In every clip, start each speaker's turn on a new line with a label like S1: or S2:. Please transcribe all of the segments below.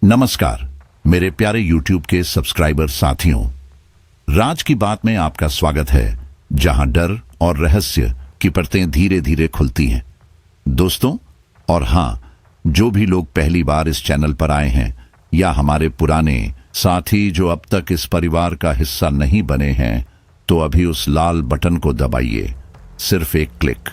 S1: नमस्कार मेरे प्यारे YouTube के सब्सक्राइबर साथियों, राज की बात में आपका स्वागत है, जहां डर और रहस्य की परतें धीरे धीरे खुलती हैं। दोस्तों, और हां, जो भी लोग पहली बार इस चैनल पर आए हैं या हमारे पुराने साथी जो अब तक इस परिवार का हिस्सा नहीं बने हैं, तो अभी उस लाल बटन को दबाइए, सिर्फ एक क्लिक,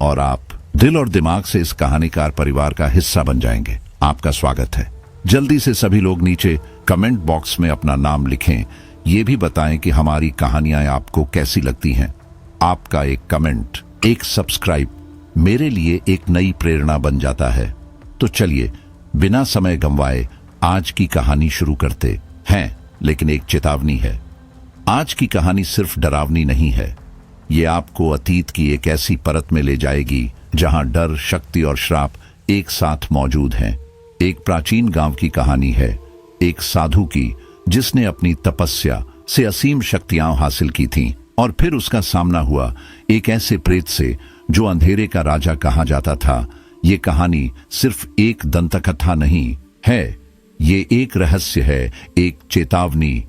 S1: और आप दिल और दिमाग से इस कहानीकार परिवार का हिस्सा बन जाएंगे। आपका स्वागत है। जल्दी से सभी लोग नीचे कमेंट बॉक्स में अपना नाम लिखें। ये भी बताएं कि हमारी कहानियां आपको कैसी लगती हैं। आपका एक कमेंट, एक सब्सक्राइब मेरे लिए एक नई प्रेरणा बन जाता है। तो चलिए बिना समय गंवाए आज की कहानी शुरू करते हैं। लेकिन एक चेतावनी है, आज की कहानी सिर्फ डरावनी नहीं है, ये आपको अतीत की एक ऐसी परत में ले जाएगी जहां डर, शक्ति और श्राप एक साथ मौजूद हैं। एक प्राचीन गांव की कहानी है, एक साधु की जिसने अपनी तपस्या से असीम शक्तियां हासिल की थीं, और फिर उसका सामना हुआ एक ऐसे प्रेत से जो अंधेरे का राजा कहा जाता था। ये कहानी सिर्फ एक दंतकथा नहीं है, ये एक रहस्य है, एक चेतावनी।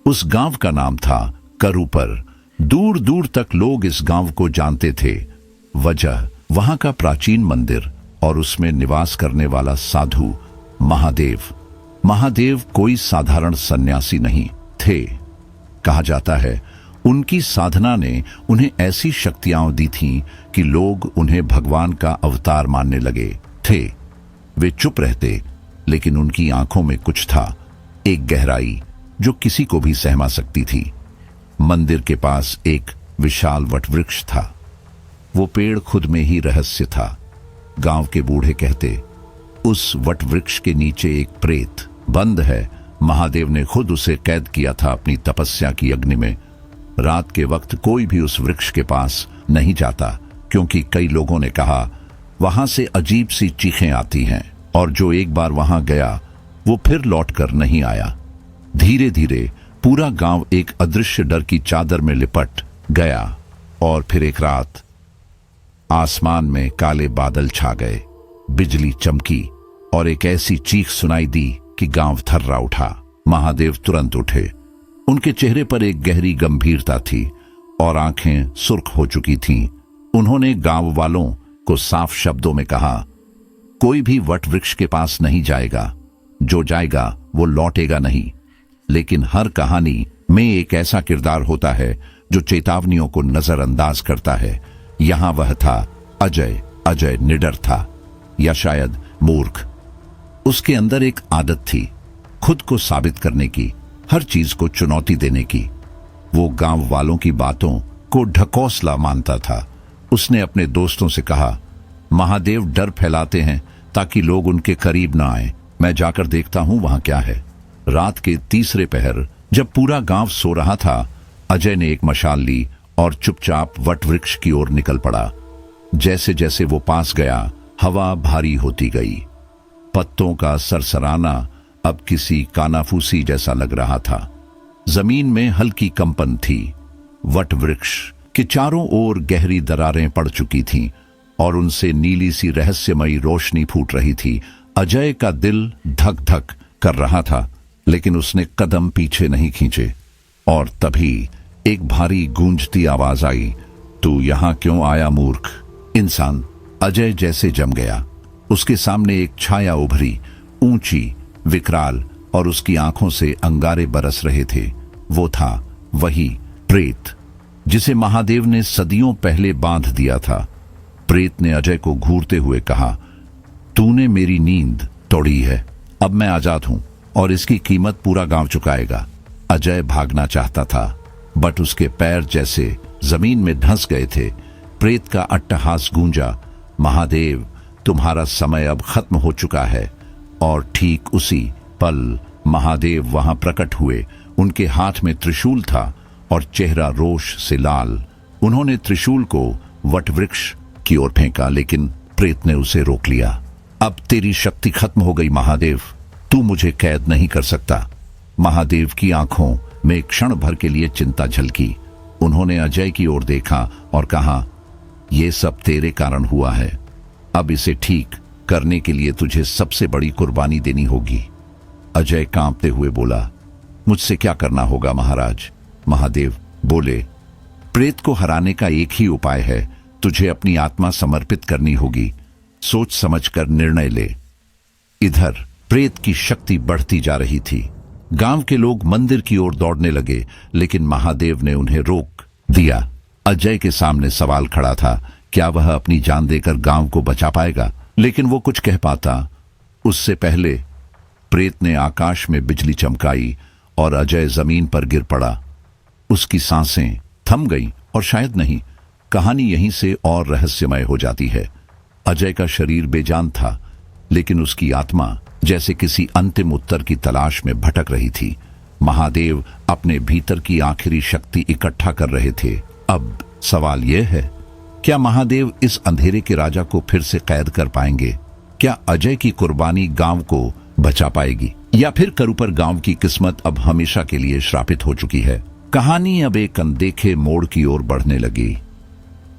S1: उस गांव का नाम था करूपर। दूर दूर तक लोग इस गांव को जानते थे। वजह वहां का प्राचीन मंदिर और उसमें निवास करने वाला साधु महादेव। महादेव कोई साधारण सन्यासी नहीं थे। कहा जाता है उनकी साधना ने उन्हें ऐसी शक्तियां दी थीं कि लोग उन्हें भगवान का अवतार मानने लगे थे। वे चुप रहते, लेकिन उनकी आंखों में कुछ था, एक गहराई जो किसी को भी सहमा सकती थी। मंदिर के पास एक विशाल वटवृक्ष था। वो पेड़ खुद में ही रहस्य था। गांव के बूढ़े कहते, उस वटवृक्ष के नीचे एक प्रेत बंद है। महादेव ने खुद उसे कैद किया था अपनी तपस्या की अग्नि में। रात के वक्त कोई भी उस वृक्ष के पास नहीं जाता, क्योंकि कई लोगों ने कहा वहां से अजीब सी चीखें आती हैं, और जो एक बार वहां गया वो फिर लौटकर नहीं आया। धीरे धीरे पूरा गांव एक अदृश्य डर की चादर में लिपट गया, और फिर एक रात आसमान में काले बादल छा गए, बिजली चमकी और एक ऐसी चीख सुनाई दी कि गांव थर्रा उठा। महादेव तुरंत उठे। उनके चेहरे पर एक गहरी गंभीरता थी और आंखें सुर्ख हो चुकी थीं। उन्होंने गांव वालों को साफ शब्दों में कहा, कोई भी वटवृक्ष के पास नहीं जाएगा, जो जाएगा वो लौटेगा नहीं। लेकिन हर कहानी में एक ऐसा किरदार होता है जो चेतावनियों को नजरअंदाज करता है। यहां वह था अजय। अजय निडर था, या शायद मूर्ख। उसके अंदर एक आदत थी, खुद को साबित करने की, हर चीज को चुनौती देने की। वो गांव वालों की बातों को ढकोसला मानता था। उसने अपने दोस्तों से कहा, महादेव डर फैलाते हैं ताकि लोग उनके करीब ना आए। मैं जाकर देखता हूं वहां क्या है। रात के तीसरे पहर जब पूरा गांव सो रहा था, अजय ने एक मशाल ली और चुपचाप वटवृक्ष की ओर निकल पड़ा। जैसे जैसे वो पास गया, हवा भारी होती गई। पत्तों का सरसराना अब किसी कानाफूसी जैसा लग रहा था। जमीन में हल्की कंपन थी। वटवृक्ष के चारों ओर गहरी दरारें पड़ चुकी थीं और उनसे नीली सी रहस्यमयी रोशनी फूट रही थी। अजय का दिल धक धक कर रहा था, लेकिन उसने कदम पीछे नहीं खींचे। और तभी एक भारी गूंजती आवाज आई, तू यहां क्यों आया मूर्ख? इंसान अजय जैसे जम गया। उसके सामने एक छाया उभरी, ऊंची, विकराल, और उसकी आंखों से अंगारे बरस रहे थे। वो था वही प्रेत जिसे महादेव ने सदियों पहले बांध दिया था। प्रेत ने अजय को घूरते हुए कहा, तूने मेरी नींद तोड़ी है, अब मैं आजाद हूं और इसकी कीमत पूरा गांव चुकाएगा। अजय भागना चाहता था, बट उसके पैर जैसे जमीन में धंस गए थे। प्रेत का अट्टहास गूंजा, महादेव तुम्हारा समय अब खत्म हो चुका है। और ठीक उसी पल महादेव वहां प्रकट हुए। उनके हाथ में त्रिशूल था और चेहरा रोष से लाल। उन्होंने त्रिशूल को वटवृक्ष की ओर फेंका, लेकिन प्रेत ने उसे रोक लिया। अब तेरी शक्ति खत्म हो गई महादेव, तू मुझे कैद नहीं कर सकता। महादेव की आंखों में क्षण भर के लिए चिंता झलकी। उन्होंने अजय की ओर देखा और कहा, यह सब तेरे कारण हुआ है। अब इसे ठीक करने के लिए तुझे सबसे बड़ी कुर्बानी देनी होगी। अजय कांपते हुए बोला, मुझसे क्या करना होगा महाराज? महादेव बोले, प्रेत को हराने का एक ही उपाय है, तुझे अपनी आत्मा समर्पित करनी होगी। सोच समझकर निर्णय ले। इधर प्रेत की शक्ति बढ़ती जा रही थी। गांव के लोग मंदिर की ओर दौड़ने लगे, लेकिन महादेव ने उन्हें रोक दिया। अजय के सामने सवाल खड़ा था, क्या वह अपनी जान देकर गांव को बचा पाएगा? लेकिन वो कुछ कह पाता उससे पहले प्रेत ने आकाश में बिजली चमकाई और अजय जमीन पर गिर पड़ा। उसकी सांसें थम गईं और शायद नहीं, कहानी यहीं से और रहस्यमय हो जाती है। अजय का शरीर बेजान था, लेकिन उसकी आत्मा जैसे किसी अंतिम उत्तर की तलाश में भटक रही थी। महादेव अपने भीतर की आखिरी शक्ति इकट्ठा कर रहे थे। अब सवाल यह है, क्या महादेव इस अंधेरे के राजा को फिर से कैद कर पाएंगे? क्या अजय की कुर्बानी गांव को बचा पाएगी, या फिर करूपर गांव की किस्मत अब हमेशा के लिए श्रापित हो चुकी है? कहानी अब एक अनदेखे मोड़ की ओर बढ़ने लगी।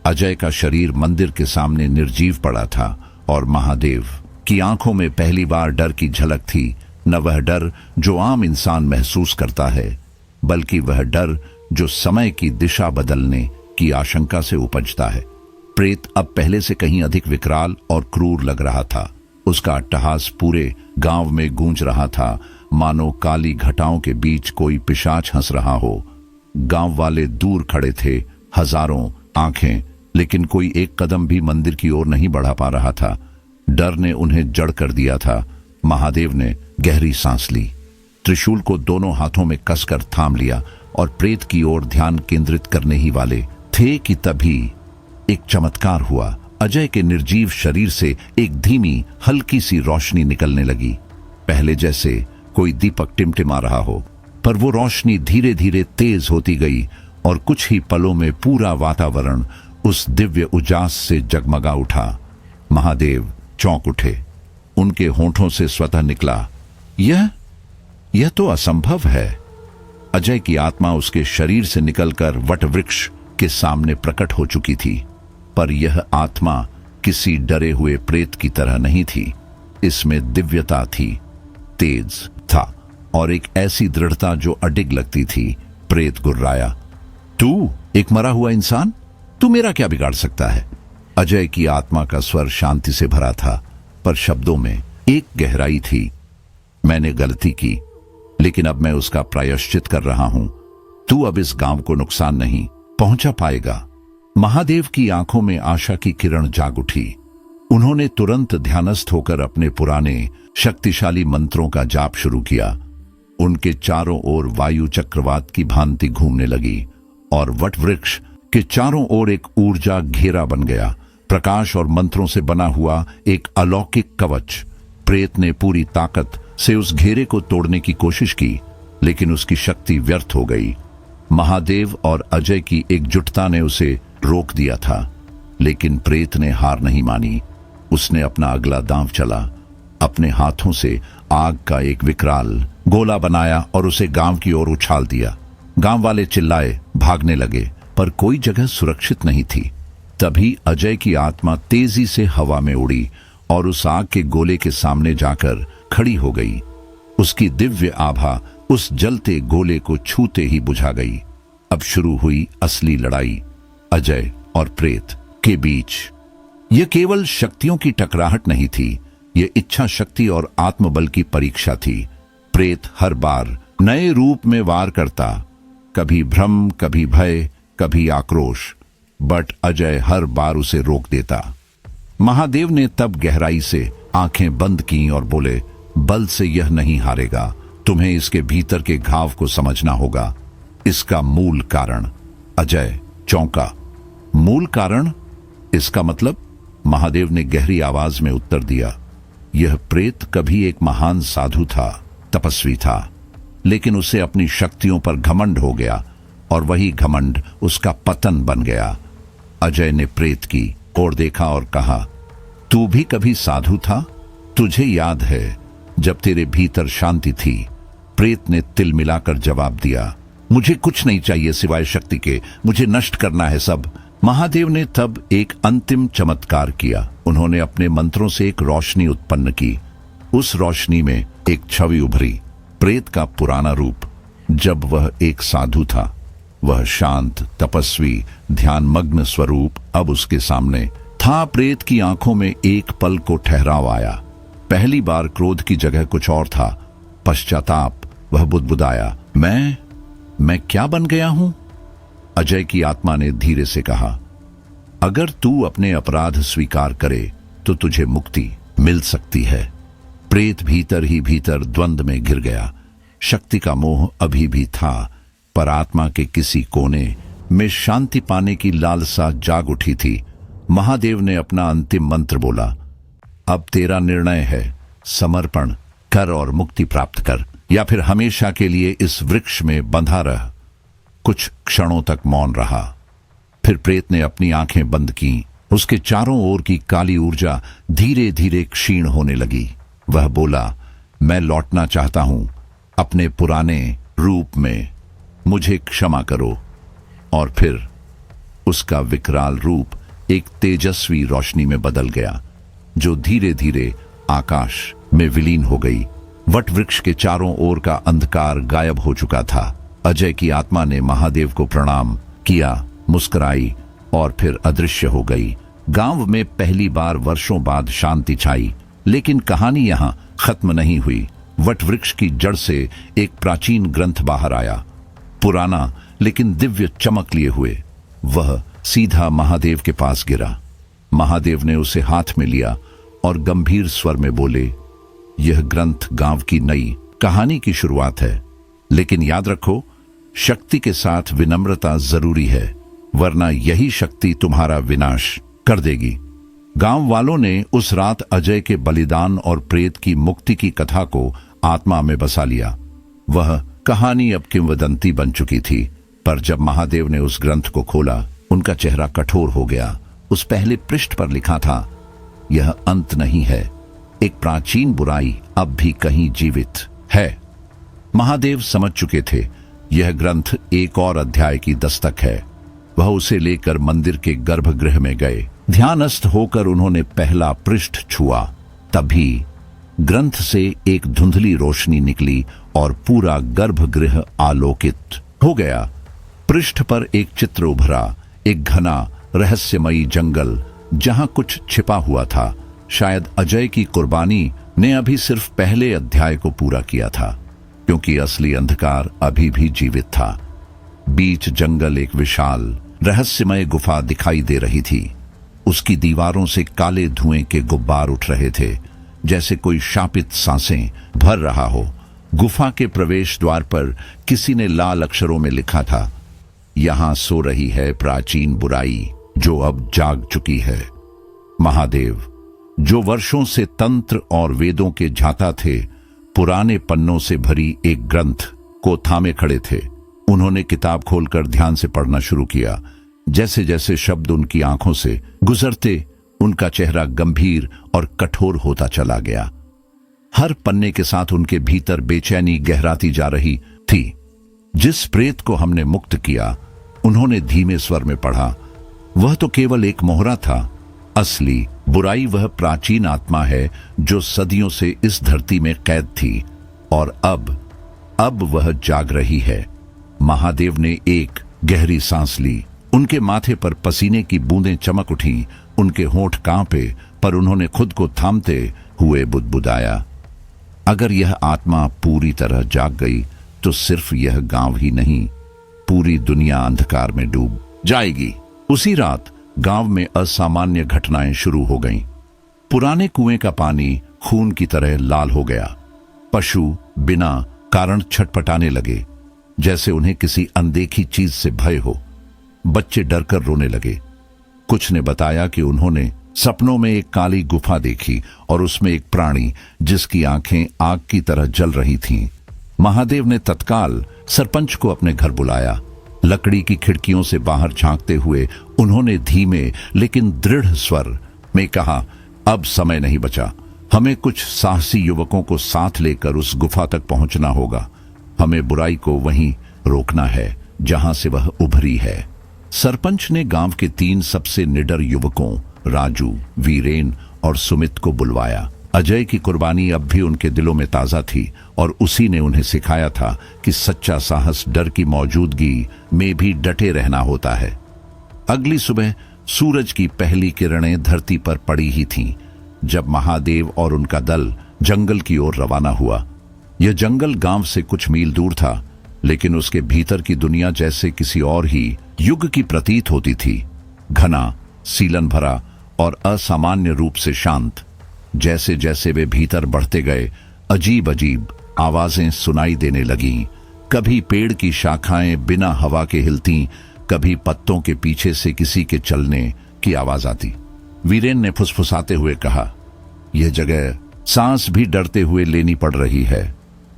S1: अजय का शरीर मंदिर के सामने निर्जीव पड़ा था और महादेव की आंखों में पहली बार डर की झलक थी। न वह डर जो आम इंसान महसूस करता है, बल्कि वह डर जो समय की दिशा बदलने की आशंका से उपजता है। प्रेत अब पहले से कहीं अधिक विकराल और क्रूर लग रहा था। उसका अट्टहास पूरे गांव में गूंज रहा था, मानो काली घटाओं के बीच कोई पिशाच हंस रहा हो। गांव वाले दूर खड़े थे, हजारों आंखें, लेकिन कोई एक कदम भी मंदिर की ओर नहीं बढ़ा पा रहा था। डर ने उन्हें जड़ कर दिया था। महादेव ने गहरी सांस ली, त्रिशूल को दोनों हाथों में कसकर थाम लिया और प्रेत की ओर ध्यान केंद्रित करने ही वाले थे कि तभी एक चमत्कार हुआ। अजय के निर्जीव शरीर से एक धीमी हल्की सी रोशनी निकलने लगी, पहले जैसे कोई दीपक टिमटिमा रहा हो। पर वो रोशनी धीरे धीरे तेज होती गई और कुछ ही पलों में पूरा वातावरण उस दिव्य उजास से जगमगा उठा। महादेव चौंक उठे। उनके होंठों से स्वतः निकला, यह तो असंभव है। अजय की आत्मा उसके शरीर से निकलकर वटवृक्ष के सामने प्रकट हो चुकी थी, पर यह आत्मा किसी डरे हुए प्रेत की तरह नहीं थी। इसमें दिव्यता थी, तेज था और एक ऐसी दृढ़ता जो अडिग लगती थी। प्रेत गुर्राया, तू एक मरा हुआ इंसान, तू मेरा क्या बिगाड़ सकता है? अजय की आत्मा का स्वर शांति से भरा था, पर शब्दों में एक गहराई थी। मैंने गलती की, लेकिन अब मैं उसका प्रायश्चित कर रहा हूं। तू अब इस गांव को नुकसान नहीं पहुंचा पाएगा। महादेव की आंखों में आशा की किरण जाग उठी। उन्होंने तुरंत ध्यानस्थ होकर अपने पुराने शक्तिशाली मंत्रों का जाप शुरू किया। उनके चारों ओर वायु चक्रवात की भांति घूमने लगी और वटवृक्ष के चारों ओर एक ऊर्जा घेरा बन गया, प्रकाश और मंत्रों से बना हुआ एक अलौकिक कवच। प्रेत ने पूरी ताकत से उस घेरे को तोड़ने की कोशिश की, लेकिन उसकी शक्ति व्यर्थ हो गई। महादेव और अजय की एकजुटता ने उसे रोक दिया था, लेकिन प्रेत ने हार नहीं मानी। उसने अपना अगला दांव चला। अपने हाथों से आग का एक विकराल गोला बनाया और उसे गांव की ओर उछाल दिया। गांव वाले चिल्लाए, भागने लगे, पर कोई जगह सुरक्षित नहीं थी। तभी अजय की आत्मा तेजी से हवा में उड़ी और उस आग के गोले के सामने जाकर खड़ी हो गई। उसकी दिव्य आभा उस जलते गोले को छूते ही बुझा गई। अब शुरू हुई असली लड़ाई अजय और प्रेत के बीच। यह केवल शक्तियों की टकराहट नहीं थी, यह इच्छा शक्ति और आत्मबल की परीक्षा थी। प्रेत हर बार नए रूप में वार करता, कभी भ्रम, कभी भय, कभी आक्रोश, बट अजय हर बार उसे रोक देता। महादेव ने तब गहराई से आंखें बंद की और बोले, बल से यह नहीं हारेगा, तुम्हें इसके भीतर के घाव को समझना होगा, इसका मूल कारण। अजय चौंका, मूल कारण? इसका मतलब? महादेव ने गहरी आवाज में उत्तर दिया, यह प्रेत कभी एक महान साधु था, तपस्वी था, लेकिन उसे अपनी शक्तियों पर घमंड हो गया और वही घमंड उसका पतन बन गया। अजय ने प्रेत की ओर देखा और कहा, तू भी कभी साधु था? तुझे याद है जब तेरे भीतर शांति थी? प्रेत ने तिल मिलाकर जवाब दिया, मुझे कुछ नहीं चाहिए सिवाय शक्ति के, मुझे नष्ट करना है सब। महादेव ने तब एक अंतिम चमत्कार किया। उन्होंने अपने मंत्रों से एक रोशनी उत्पन्न की। उस रोशनी में एक छवि उभरी, प्रेत का पुराना रूप। जब वह एक साधु था, वह शांत, तपस्वी, ध्यानमग्न स्वरूप अब उसके सामने था। प्रेत की आंखों में एक पल को ठहराव आया। पहली बार क्रोध की जगह कुछ और था, पश्चाताप। वह बुदबुदाया, मैं क्या बन गया हूं? अजय की आत्मा ने धीरे से कहा, अगर तू अपने अपराध स्वीकार करे तो तुझे मुक्ति मिल सकती है। प्रेत भीतर ही भीतर द्वंद में घिर गया। शक्ति का मोह अभी भी था, पर आत्मा के किसी कोने में शांति पाने की लालसा जाग उठी थी। महादेव ने अपना अंतिम मंत्र बोला, अब तेरा निर्णय है, समर्पण कर और मुक्ति प्राप्त कर, या फिर हमेशा के लिए इस वृक्ष में बंधा रह। कुछ क्षणों तक मौन रहा, फिर प्रेत ने अपनी आंखें बंद की। उसके चारों ओर की काली ऊर्जा धीरे धीरे क्षीण होने लगी। वह बोला, मैं लौटना चाहता हूं अपने पुराने रूप में, मुझे क्षमा करो। और फिर उसका विकराल रूप एक तेजस्वी रोशनी में बदल गया, जो धीरे धीरे आकाश में विलीन हो गई। वट वृक्ष के चारों ओर का अंधकार गायब हो चुका था। अजय की आत्मा ने महादेव को प्रणाम किया, मुस्कुराई और फिर अदृश्य हो गई। गांव में पहली बार वर्षों बाद शांति छाई, लेकिन कहानी यहां खत्म नहीं हुई। वट वृक्ष की जड़ से एक प्राचीन ग्रंथ बाहर आया, पुराना लेकिन दिव्य चमक लिए हुए। वह सीधा महादेव के पास गिरा। महादेव ने उसे हाथ में लिया और गंभीर स्वर में बोले, यह ग्रंथ गांव की नई कहानी की शुरुआत है, लेकिन याद रखो, शक्ति के साथ विनम्रता जरूरी है, वरना यही शक्ति तुम्हारा विनाश कर देगी। गांव वालों ने उस रात अजय के बलिदान और प्रेत की मुक्ति की कथा को आत्मा में बसा लिया। वह कहानी अब किंवदंती बन चुकी थी, पर जब महादेव ने उस ग्रंथ को खोला, उनका चेहरा कठोर हो गया। उस पहले पृष्ठ पर लिखा था, यह अंत नहीं है, एक प्राचीन बुराई अब भी कहीं जीवित है। महादेव समझ चुके थे, यह ग्रंथ एक और अध्याय की दस्तक है। वह उसे लेकर मंदिर के गर्भगृह में गए। ध्यानस्थ होकर उन्होंने पहला पृष्ठ छुआ। तभी ग्रंथ से एक धुंधली रोशनी निकली और पूरा गर्भगृह आलोकित हो गया। पृष्ठ पर एक चित्र उभरा, एक घना रहस्यमयी जंगल जहां कुछ छिपा हुआ था। शायद अजय की कुर्बानी ने अभी सिर्फ पहले अध्याय को पूरा किया था, क्योंकि असली अंधकार अभी भी जीवित था। बीच जंगल एक विशाल रहस्यमय गुफा दिखाई दे रही थी। उसकी दीवारों से काले धुएं के गुब्बार उठ रहे थे, जैसे कोई शापित सांसें भर रहा हो। गुफा के प्रवेश द्वार पर किसी ने लाल अक्षरों में लिखा था, यहां सो रही है प्राचीन बुराई जो अब जाग चुकी है। महादेव, जो वर्षों से तंत्र और वेदों के झाता थे, पुराने पन्नों से भरी एक ग्रंथ को थामे खड़े थे। उन्होंने किताब खोलकर ध्यान से पढ़ना शुरू किया। जैसे जैसे शब्द उनकी आंखों से गुजरते, उनका चेहरा गंभीर और कठोर होता चला गया। हर पन्ने के साथ उनके भीतर बेचैनी गहराती जा रही थी। जिस प्रेत को हमने मुक्त किया, उन्होंने धीमे स्वर में पढ़ा, वह तो केवल एक मोहरा था। असली बुराई वह प्राचीन आत्मा है जो सदियों से इस धरती में कैद थी, और अब वह जाग रही है। महादेव ने एक गहरी सांस ली। उनके माथे पर पसीने की बूंदें चमक उठी, उनके होंठ कांपे, पर उन्होंने खुद को थामते हुए बुदबुदाया, अगर यह आत्मा पूरी तरह जाग गई तो सिर्फ यह गांव ही नहीं, पूरी दुनिया अंधकार में डूब जाएगी। उसी रात गांव में असामान्य घटनाएं शुरू हो गईं। पुराने कुएं का पानी खून की तरह लाल हो गया। पशु बिना कारण छटपटाने लगे, जैसे उन्हें किसी अनदेखी चीज से भय हो। बच्चे डरकर रोने लगे। कुछ ने बताया कि उन्होंने सपनों में एक काली गुफा देखी और उसमें एक प्राणी जिसकी आंखें आग की तरह जल रही थीं। महादेव ने तत्काल सरपंच को अपने घर बुलाया। लकड़ी की खिड़कियों से बाहर झांकते हुए उन्होंने धीमे लेकिन दृढ़ स्वर में कहा, अब समय नहीं बचा, हमें कुछ साहसी युवकों को साथ लेकर उस गुफा तक पहुंचना होगा। हमें बुराई को वहीं रोकना है जहां से वह उभरी है। सरपंच ने गांव के 3 सबसे निडर युवकों राजू, वीरेन और सुमित को बुलवाया। अजय की कुर्बानी अब भी उनके दिलों में ताजा थी और उसी ने उन्हें सिखाया था कि सच्चा साहस डर की मौजूदगी में भी डटे रहना होता है। अगली सुबह सूरज की पहली किरणें धरती पर पड़ी ही थीं जब महादेव और उनका दल जंगल की ओर रवाना हुआ। यह जंगल गांव से कुछ मील दूर था, लेकिन उसके भीतर की दुनिया जैसे किसी और ही युग की प्रतीत होती थी। घना, सीलन भरा और असामान्य रूप से शांत। जैसे जैसे वे भीतर बढ़ते गए, अजीब अजीब आवाजें सुनाई देने लगीं। कभी पेड़ की शाखाएं बिना हवा के हिलती, कभी पत्तों के पीछे से किसी के चलने की आवाज आती। वीरेन ने फुसफुसाते हुए कहा, यह जगह सांस भी डरते हुए लेनी पड़ रही है।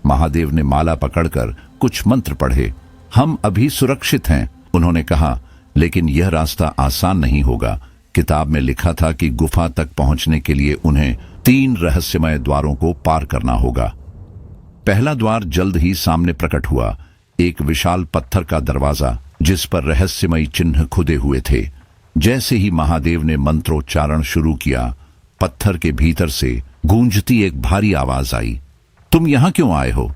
S1: महादेव ने माला पकड़कर कुछ मंत्र पढ़े। हम अभी सुरक्षित हैं, उन्होंने कहा, लेकिन यह रास्ता आसान नहीं होगा। किताब में लिखा था कि गुफा तक पहुंचने के लिए उन्हें 3 रहस्यमय द्वारों को पार करना होगा। पहला द्वार जल्द ही सामने प्रकट हुआ, एक विशाल पत्थर का दरवाजा जिस पर रहस्यमयी चिन्ह खुदे हुए थे। जैसे ही महादेव ने मंत्रोच्चारण शुरू किया, पत्थर के भीतर से गूंजती एक भारी आवाज आई, तुम यहां क्यों आए हो?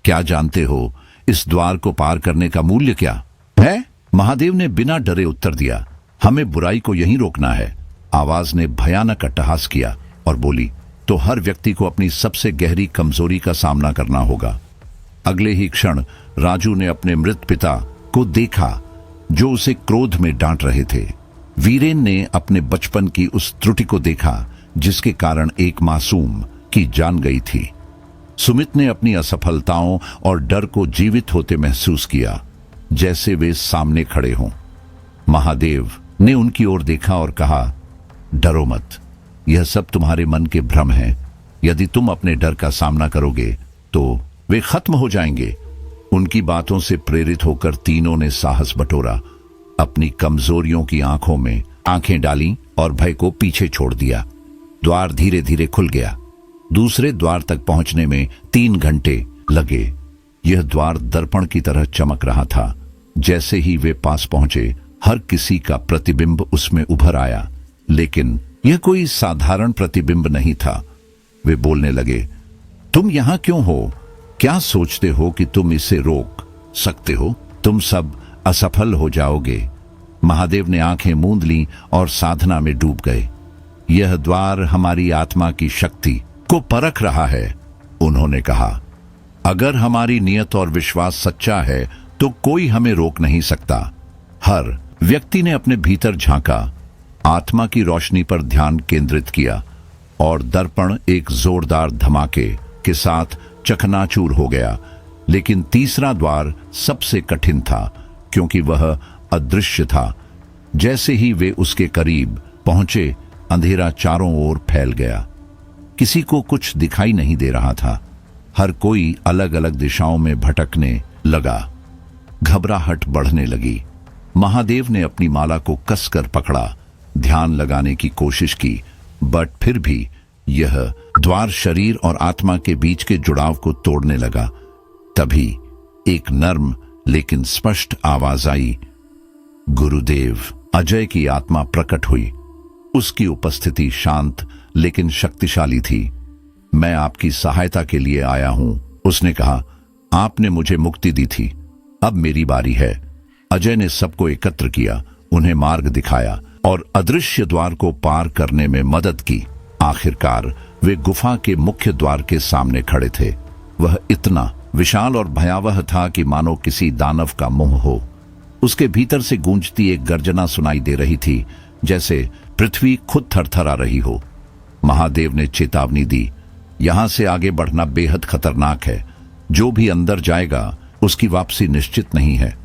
S1: क्या जानते हो इस द्वार को पार करने का मूल्य क्या है? महादेव ने बिना डरे उत्तर दिया, हमें बुराई को यहीं रोकना है। आवाज ने भयानक अट्टहास किया और बोली, तो हर व्यक्ति को अपनी सबसे गहरी कमजोरी का सामना करना होगा। अगले ही क्षण राजू ने अपने मृत पिता को देखा जो उसे क्रोध में डांट रहे थे। वीरेन ने अपने बचपन की उस त्रुटि को देखा जिसके कारण एक मासूम की जान गई थी। सुमित ने अपनी असफलताओं और डर को जीवित होते महसूस किया, जैसे वे सामने खड़े हों। महादेव ने उनकी ओर देखा और कहा, डरो मत, यह सब तुम्हारे मन के भ्रम हैं। यदि तुम अपने डर का सामना करोगे तो वे खत्म हो जाएंगे। उनकी बातों से प्रेरित होकर तीनों ने साहस बटोरा, अपनी कमजोरियों की आंखों में आंखें डाली और भय को पीछे छोड़ दिया। द्वार धीरे धीरे खुल गया। दूसरे द्वार तक पहुंचने में 3 घंटे लगे। यह द्वार दर्पण की तरह चमक रहा था। जैसे ही वे पास पहुंचे, हर किसी का प्रतिबिंब उसमें उभर आया, लेकिन यह कोई साधारण प्रतिबिंब नहीं था। वे बोलने लगे, तुम यहां क्यों हो? क्या सोचते हो कि तुम इसे रोक सकते हो? तुम सब असफल हो जाओगे। महादेव ने आंखें मूंद लीं और साधना में डूब गए। यह द्वार हमारी आत्मा की शक्ति को परख रहा है, उन्होंने कहा। अगर हमारी नियत और विश्वास सच्चा है तो कोई हमें रोक नहीं सकता। हर व्यक्ति ने अपने भीतर झांका, आत्मा की रोशनी पर ध्यान केंद्रित किया और दर्पण एक जोरदार धमाके के साथ चकनाचूर हो गया। लेकिन तीसरा द्वार सबसे कठिन था क्योंकि वह अदृश्य था। जैसे ही वे उसके करीब पहुंचे, अंधेरा चारों ओर फैल गया। किसी को कुछ दिखाई नहीं दे रहा था। हर कोई अलग अलग दिशाओं में भटकने लगा। घबराहट बढ़ने लगी। महादेव ने अपनी माला को कसकर पकड़ा, ध्यान लगाने की कोशिश की, बट फिर भी यह द्वार शरीर और आत्मा के बीच के जुड़ाव को तोड़ने लगा। तभी एक नर्म लेकिन स्पष्ट आवाज आई, गुरुदेव। अजय की आत्मा प्रकट हुई। उसकी उपस्थिति शांत लेकिन शक्तिशाली थी। मैं आपकी सहायता के लिए आया हूं, उसने कहा। आपने मुझे मुक्ति दी थी, अब मेरी बारी है। अजय ने सबको एकत्र किया, उन्हें मार्ग दिखाया और अदृश्य द्वार को पार करने में मदद की। आखिरकार वे गुफा के मुख्य द्वार के सामने खड़े थे। वह इतना विशाल और भयावह था कि मानो किसी दानव का मुंह हो। उसके भीतर से गूंजती एक गर्जना सुनाई दे रही थी, जैसे पृथ्वी खुद थरथरा रही हो। महादेव ने चेतावनी दी, यहां से आगे बढ़ना बेहद खतरनाक है। जो भी अंदर जाएगा उसकी वापसी निश्चित नहीं है।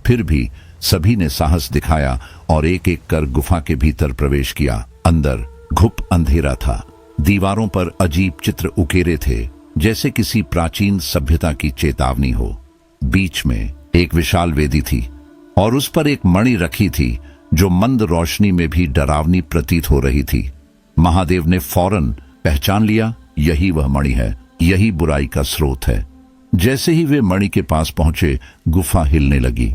S1: फिर भी सभी ने साहस दिखाया और एक एक कर गुफा के भीतर प्रवेश किया। अंदर घुप अंधेरा था। दीवारों पर अजीब चित्र उकेरे थे, जैसे किसी प्राचीन सभ्यता की चेतावनी हो। बीच में एक विशाल वेदी थी और उस पर एक मणि रखी थी जो मंद रोशनी में भी डरावनी प्रतीत हो रही थी। महादेव ने फौरन पहचान लिया, यही वह मणि है, यही बुराई का स्रोत है। जैसे ही वे मणि के पास पहुंचे, गुफा हिलने लगी।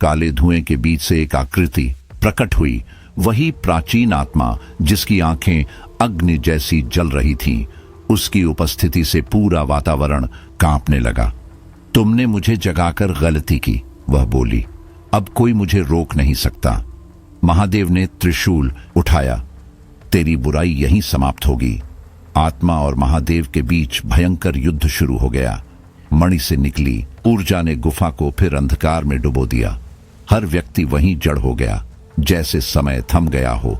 S1: काले धुएं के बीच से एक आकृति प्रकट हुई, वही प्राचीन आत्मा जिसकी आंखें अग्नि जैसी जल रही थीं। उसकी उपस्थिति से पूरा वातावरण कांपने लगा। तुमने मुझे जगाकर गलती की, वह बोली। अब कोई मुझे रोक नहीं सकता। महादेव ने त्रिशूल उठाया। तेरी बुराई यहीं समाप्त होगी। आत्मा और महादेव के बीच भयंकर युद्ध शुरू हो गया। मणि से निकली ऊर्जा ने गुफा को फिर अंधकार में डुबो दिया। हर व्यक्ति वहीं जड़ हो गया, जैसे समय थम गया हो।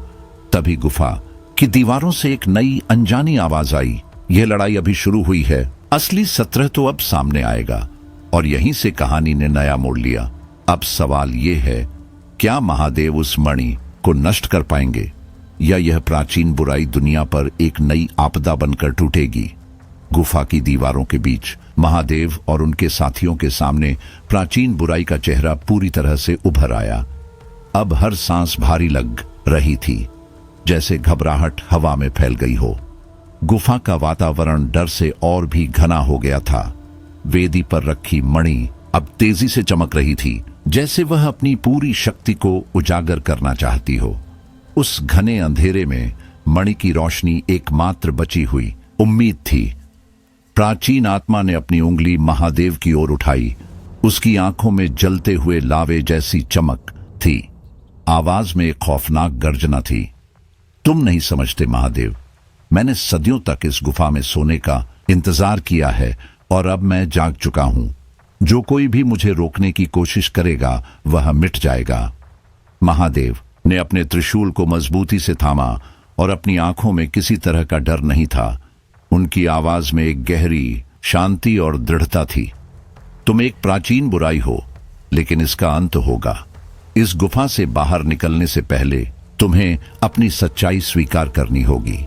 S1: तभी गुफा की दीवारों से एक नई अनजानी आवाज आई। यह लड़ाई अभी शुरू हुई है, असली सत्र तो अब सामने आएगा। और यहीं से कहानी ने नया मोड़ लिया। अब सवाल यह है, क्या महादेव उस मणि को नष्ट कर पाएंगे, या यह प्राचीन बुराई दुनिया पर एक नई आपदा बनकर टूटेगी? गुफा की दीवारों के बीच महादेव और उनके साथियों के सामने प्राचीन बुराई का चेहरा पूरी तरह से उभर आया। अब हर सांस भारी लग रही थी, जैसे घबराहट हवा में फैल गई हो। गुफा का वातावरण डर से और भी घना हो गया था। वेदी पर रखी मणि अब तेजी से चमक रही थी, जैसे वह अपनी पूरी शक्ति को उजागर करना चाहती हो। उस घने अंधेरे में मणि की रोशनी एकमात्र बची हुई उम्मीद थी। प्राचीन आत्मा ने अपनी उंगली महादेव की ओर उठाई। उसकी आंखों में जलते हुए लावे जैसी चमक थी। आवाज में एक खौफनाक गर्जना थी। तुम नहीं समझते महादेव, मैंने सदियों तक इस गुफा में सोने का इंतजार किया है और अब मैं जाग चुका हूं। जो कोई भी मुझे रोकने की कोशिश करेगा वह मिट जाएगा। महादेव ने अपने त्रिशूल को मजबूती से थामा और अपनी आंखों में किसी तरह का डर नहीं था। उनकी आवाज में एक गहरी शांति और दृढ़ता थी। तुम एक प्राचीन बुराई हो, लेकिन इसका अंत होगा। इस गुफा से बाहर निकलने से पहले तुम्हें अपनी सच्चाई स्वीकार करनी होगी।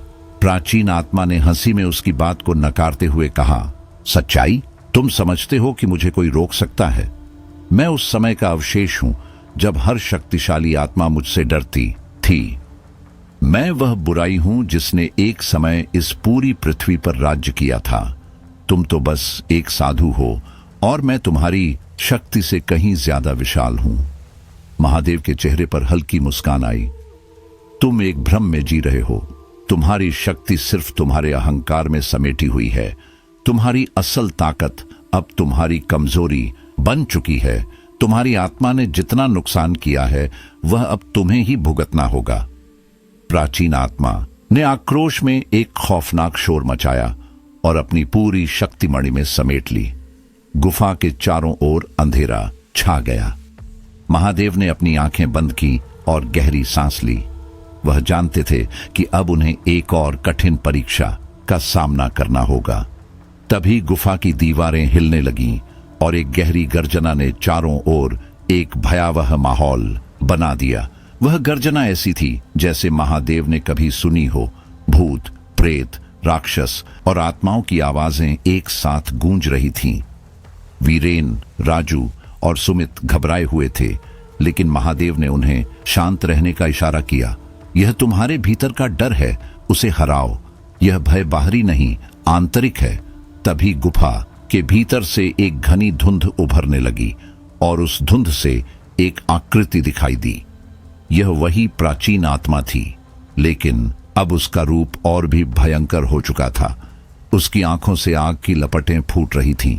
S1: प्राचीन आत्मा ने हंसी में उसकी बात को नकारते हुए कहा, सच्चाई? तुम समझते हो कि मुझे कोई रोक सकता है? मैं उस समय का अवशेष हूं जब हर शक्तिशाली आत्मा मुझसे डरती थी। मैं वह बुराई हूं जिसने एक समय इस पूरी पृथ्वी पर राज्य किया था। तुम तो बस एक साधु हो और मैं तुम्हारी शक्ति से कहीं ज्यादा विशाल हूं। महादेव के चेहरे पर हल्की मुस्कान आई। तुम एक भ्रम में जी रहे हो। तुम्हारी शक्ति सिर्फ तुम्हारे अहंकार में समेटी हुई है। तुम्हारी असल ताकत अब तुम्हारी कमजोरी बन चुकी है। तुम्हारी आत्मा ने जितना नुकसान किया है वह अब तुम्हें ही भुगतना होगा। प्राचीन आत्मा ने आक्रोश में एक खौफनाक शोर मचाया और अपनी पूरी शक्तिमणि में समेट ली। गुफा के चारों ओर अंधेरा छा गया। महादेव ने अपनी आंखें बंद की और गहरी सांस ली। वह जानते थे कि अब उन्हें एक और कठिन परीक्षा का सामना करना होगा। तभी गुफा की दीवारें हिलने लगीं और एक गहरी गर्जना ने चारों ओर एक भयावह माहौल बना दिया। वह गर्जना ऐसी थी जैसे महादेव ने कभी सुनी हो। भूत, प्रेत, राक्षस और आत्माओं की आवाजें एक साथ गूंज रही थीं। वीरेन, राजू और सुमित घबराए हुए थे, लेकिन महादेव ने उन्हें शांत रहने का इशारा किया। यह तुम्हारे भीतर का डर है, उसे हराओ। यह भय बाहरी नहीं, आंतरिक है। तभी गुफा के भीतर से एक घनी धुंध उभरने लगी और उस धुंध से एक आकृति दिखाई दी। यह वही प्राचीन आत्मा थी, लेकिन अब उसका रूप और भी भयंकर हो चुका था। उसकी आंखों से आग की लपटें फूट रही थीं।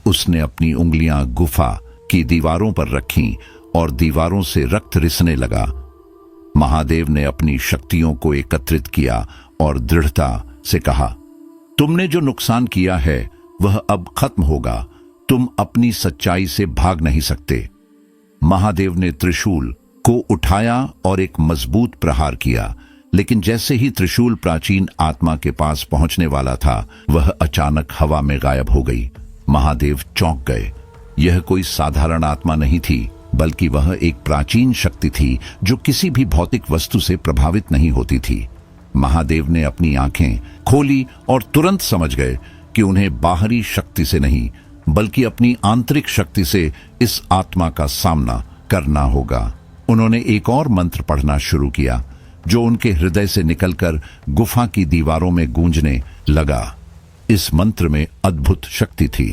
S1: उसने अपनी उंगलियां गुफा की दीवारों पर रखीं और दीवारों से रक्त रिसने लगा। महादेव ने अपनी शक्तियों को एकत्रित किया और दृढ़ता से कहा, तुमने जो नुकसान किया है वह अब खत्म होगा। तुम अपनी सच्चाई से भाग नहीं सकते। महादेव ने त्रिशूल को उठाया और एक मजबूत प्रहार किया, लेकिन जैसे ही त्रिशूल प्राचीन आत्मा के पास पहुंचने वाला था, वह अचानक हवा में गायब हो गई। महादेव चौंक गए। यह कोई साधारण आत्मा नहीं थी, बल्कि वह एक प्राचीन शक्ति थी जो किसी भी भौतिक वस्तु से प्रभावित नहीं होती थी। महादेव ने अपनी आंखें खोली और तुरंत समझ गए कि उन्हें बाहरी शक्ति से नहीं, बल्कि अपनी आंतरिक शक्ति से इस आत्मा का सामना करना होगा। उन्होंने एक और मंत्र पढ़ना शुरू किया, जो उनके हृदय से निकलकर गुफा की दीवारों में गूंजने लगा। इस मंत्र में अद्भुत शक्ति थी।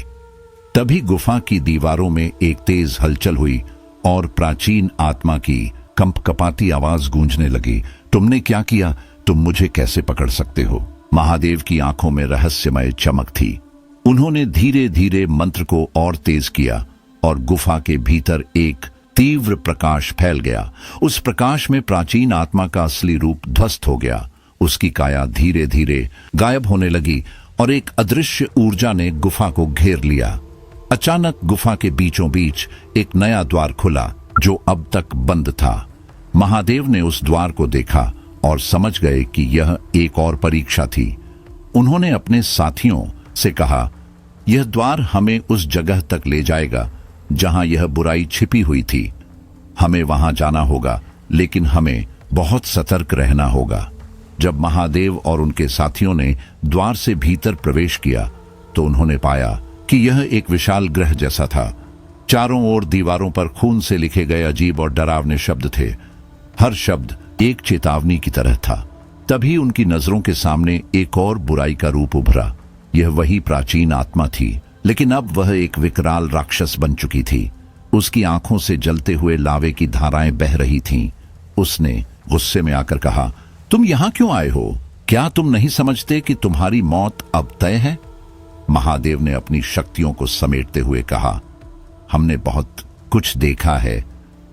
S1: तभी गुफा की दीवारों में एक तेज हलचल हुई और प्राचीन आत्मा की कंपकपाती आवाज गूंजने लगी, तुमने क्या किया? तुम मुझे कैसे पकड़ सकते हो? महादेव की आंखों में रहस्यमय चमक थी। उन्होंने धीरे धीरे मंत्र को और तेज किया और गुफा के भीतर एक तीव्र प्रकाश फैल गया। उस प्रकाश में प्राचीन आत्मा का असली रूप ध्वस्त हो गया। उसकी काया धीरे धीरे गायब होने लगी और एक अदृश्य ऊर्जा ने गुफा को घेर लिया। अचानक गुफा के बीचों बीच एक नया द्वार खुला जो अब तक बंद था। महादेव ने उस द्वार को देखा और समझ गए कि यह एक और परीक्षा थी। उन्होंने अपने साथियों से कहा, यह द्वार हमें उस जगह तक ले जाएगा जहां यह बुराई छिपी हुई थी। हमें वहां जाना होगा, लेकिन हमें बहुत सतर्क रहना होगा। जब महादेव और उनके साथियों ने द्वार से भीतर प्रवेश किया तो उन्होंने पाया कि यह एक विशाल ग्रह जैसा था। चारों ओर दीवारों पर खून से लिखे गए अजीब और डरावने शब्द थे। हर शब्द एक चेतावनी की तरह था। तभी उनकी नजरों के सामने एक और बुराई का रूप उभरा। यह वही प्राचीन आत्मा थी, लेकिन अब वह एक विकराल राक्षस बन चुकी थी। उसकी आंखों से जलते हुए लावे की धाराएं बह रही थीं। उसने गुस्से में आकर कहा, तुम यहां क्यों आए हो? क्या तुम नहीं समझते कि तुम्हारी मौत अब तय है? महादेव ने अपनी शक्तियों को समेटते हुए कहा, हमने बहुत कुछ देखा है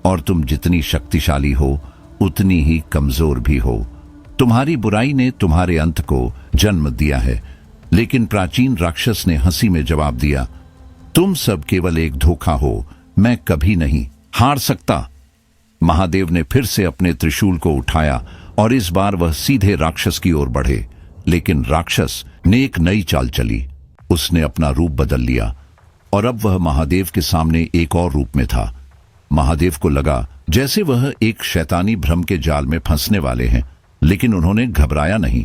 S1: और तुम जितनी शक्तिशाली हो उतनी ही कमजोर भी हो। तुम्हारी बुराई ने तुम्हारे अंत को जन्म दिया है। लेकिन प्राचीन राक्षस ने हंसी में जवाब दिया, तुम सब केवल एक धोखा हो। मैं कभी नहीं हार सकता। महादेव ने फिर से अपने त्रिशूल को उठाया और इस बार वह सीधे राक्षस की ओर बढ़े। लेकिन राक्षस ने एक नई चाल चली। उसने अपना रूप बदल लिया और अब वह महादेव के सामने एक और रूप में था। महादेव को लगा जैसे वह एक शैतानी भ्रम के जाल में फंसने वाले हैं, लेकिन उन्होंने घबराया नहीं।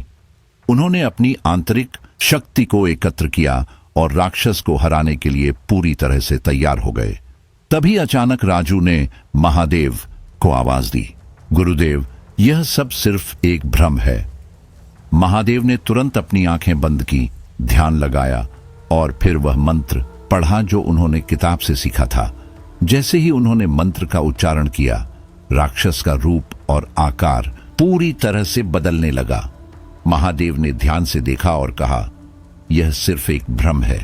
S1: उन्होंने अपनी आंतरिक शक्ति को एकत्र किया और राक्षस को हराने के लिए पूरी तरह से तैयार हो गए। तभी अचानक राजू ने महादेव को आवाज दी, गुरुदेव, यह सब सिर्फ एक भ्रम है। महादेव ने तुरंत अपनी आंखें बंद की, ध्यान लगाया और फिर वह मंत्र पढ़ा जो उन्होंने किताब से सीखा था। जैसे ही उन्होंने मंत्र का उच्चारण किया, राक्षस का रूप और आकार पूरी तरह से बदलने लगा। महादेव ने ध्यान से देखा और कहा, यह सिर्फ एक भ्रम है,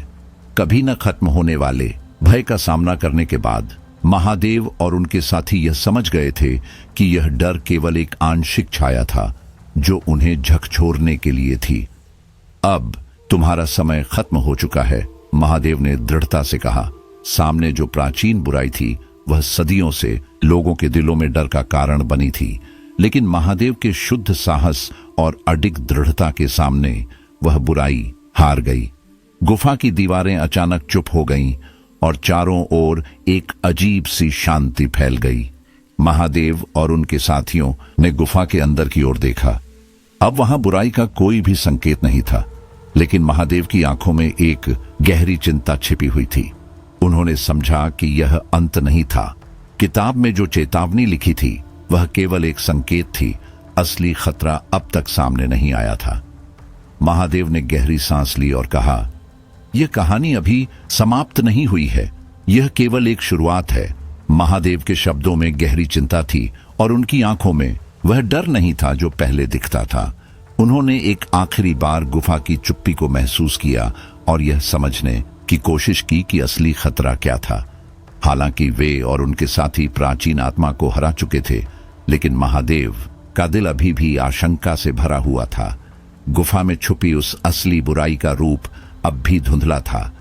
S1: कभी न खत्म होने वाले भय का सामना करने के बाद महादेव और उनके साथी यह समझ गए थे कि यह डर केवल एक आंशिक छाया था जो उन्हें झकझोरने के लिए थी। अब तुम्हारा समय खत्म हो चुका है, महादेव ने दृढ़ता से कहा। सामने जो प्राचीन बुराई थी वह सदियों से लोगों के दिलों में डर का कारण बनी थी, लेकिन महादेव के शुद्ध साहस और अडिग दृढ़ता के सामने वह बुराई हार गई। गुफा की दीवारें अचानक चुप हो गईं और चारों ओर एक अजीब सी शांति फैल गई। महादेव और उनके साथियों ने गुफा के अंदर की ओर देखा। अब वहां बुराई का कोई भी संकेत नहीं था, लेकिन महादेव की आंखों में एक गहरी चिंता छिपी हुई थी। उन्होंने समझा कि यह अंत नहीं था। किताब में जो चेतावनी लिखी थी वह केवल एक संकेत थी, असली खतरा अब तक सामने नहीं आया था। महादेव ने गहरी सांस ली और कहा, यह कहानी अभी समाप्त नहीं हुई है, यह केवल एक शुरुआत है। महादेव के शब्दों में गहरी चिंता थी और उनकी आंखों में वह डर नहीं था जो पहले दिखता था। उन्होंने एक आखिरी बार गुफा की चुप्पी को महसूस किया और यह समझने की कोशिश की कि असली खतरा क्या था। हालांकि वे और उनके साथी प्राचीन आत्मा को हरा चुके थे, लेकिन महादेव का दिल अभी भी आशंका से भरा हुआ था। गुफा में छुपी उस असली बुराई का रूप अब भी धुंधला था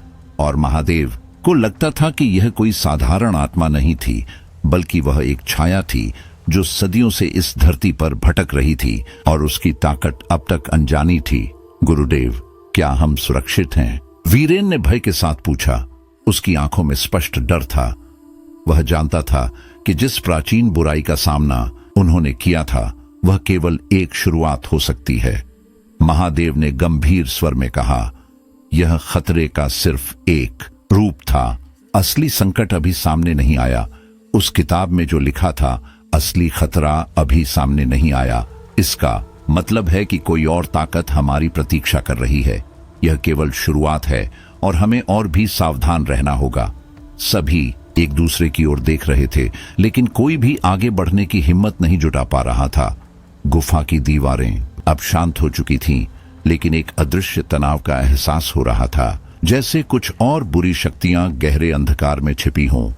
S1: और महादेव को लगता था कि यह कोई साधारण आत्मा नहीं थी, बल्कि वह एक छाया थी जो सदियों से इस धरती पर भटक रही थी और उसकी ताकत अब तक अनजानी थी। गुरुदेव, क्या हम सुरक्षित हैं? वीरेन ने भय के साथ पूछा। उसकी आंखों में स्पष्ट डर था। वह जानता था कि जिस प्राचीन बुराई का सामना उन्होंने किया था वह केवल एक शुरुआत हो सकती है। महादेव ने गंभीर स्वर में कहा, यह खतरे का सिर्फ एक रूप था, असली संकट अभी सामने नहीं आया। उस किताब में जो लिखा था, असली खतरा अभी सामने नहीं आया। इसका मतलब है कि कोई और ताकत हमारी प्रतीक्षा कर रही है। यह केवल शुरुआत है और हमें और भी सावधान रहना होगा। सभी एक दूसरे की ओर देख रहे थे, लेकिन कोई भी आगे बढ़ने की हिम्मत नहीं जुटा पा रहा था। गुफा की दीवारें अब शांत हो चुकी थीं, लेकिन एक अदृश्य तनाव का एहसास हो रहा था, जैसे कुछ और बुरी शक्तियां गहरे अंधकार में छिपी हों।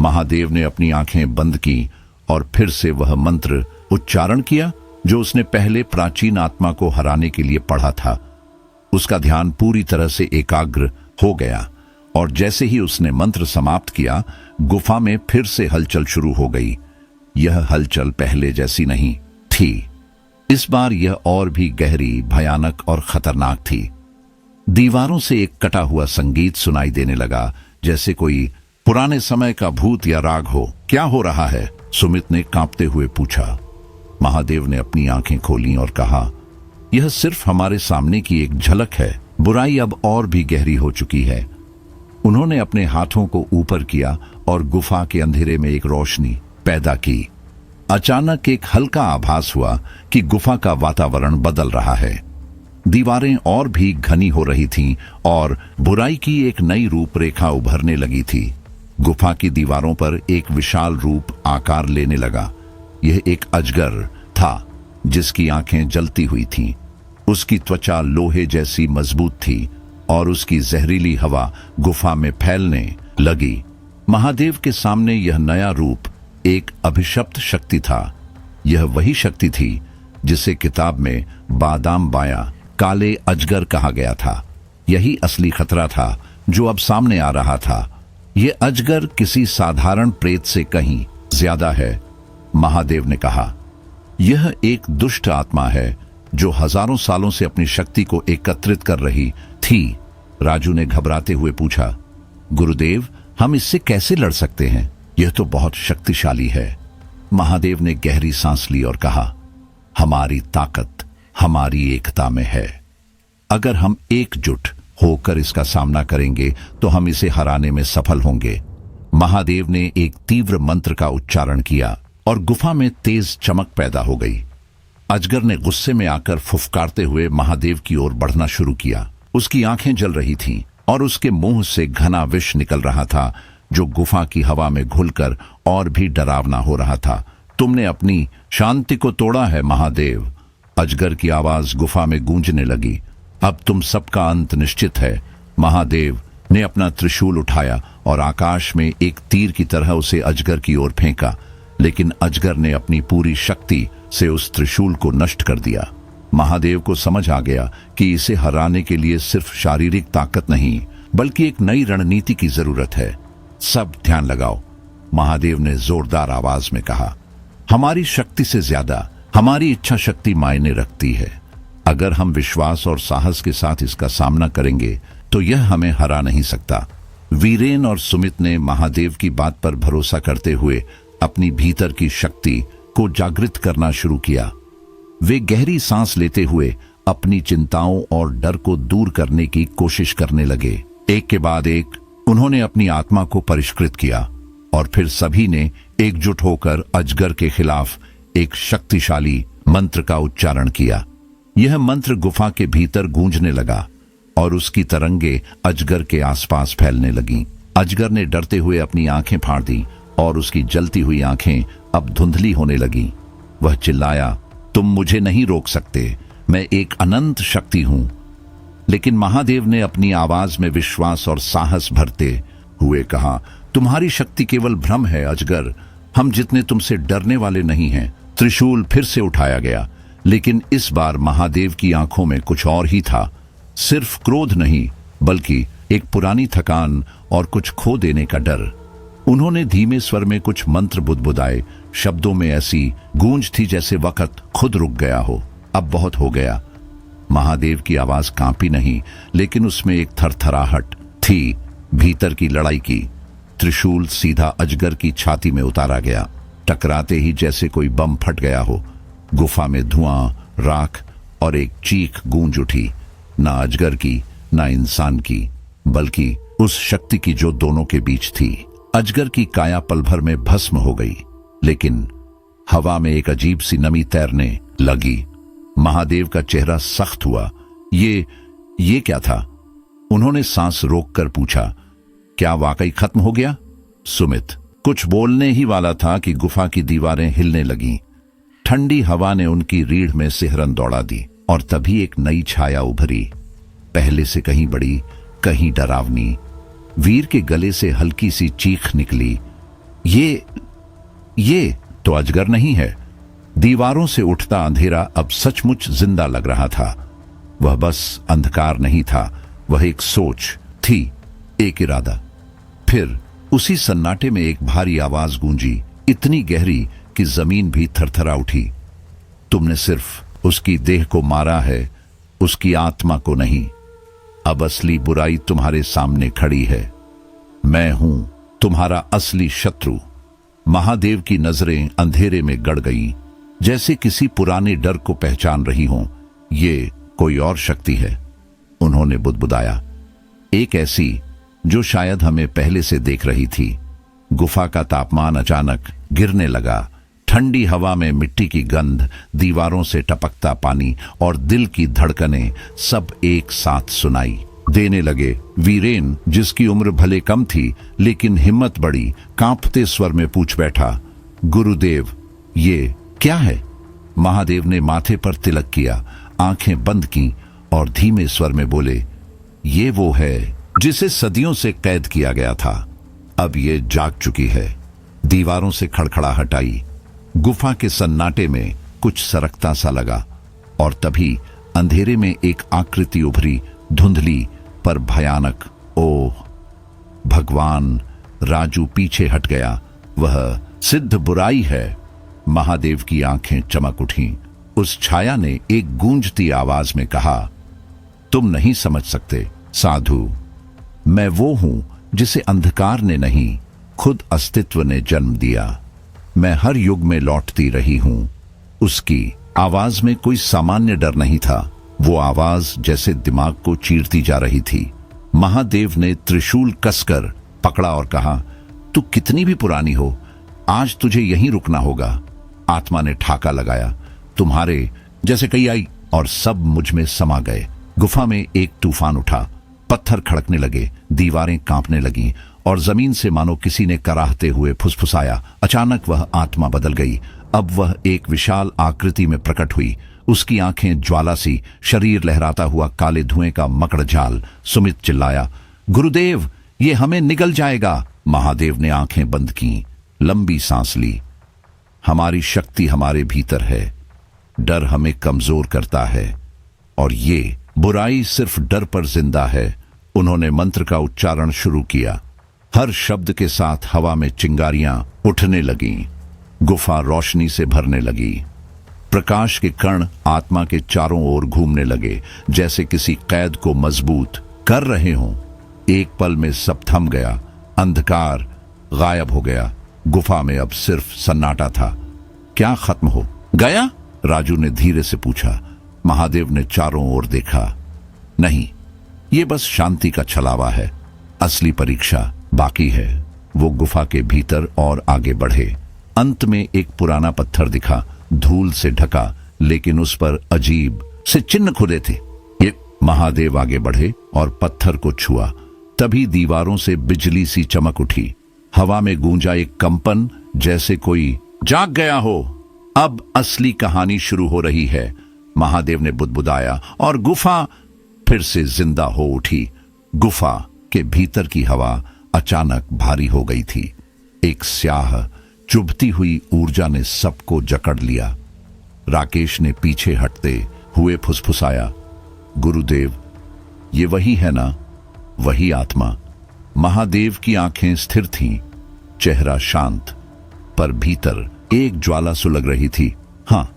S1: महादेव ने अपनी आंखें बंद की और फिर से वह मंत्र उच्चारण किया जो उसने पहले प्राचीन आत्मा को हराने के लिए पढ़ा था। उसका ध्यान पूरी तरह से एकाग्र हो गया और जैसे ही उसने मंत्र समाप्त किया, गुफा में फिर से हलचल शुरू हो गई। यह हलचल पहले जैसी नहीं थी। इस बार यह और भी गहरी, भयानक और खतरनाक थी। दीवारों से एक कटा हुआ संगीत सुनाई देने लगा, जैसे कोई पुराने समय का भूत या राग हो। क्या हो रहा है? सुमित ने कांपते हुए पूछा। महादेव ने अपनी आंखें खोलीं और कहा, यह सिर्फ हमारे सामने की एक झलक है। बुराई अब और भी गहरी हो चुकी है। उन्होंने अपने हाथों को ऊपर किया और गुफा के अंधेरे में एक रोशनी पैदा की। अचानक एक हल्का आभास हुआ कि गुफा का वातावरण बदल रहा है। दीवारें और भी घनी हो रही थीं और बुराई की एक नई रूपरेखा उभरने लगी थी। गुफा की दीवारों पर एक विशाल रूप आकार लेने लगा। यह एक अजगर था जिसकी आंखें जलती हुई थीं। उसकी त्वचा लोहे जैसी मजबूत थी और उसकी जहरीली हवा गुफा में फैलने लगी। महादेव के सामने यह नया रूप एक अभिशप्त शक्ति था। यह वही शक्ति थी जिसे किताब में बादाम बाया काले अजगर कहा गया था। यही असली खतरा था जो अब सामने आ रहा था। यह अजगर किसी साधारण प्रेत से कहीं ज्यादा है। महादेव ने कहा, यह एक दुष्ट आत्मा है जो हजारों सालों से अपनी शक्ति को एकत्रित कर रही थी। राजू ने घबराते हुए पूछा, गुरुदेव, हम इससे कैसे लड़ सकते हैं? यह तो बहुत शक्तिशाली है। महादेव ने गहरी सांस ली और कहा, हमारी ताकत हमारी एकता में है। अगर हम एकजुट होकर इसका सामना करेंगे तो हम इसे हराने में सफल होंगे। महादेव ने एक तीव्र मंत्र का उच्चारण किया और गुफा में तेज चमक पैदा हो गई। अजगर ने गुस्से में आकर फुफकारते हुए महादेव की ओर बढ़ना शुरू किया। उसकी आंखें जल रही थीं और उसके मुंह से घना विष निकल रहा था जो गुफा की हवा में घुलकर और भी डरावना हो रहा था। तुमने अपनी शांति को तोड़ा है महादेव। अजगर की आवाज गुफा में गूंजने लगी। अब तुम सबका अंत निश्चित है। महादेव ने अपना त्रिशूल उठाया और आकाश में एक तीर की तरह उसे अजगर की ओर फेंका, लेकिन अजगर ने अपनी पूरी शक्ति से उस त्रिशूल को नष्ट कर दिया। महादेव को समझ आ गया कि इसे हराने के लिए सिर्फ शारीरिक ताकत नहीं बल्कि एक नई रणनीति की जरूरत है। सब ध्यान लगाओ, महादेव ने जोरदार आवाज में कहा। हमारी शक्ति से ज्यादा हमारी इच्छा शक्ति मायने रखती है। अगर हम विश्वास और साहस के साथ इसका सामना करेंगे तो यह हमें हरा नहीं सकता। वीरेन और सुमित ने महादेव की बात पर भरोसा करते हुए अपनी भीतर की शक्ति को जागृत करना शुरू किया। वे गहरी सांस लेते हुए अपनी चिंताओं और डर को दूर करने की कोशिश करने लगे। एक के बाद एक उन्होंने अपनी आत्मा को परिष्कृत किया और फिर सभी ने एकजुट होकर अजगर के खिलाफ एक शक्तिशाली मंत्र का उच्चारण किया। यह मंत्र गुफा के भीतर गूंजने लगा और उसकी तरंगे अजगर के आसपास फैलने लगीं। अजगर ने डरते हुए अपनी आंखें फाड़ दी और उसकी जलती हुई आंखें अब धुंधली होने लगीं। वह चिल्लाया, तुम मुझे नहीं रोक सकते, मैं एक अनंत शक्ति हूं। लेकिन महादेव ने अपनी आवाज में विश्वास और साहस भरते हुए कहा, तुम्हारी शक्ति केवल भ्रम है अजगर, हम जितने तुमसे डरने वाले नहीं हैं। त्रिशूल फिर से उठाया गया, लेकिन इस बार महादेव की आंखों में कुछ और ही था। सिर्फ क्रोध नहीं बल्कि एक पुरानी थकान और कुछ खो देने का डर। उन्होंने धीमे स्वर में कुछ मंत्र बुदबुदाए। शब्दों में ऐसी गूंज थी जैसे वक्त खुद रुक गया हो। अब बहुत हो गया। महादेव की आवाज कांपी नहीं, लेकिन उसमें एक थरथराहट थी, भीतर की लड़ाई की। त्रिशूल सीधा अजगर की छाती में उतारा गया। टकराते ही जैसे कोई बम फट गया हो। गुफा में धुआं, राख और एक चीख गूंज उठी, ना अजगर की ना इंसान की, बल्कि उस शक्ति की जो दोनों के बीच थी। अजगर की काया पल भर में भस्म हो गई, लेकिन हवा में एक अजीब सी नमी तैरने लगी। महादेव का चेहरा सख्त हुआ। ये क्या था? उन्होंने सांस रोककर पूछा, क्या वाकई खत्म हो गया? सुमित कुछ बोलने ही वाला था कि गुफा की दीवारें हिलने लगीं। ठंडी हवा ने उनकी रीढ़ में सिहरन दौड़ा दी। और तभी एक नई छाया उभरी, पहले से कहीं बड़ी, कहीं डरावनी। वीर के गले से हल्की सी चीख निकली, ये तो अजगर नहीं है। दीवारों से उठता अंधेरा अब सचमुच जिंदा लग रहा था। वह बस अंधकार नहीं था, वह एक सोच थी, एक इरादा। फिर उसी सन्नाटे में एक भारी आवाज गूंजी, इतनी गहरी कि जमीन भी थरथरा उठी। तुमने सिर्फ उसकी देह को मारा है, उसकी आत्मा को नहीं। अब असली बुराई तुम्हारे सामने खड़ी है। मैं हूं तुम्हारा असली शत्रु। महादेव की नजरें अंधेरे में गड़ गईं, जैसे किसी पुराने डर को पहचान रही हों। ये कोई और शक्ति है, उन्होंने बुदबुदाया, एक ऐसी जो शायद हमें पहले से देख रही थी। गुफा का तापमान अचानक गिरने लगा। ठंडी हवा में मिट्टी की गंध, दीवारों से टपकता पानी और दिल की धड़कनें सब एक साथ सुनाई देने लगे। वीरेन, जिसकी उम्र भले कम थी लेकिन हिम्मत बड़ी, कांपते स्वर में पूछ बैठा, गुरुदेव, ये क्या है? महादेव ने माथे पर तिलक किया, आंखें बंद की और धीमे स्वर में बोले, ये वो है जिसे सदियों से कैद किया गया था। अब ये जाग चुकी है। दीवारों से खड़खड़ाहट आई। गुफा के सन्नाटे में कुछ सरकता सा लगा और तभी अंधेरे में एक आकृति उभरी, धुंधली पर भयानक। ओह भगवान! राजू पीछे हट गया। वह सिद्ध बुराई है। महादेव की आंखें चमक उठीं। उस छाया ने एक गूंजती आवाज में कहा, तुम नहीं समझ सकते साधु, मैं वो हूं जिसे अंधकार ने नहीं, खुद अस्तित्व ने जन्म दिया। मैं हर युग में लौटती रही हूं। उसकी आवाज में कोई सामान्य डर नहीं था। वो आवाज जैसे दिमाग को चीरती जा रही थी। महादेव ने त्रिशूल कसकर पकड़ा और कहा, तू कितनी भी पुरानी हो, आज तुझे यहीं रुकना होगा। आत्मा ने ठाका लगाया, तुम्हारे जैसे कई आई और सब मुझ में समा गए। गुफा में एक तूफान उठा। पत्थर खड़कने लगे, दीवारें कांपने लगीं और जमीन से मानो किसी ने कराहते हुए फुसफुसाया। अचानक वह आत्मा बदल गई। अब वह एक विशाल आकृति में प्रकट हुई। उसकी आंखें ज्वाला सी, शरीर लहराता हुआ काले धुएं का मकड़जाल। सुमित चिल्लाया, गुरुदेव, ये हमें निगल जाएगा। महादेव ने आंखें बंद की, लंबी सांस ली। हमारी शक्ति हमारे भीतर है। डर हमें कमजोर करता है और ये बुराई सिर्फ डर पर जिंदा है। उन्होंने मंत्र का उच्चारण शुरू किया। हर शब्द के साथ हवा में चिंगारियां उठने लगीं। गुफा रोशनी से भरने लगी। प्रकाश के कण आत्मा के चारों ओर घूमने लगे, जैसे किसी कैद को मजबूत कर रहे हों। एक पल में सब थम गया। अंधकार गायब हो गया। गुफा में अब सिर्फ सन्नाटा था। क्या खत्म हो गया? राजू ने धीरे से पूछा। महादेव ने चारों ओर देखा। नहीं, ये बस शांति का छलावा है। असली परीक्षा बाकी है। वो गुफा के भीतर और आगे बढ़े। अंत में एक पुराना पत्थर दिखा, धूल से ढका, लेकिन उस पर अजीब से चिन्ह खुदे थे। ये महादेव आगे बढ़े और पत्थर को छुआ। तभी दीवारों से बिजली सी चमक उठी। हवा में गूंजा एक कंपन, जैसे कोई जाग गया हो। अब असली कहानी शुरू हो रही है, महादेव ने बुदबुदाया और गुफा फिर से जिंदा हो उठी। गुफा के भीतर की हवा अचानक भारी हो गई थी। एक स्याह चुभती हुई ऊर्जा ने सबको जकड़ लिया। राकेश ने पीछे हटते हुए फुसफुसाया, गुरुदेव, ये वही है ना, वही आत्मा। महादेव की आंखें स्थिर थीं, चेहरा शांत, पर भीतर एक ज्वाला सुलग रही थी। हाँ,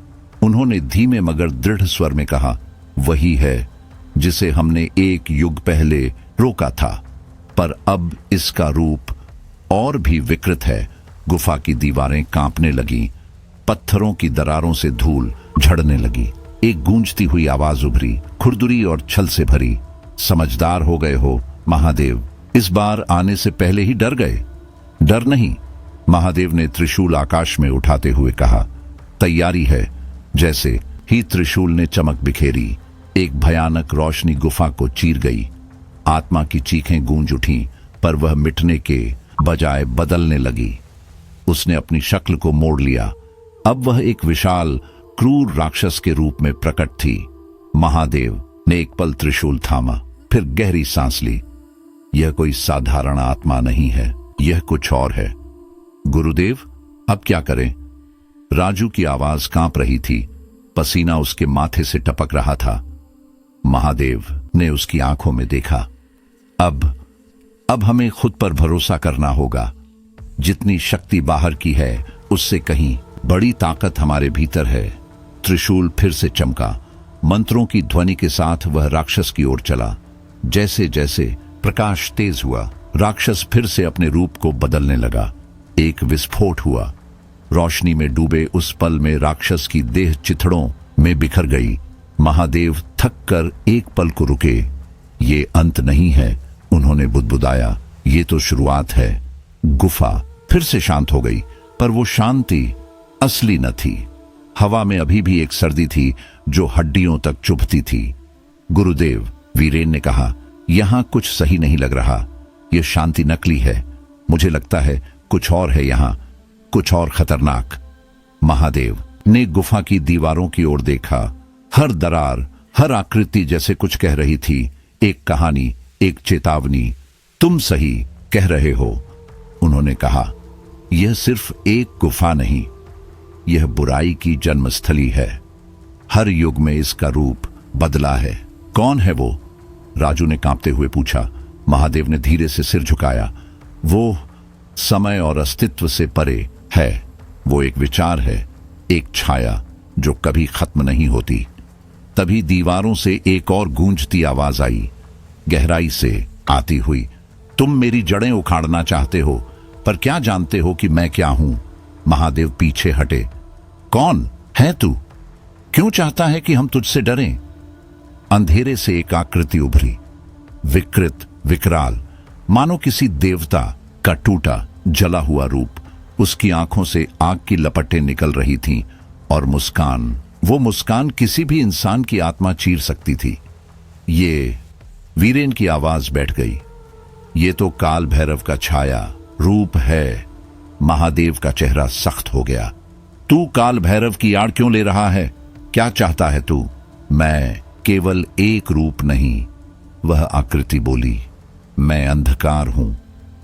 S1: उन्होंने धीमे मगर दृढ़ स्वर में कहा, वही है जिसे हमने एक युग पहले रोका था, पर अब इसका रूप और भी विकृत है। गुफा की दीवारें कांपने लगीं, पत्थरों की दरारों से धूल झड़ने लगी। एक गूंजती हुई आवाज उभरी, खुरदुरी और छल से भरी, समझदार हो गए हो महादेव, इस बार आने से पहले ही डर गए। डर नहीं, महादेव ने त्रिशूल आकाश में उठाते हुए कहा, तैयारी है। जैसे ही त्रिशूल ने चमक बिखेरी, एक भयानक रोशनी गुफा को चीर गई। आत्मा की चीखें गूंज उठीं, पर वह मिटने के बजाय बदलने लगी। उसने अपनी शक्ल को मोड़ लिया। अब वह एक विशाल क्रूर राक्षस के रूप में प्रकट थी। महादेव ने एक पल त्रिशूल थामा, फिर गहरी सांस ली। यह कोई साधारण आत्मा नहीं है, यह कुछ और है। गुरुदेव, अब क्या करें? राजू की आवाज कांप रही थी, पसीना उसके माथे से टपक रहा था। महादेव ने उसकी आंखों में देखा। अब हमें खुद पर भरोसा करना होगा। जितनी शक्ति बाहर की है उससे कहीं बड़ी ताकत हमारे भीतर है। त्रिशूल फिर से चमका। मंत्रों की ध्वनि के साथ वह राक्षस की ओर चला। जैसे जैसे प्रकाश तेज हुआ, राक्षस फिर से अपने रूप को बदलने लगा। एक विस्फोट हुआ। रोशनी में डूबे उस पल में राक्षस की देह चिथड़ों में बिखर गई। महादेव थक कर एक पल को रुके। ये अंत नहीं है, उन्होंने बुदबुदाया, ये तो शुरुआत है। गुफा फिर से शांत हो गई, पर वो शांति असली न थी। हवा में अभी भी एक सर्दी थी जो हड्डियों तक चुभती थी। गुरुदेव, वीरेन ने कहा, यहां कुछ सही नहीं लग रहा। यह शांति नकली है। मुझे लगता है कुछ और है यहां, कुछ और खतरनाक। महादेव ने गुफा की दीवारों की ओर देखा। हर दरार, हर आकृति जैसे कुछ कह रही थी। एक कहानी, एक चेतावनी। तुम सही कह रहे हो, उन्होंने कहा। यह सिर्फ एक गुफा नहीं, यह बुराई की जन्मस्थली है। हर युग में इसका रूप बदला है। कौन है वो? राजू ने कांपते हुए पूछा। महादेव ने धीरे से सिर झुकाया। वो समय और अस्तित्व से परे है। वो एक विचार है, एक छाया जो कभी खत्म नहीं होती। तभी दीवारों से एक और गूंजती आवाज आई, गहराई से आती हुई। तुम मेरी जड़ें उखाड़ना चाहते हो, पर क्या जानते हो कि मैं क्या हूं? महादेव पीछे हटे। कौन है तू? क्यों चाहता है कि हम तुझसे डरें? अंधेरे से एक आकृति उभरी, विकृत, विकराल, मानो किसी देवता का टूटा जला हुआ रूप। उसकी आंखों से आग की लपटें निकल रही थीं और मुस्कान, वो मुस्कान किसी भी इंसान की आत्मा चीर सकती थी। ये, वीरेन की आवाज बैठ गई। ये तो काल भैरव का छाया रूप है। महादेव का चेहरा सख्त हो गया। तू काल भैरव की आड़ क्यों ले रहा है? क्या चाहता है तू? मैं केवल एक रूप नहीं, वह आकृति बोली। मैं अंधकार हूं।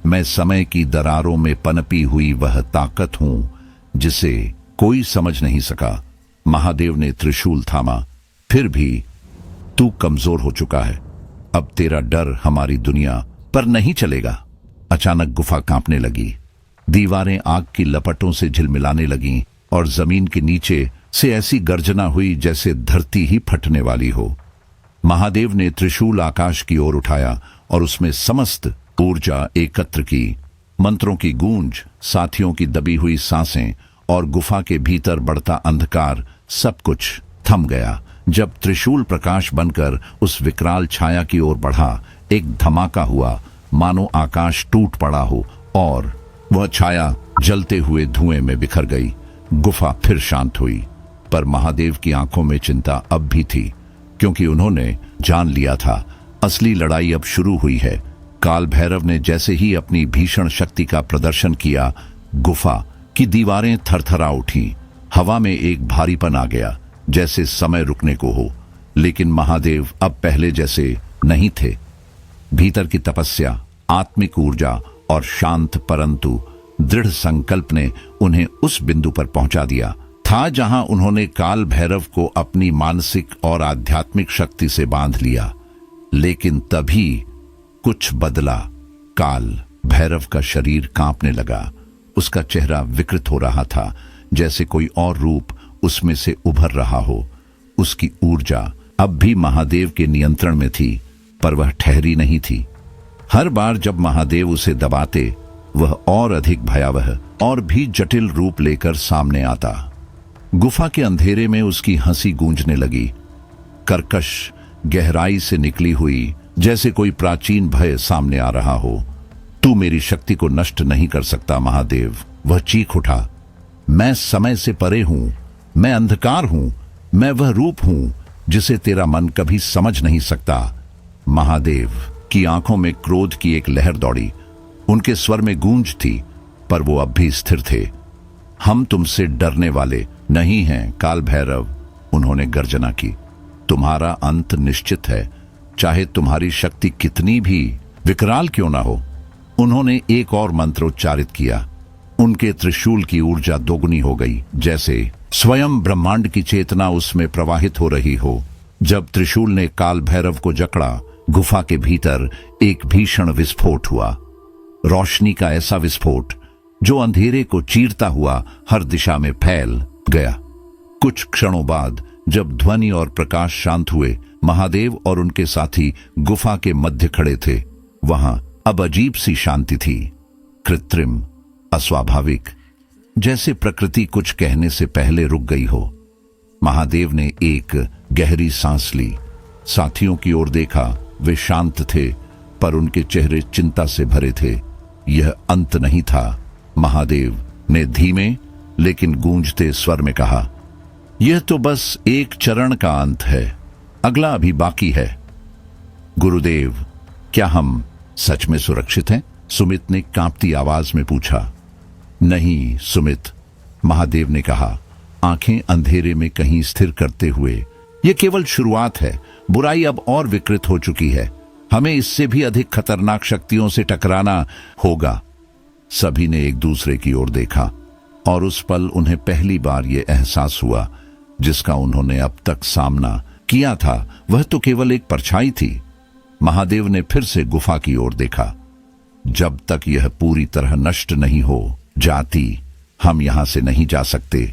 S1: मैं समय की दरारों में पनपी हुई वह ताकत हूं जिसे कोई समझ नहीं सका। महादेव ने त्रिशूल थामा। फिर भी तू कमजोर हो चुका है। अब तेरा डर हमारी दुनिया पर नहीं चलेगा। अचानक गुफा कांपने लगी। दीवारें आग की लपटों से झिलमिलाने लगीं और जमीन के नीचे से ऐसी गर्जना हुई जैसे धरती ही फटने वाली हो। महादेव ने त्रिशूल आकाश की ओर उठाया और उसमें समस्त ऊर्जा एकत्र की। मंत्रों की गूंज, साथियों की दबी हुई सांसें और गुफा के भीतर बढ़ता अंधकार, सब कुछ थम गया। जब त्रिशूल प्रकाश बनकर उस विकराल छाया की ओर बढ़ा, एक धमाका हुआ, मानो आकाश टूट पड़ा हो और वह छाया जलते हुए धुएं में बिखर गई। गुफा फिर शांत हुई, पर महादेव की आंखों में चिंता अब भी थी, क्योंकि उन्होंने जान लिया था असली लड़ाई अब शुरू हुई है। काल भैरव ने जैसे ही अपनी भीषण शक्ति का प्रदर्शन किया, गुफा की दीवारें थरथरा उठी। हवा में एक भारीपन आ गया, जैसे समय रुकने को हो। लेकिन महादेव अब पहले जैसे नहीं थे। भीतर की तपस्या, आत्मिक ऊर्जा और शांत परंतु दृढ़ संकल्प ने उन्हें उस बिंदु पर पहुंचा दिया था जहां उन्होंने काल भैरव को अपनी मानसिक और आध्यात्मिक शक्ति से बांध लिया। लेकिन तभी कुछ बदला। काल भैरव का शरीर कांपने लगा। उसका चेहरा विकृत हो रहा था, जैसे कोई और रूप उसमें से उभर रहा हो। उसकी ऊर्जा अब भी महादेव के नियंत्रण में थी, पर वह ठहरी नहीं थी। हर बार जब महादेव उसे दबाते, वह और अधिक भयावह और भी जटिल रूप लेकर सामने आता। गुफा के अंधेरे में उसकी हंसी गूंजने लगी, कर्कश, गहराई से निकली हुई, जैसे कोई प्राचीन भय सामने आ रहा हो। तू मेरी शक्ति को नष्ट नहीं कर सकता महादेव, वह चीख उठा। मैं समय से परे हूं, मैं अंधकार हूं, मैं वह रूप हूं जिसे तेरा मन कभी समझ नहीं सकता। महादेव की आंखों में क्रोध की एक लहर दौड़ी। उनके स्वर में गूंज थी, पर वो अब भी स्थिर थे। हम तुमसे डरने वाले नहीं हैं काल भैरव, उन्होंने गर्जना की। तुम्हारा अंत निश्चित है, चाहे तुम्हारी शक्ति कितनी भी विकराल क्यों ना हो। उन्होंने एक और मंत्र उच्चारित किया। उनके त्रिशूल की ऊर्जा दोगुनी हो गई, जैसे स्वयं ब्रह्मांड की चेतना उसमें प्रवाहित हो रही हो। जब त्रिशूल ने काल भैरव को जकड़ा, गुफा के भीतर एक भीषण विस्फोट हुआ। रोशनी का ऐसा विस्फोट जो अंधेरे को चीरता हुआ हर दिशा में फैल गया। कुछ क्षणों बाद जब ध्वनि और प्रकाश शांत हुए, महादेव और उनके साथी गुफा के मध्य खड़े थे। वहां अब अजीब सी शांति थी, कृत्रिम, अस्वाभाविक, जैसे प्रकृति कुछ कहने से पहले रुक गई हो। महादेव ने एक गहरी सांस ली, साथियों की ओर देखा। वे शांत थे, पर उनके चेहरे चिंता से भरे थे। यह अंत नहीं था। महादेव ने धीमे लेकिन गूंजते स्वर में कहा, यह तो बस एक चरण का अंत है, अगला अभी बाकी है। गुरुदेव, क्या हम सच में सुरक्षित हैं? सुमित ने कांपती आवाज में पूछा। नहीं सुमित, महादेव ने कहा, आंखें अंधेरे में कहीं स्थिर करते हुए, यह केवल शुरुआत है। बुराई अब और विकृत हो चुकी है। हमें इससे भी अधिक खतरनाक शक्तियों से टकराना होगा। सभी ने एक दूसरे की ओर देखा और उस पल उन्हें पहली बार यह एहसास हुआ जिसका उन्होंने अब तक सामना किया था, वह तो केवल एक परछाई थी। महादेव ने फिर से गुफा की ओर देखा। जब तक यह पूरी तरह नष्ट नहीं हो जाती, हम यहां से नहीं जा सकते।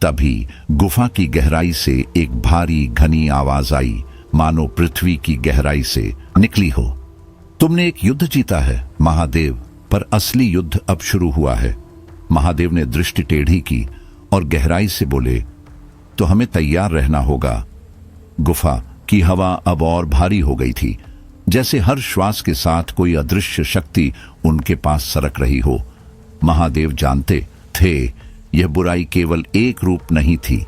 S1: तभी गुफा की गहराई से एक भारी घनी आवाज आई, मानो पृथ्वी की गहराई से निकली हो। तुमने एक युद्ध जीता है महादेव, पर असली युद्ध अब शुरू हुआ है। महादेव ने दृष्टि टेढ़ी की और गहराई से बोले, तो हमें तैयार रहना होगा। गुफा की हवा अब और भारी हो गई थी, जैसे हर श्वास के साथ कोई अदृश्य शक्ति उनके पास सरक रही हो। महादेव जानते थे यह बुराई केवल एक रूप नहीं थी,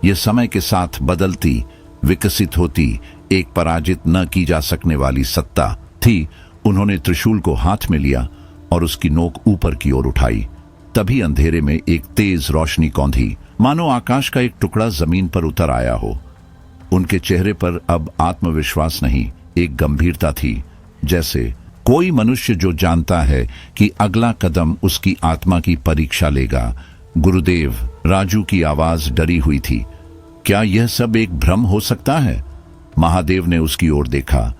S1: यह समय के साथ बदलती, विकसित होती एक पराजित न की जा सकने वाली सत्ता थी। उन्होंने त्रिशूल को हाथ में लिया और उसकी नोक ऊपर की ओर उठाई। तभी अंधेरे में एक तेज रोशनी कौंधी, मानो आकाश का एक टुकड़ा जमीन पर उतर आया हो। उनके चेहरे पर अब आत्मविश्वास नहीं, एक गंभीरता थी, जैसे कोई मनुष्य जो जानता है कि अगला कदम उसकी आत्मा की परीक्षा लेगा। गुरुदेव, राजू की आवाज डरी हुई थी। क्या यह सब एक भ्रम हो सकता है? महादेव ने उसकी ओर देखा,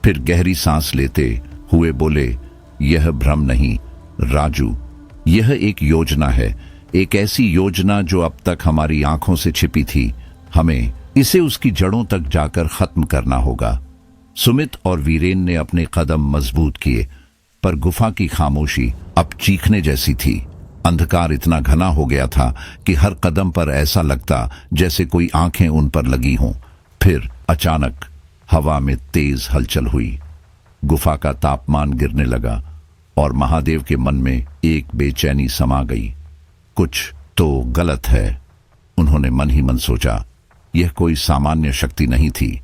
S1: फिर गहरी सांस लेते हुए बोले, यह भ्रम नहीं राजू, यह एक योजना है, एक ऐसी योजना जो अब तक हमारी आंखों से छिपी थी। हमें इसे उसकी जड़ों तक जाकर खत्म करना होगा। सुमित और वीरेन ने अपने कदम मजबूत किए, पर गुफा की खामोशी अब चीखने जैसी थी। अंधकार इतना घना हो गया था कि हर कदम पर ऐसा लगता जैसे कोई आंखें उन पर लगी हों। फिर अचानक हवा में तेज हलचल हुई, गुफा का तापमान गिरने लगा और महादेव के मन में एक बेचैनी समा गई। कुछ तो गलत है, उन्होंने मन ही मन सोचा। यह कोई सामान्य शक्ति नहीं थी,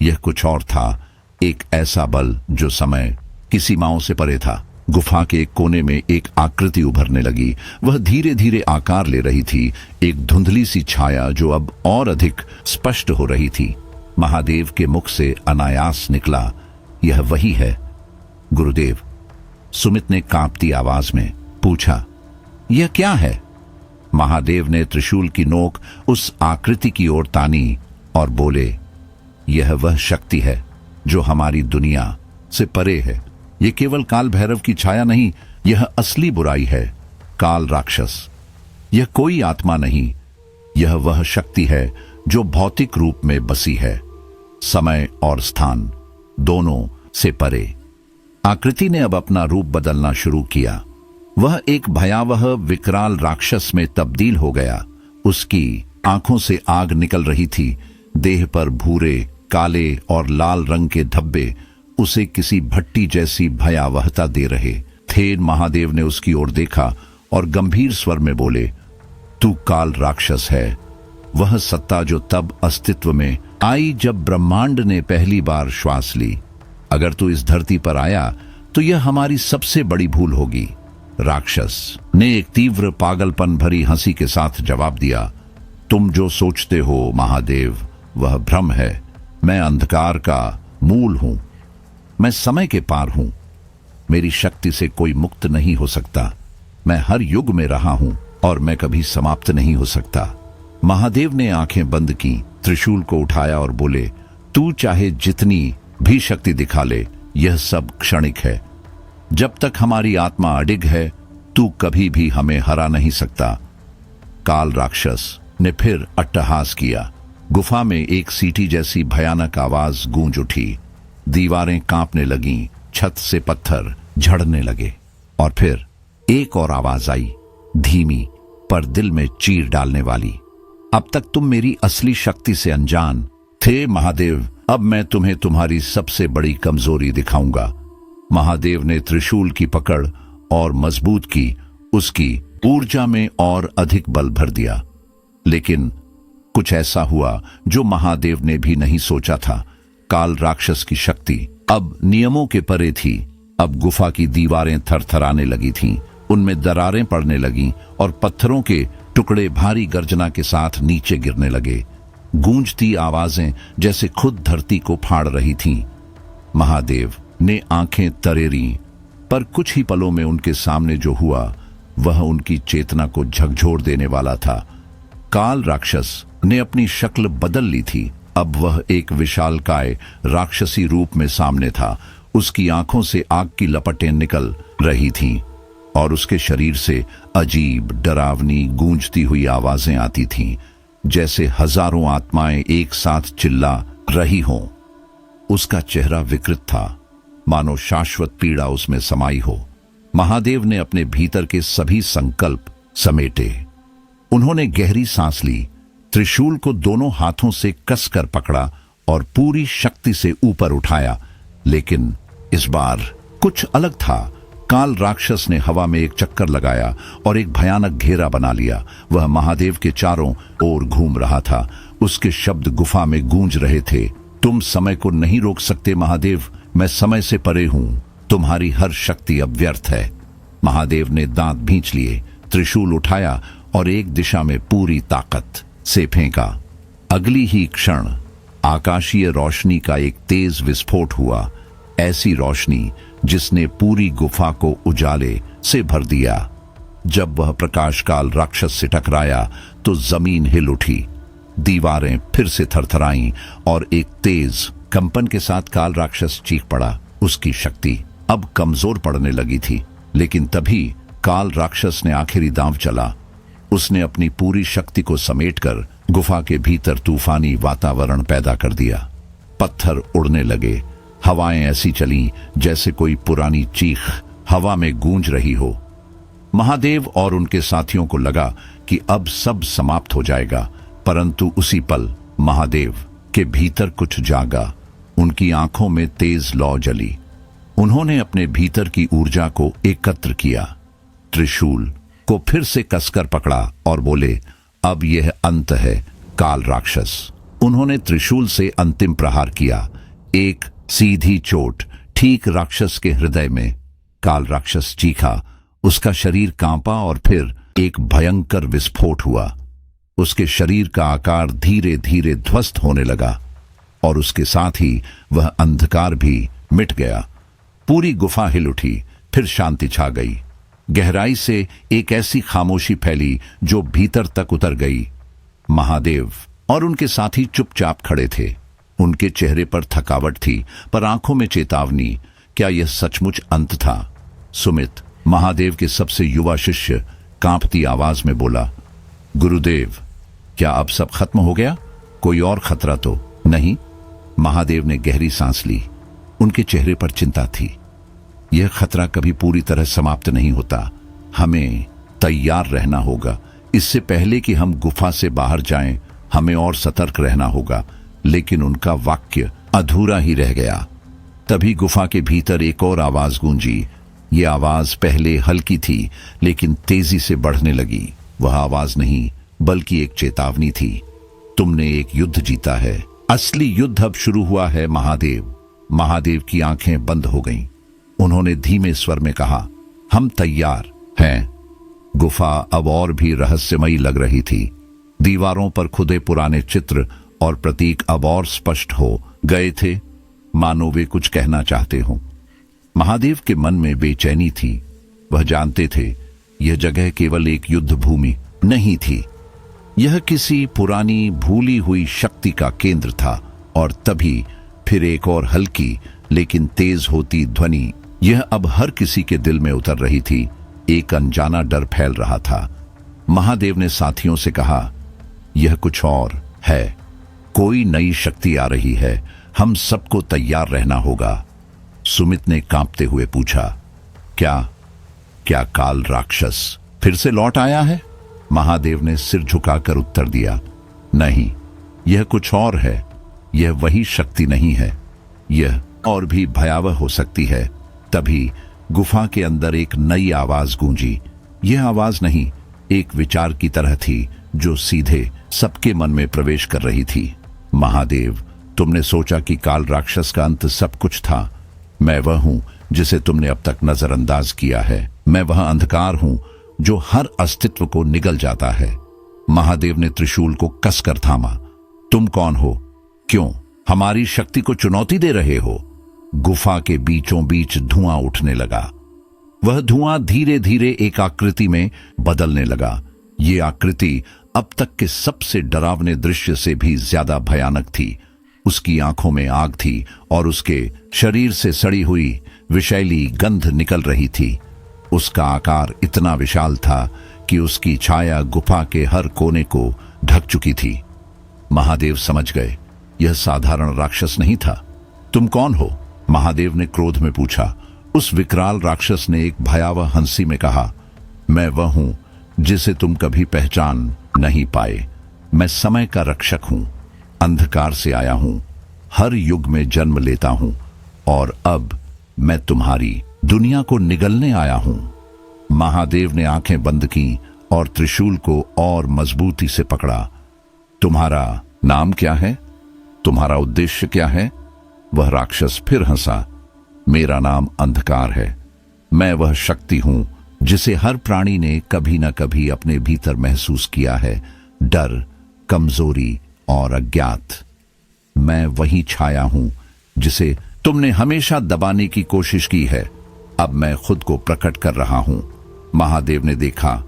S1: यह कुछ और था, एक ऐसा बल जो समय की सीमाओं से परे था। गुफा के एक कोने में एक आकृति उभरने लगी। वह धीरे धीरे आकार ले रही थी, एक धुंधली सी छाया जो अब और अधिक स्पष्ट हो रही थी। महादेव के मुख से अनायास निकला, यह वही है गुरुदेव। सुमित ने कांपती आवाज में पूछा, यह क्या है? महादेव ने त्रिशूल की नोक उस आकृति की ओर तानी और बोले, यह वह शक्ति है जो हमारी दुनिया से परे है। यह केवल काल भैरव की छाया नहीं, यह असली बुराई है, काल राक्षस। यह कोई आत्मा नहीं, यह वह शक्ति है जो भौतिक रूप में बसी है, समय और स्थान दोनों से परे। आकृति ने अब अपना रूप बदलना शुरू किया। वह एक भयावह विकराल राक्षस में तब्दील हो गया। उसकी आंखों से आग निकल रही थी, देह पर भूरे, काले और लाल रंग के धब्बे उसे किसी भट्टी जैसी भयावहता दे रहे थे। महादेव ने उसकी ओर देखा और गंभीर स्वर में बोले, तू काल राक्षस है, वह सत्ता जो तब अस्तित्व में आई जब ब्रह्मांड ने पहली बार श्वास ली। अगर तू इस धरती पर आया तो यह हमारी सबसे बड़ी भूल होगी। राक्षस ने एक तीव्र पागलपन भरी हंसी के साथ जवाब दिया, तुम जो सोचते हो महादेव, वह भ्रम है। मैं अंधकार का मूल हूं, मैं समय के पार हूं, मेरी शक्ति से कोई मुक्त नहीं हो सकता, मैं हर युग में रहा हूं और मैं कभी समाप्त नहीं हो सकता। महादेव ने आंखें बंद की, त्रिशूल को उठाया और बोले, तू चाहे जितनी भी शक्ति दिखा ले, यह सब क्षणिक है। जब तक हमारी आत्मा अडिग है, तू कभी भी हमें हरा नहीं सकता। काल राक्षस ने फिर अट्टहास किया। गुफा में एक सीटी जैसी भयानक आवाज गूंज उठी, दीवारें कांपने लगीं, छत से पत्थर झड़ने लगे। और फिर एक और आवाज आई, धीमी पर दिल में चीर डालने वाली, अब तक तुम मेरी असली शक्ति से अनजान थे महादेव, अब मैं तुम्हें तुम्हारी सबसे बड़ी कमजोरी दिखाऊंगा। महादेव ने त्रिशूल की पकड़ और मजबूत की, उसकी ऊर्जा में और अधिक बल भर दिया। लेकिन कुछ ऐसा हुआ जो महादेव ने भी नहीं सोचा था। काल राक्षस की शक्ति अब नियमों के परे थी। अब गुफा की दीवारें थरथराने लगी थीं, उनमें दरारें पड़ने लगीं और पत्थरों के टुकड़े भारी गर्जना के साथ नीचे गिरने लगे। गूंजती आवाजें जैसे खुद धरती को फाड़ रही थीं। महादेव ने आंखें तरेरी, पर कुछ ही पलों में उनके सामने जो हुआ वह उनकी चेतना को झकझोर देने वाला था। काल राक्षस ने अपनी शक्ल बदल ली थी। अब वह एक विशालकाय राक्षसी रूप में सामने था। उसकी आंखों से आग की लपटें निकल रही थीं और उसके शरीर से अजीब डरावनी गूंजती हुई आवाजें आती थीं, जैसे हजारों आत्माएं एक साथ चिल्ला रही हों। उसका चेहरा विकृत था, मानो शाश्वत पीड़ा उसमें समाई हो। महादेव ने अपने भीतर के सभी संकल्प समेटे। उन्होंने गहरी सांस ली, त्रिशूल को दोनों हाथों से कसकर पकड़ा और पूरी शक्ति से ऊपर उठाया। लेकिन इस बार कुछ अलग था। काल राक्षस ने हवा में एक चक्कर लगाया और एक भयानक घेरा बना लिया। वह महादेव के चारों ओर घूम रहा था। उसके शब्द गुफा में गूंज रहे थे, तुम समय को नहीं रोक सकते महादेव, मैं समय से परे हूं, तुम्हारी हर शक्ति अब व्यर्थ है। महादेव ने दांत भींच लिए, त्रिशूल उठाया और एक दिशा में पूरी ताकत से फेंका। अगली ही क्षण आकाशीय रोशनी का एक तेज विस्फोट हुआ, ऐसी रोशनी जिसने पूरी गुफा को उजाले से भर दिया। जब वह प्रकाश काल राक्षस से टकराया तो जमीन हिल उठी, दीवारें फिर से थरथराईं और एक तेज कंपन के साथ काल राक्षस चीख पड़ा। उसकी शक्ति अब कमजोर पड़ने लगी थी। लेकिन तभी काल राक्षस ने आखिरी दांव चला। उसने अपनी पूरी शक्ति को समेटकर गुफा के भीतर तूफानी वातावरण पैदा कर दिया। पत्थर उड़ने लगे, हवाएं ऐसी चलीं जैसे कोई पुरानी चीख हवा में गूंज रही हो। महादेव और उनके साथियों को लगा कि अब सब समाप्त हो जाएगा, परंतु उसी पल महादेव के भीतर कुछ जागा। उनकी आंखों में तेज लौ जली। उन्होंने अपने भीतर की ऊर्जा को एकत्र किया, त्रिशूल को फिर से कसकर पकड़ा और बोले, अब यह अंत है काल राक्षस। उन्होंने त्रिशूल से अंतिम प्रहार किया, एक सीधी चोट ठीक राक्षस के हृदय में। काल राक्षस चीखा, उसका शरीर कांपा और फिर एक भयंकर विस्फोट हुआ। उसके शरीर का आकार धीरे धीरे ध्वस्त होने लगा और उसके साथ ही वह अंधकार भी मिट गया। पूरी गुफा हिल उठी, फिर शांति छा गई। गहराई से एक ऐसी खामोशी फैली जो भीतर तक उतर गई। महादेव और उनके साथी चुपचाप खड़े थे। उनके चेहरे पर थकावट थी, पर आंखों में चेतावनी। क्या यह सचमुच अंत था? सुमित, महादेव के सबसे युवा शिष्य, कांपती आवाज में बोला, गुरुदेव, क्या अब सब खत्म हो गया? कोई और खतरा तो नहीं? महादेव ने गहरी सांस ली। उनके चेहरे पर चिंता थी। यह खतरा कभी पूरी तरह समाप्त नहीं होता। हमें तैयार रहना होगा। इससे पहले कि हम गुफा से बाहर जाएं, हमें और सतर्क रहना होगा। लेकिन उनका वाक्य अधूरा ही रह गया। तभी गुफा के भीतर एक और आवाज गूंजी। ये आवाज पहले हल्की थी, लेकिन तेजी से बढ़ने लगी। वह आवाज नहीं, बल्कि एक चेतावनी थी। तुमने एक युद्ध जीता है। असली युद्ध अब शुरू हुआ है महादेव। महादेव की आंखें बंद हो गईं। उन्होंने धीमे स्वर में कहा, हम तैयार हैं। गुफा अब और भी रहस्यमयी लग रही थी। दीवारों पर खुदे पुराने चित्र और प्रतीक अब और स्पष्ट हो गए थे, मानो वे कुछ कहना चाहते हों। महादेव के मन में बेचैनी थी। वह जानते थे यह जगह केवल एक युद्ध भूमि नहीं थी, यह किसी पुरानी भूली हुई शक्ति का केंद्र था। और तभी फिर एक और हल्की लेकिन तेज होती ध्वनि यह अब हर किसी के दिल में उतर रही थी। एक अनजाना डर फैल रहा था। महादेव ने साथियों से कहा, यह कुछ और है, कोई नई शक्ति आ रही है, हम सबको तैयार रहना होगा। सुमित ने कांपते हुए पूछा, क्या काल राक्षस फिर से लौट आया है? महादेव ने सिर झुकाकर उत्तर दिया, नहीं, यह कुछ और है। यह वही शक्ति नहीं है, यह और भी भयावह हो सकती है। तभी गुफा के अंदर एक नई आवाज गूंजी। यह आवाज नहीं, एक विचार की तरह थी जो सीधे सबके मन में प्रवेश कर रही थी। महादेव, तुमने सोचा कि काल राक्षस का अंत सब कुछ था। मैं वह हूं जिसे तुमने अब तक नजरअंदाज किया है। मैं वह अंधकार हूं जो हर अस्तित्व को निगल जाता है। महादेव ने त्रिशूल को कसकर थामा। तुम कौन हो? क्यों हमारी शक्ति को चुनौती दे रहे हो? गुफा के बीचों बीच धुआं उठने लगा। वह धुआं धीरे धीरे एक आकृति में बदलने लगा। ये आकृति अब तक के सबसे डरावने दृश्य से भी ज्यादा भयानक थी। उसकी आंखों में आग थी और उसके शरीर से सड़ी हुई विषैली गंध निकल रही थी। उसका आकार इतना विशाल था कि उसकी छाया गुफा के हर कोने को ढक चुकी थी। महादेव समझ गए, यह साधारण राक्षस नहीं था। तुम कौन हो? महादेव ने क्रोध में पूछा। उस विकराल राक्षस ने एक भयावह हंसी में कहा, मैं वह हूं जिसे तुम कभी पहचान नहीं पाए। मैं समय का रक्षक हूं, अंधकार से आया हूं, हर युग में जन्म लेता हूं और अब मैं तुम्हारी दुनिया को निगलने आया हूं। महादेव ने आंखें बंद की और त्रिशूल को और मजबूती से पकड़ा। तुम्हारा नाम क्या है? तुम्हारा उद्देश्य क्या है? वह राक्षस फिर हंसा। मेरा नाम अंधकार है। मैं वह शक्ति हूं जिसे हर प्राणी ने कभी न कभी अपने भीतर महसूस किया है, डर, कमजोरी और अज्ञात। मैं वही छाया हूं जिसे तुमने हमेशा दबाने की कोशिश की है। अब मैं खुद को प्रकट कर रहा हूं। महादेव ने देखा,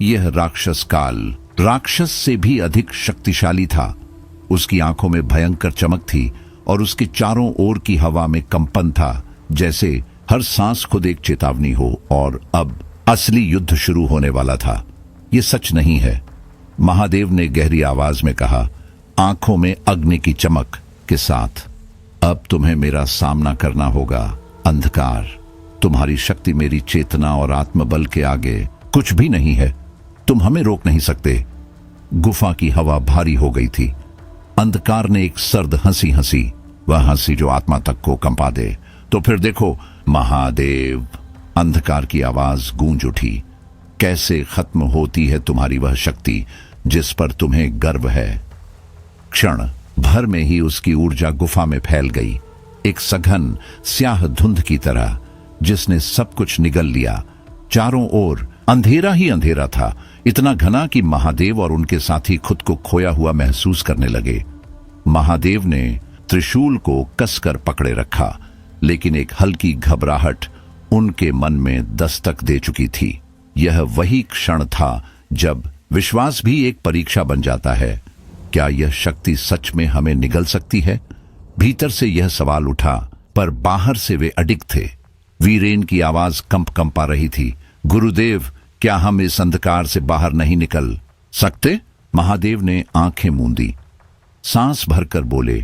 S1: यह राक्षस काल राक्षस से भी अधिक शक्तिशाली था। उसकी आंखों में भयंकर चमक थी और उसके चारों ओर की हवा में कंपन था, जैसे हर सांस खुद एक चेतावनी हो। और अब असली युद्ध शुरू होने वाला था। यह सच नहीं है, महादेव ने गहरी आवाज में कहा, आंखों में अग्नि की चमक के साथ। अब तुम्हें मेरा सामना करना होगा, अंधकार। तुम्हारी शक्ति मेरी चेतना और आत्मबल के आगे कुछ भी नहीं है। तुम हमें रोक नहीं सकते। गुफा की हवा भारी हो गई थी। अंधकार ने एक सर्द हंसी हंसी, वह हंसी जो आत्मा तक को कंपा दे। तो फिर देखो महादेव, अंधकार की आवाज गूंज उठी। कैसे खत्म होती है तुम्हारी वह शक्ति जिस पर तुम्हें गर्व है? क्षण भर में ही उसकी ऊर्जा गुफा में फैल गई, एक सघन स्याह धुंध की तरह जिसने सब कुछ निगल लिया। चारों ओर अंधेरा ही अंधेरा था, इतना घना कि महादेव और उनके साथी खुद को खोया हुआ महसूस करने लगे। महादेव ने त्रिशूल को कसकर पकड़े रखा, लेकिन एक हल्की घबराहट उनके मन में दस्तक दे चुकी थी। यह वही क्षण था जब विश्वास भी एक परीक्षा बन जाता है। क्या यह शक्ति सच में हमें निगल सकती है? भीतर से यह सवाल उठा, पर बाहर से वे अडिग थे। वीरेन की आवाज कंपा रही थी, गुरुदेव, क्या हम इस अंधकार से बाहर नहीं निकल सकते? महादेव ने आंखें मूंदी, सांस भरकर बोले,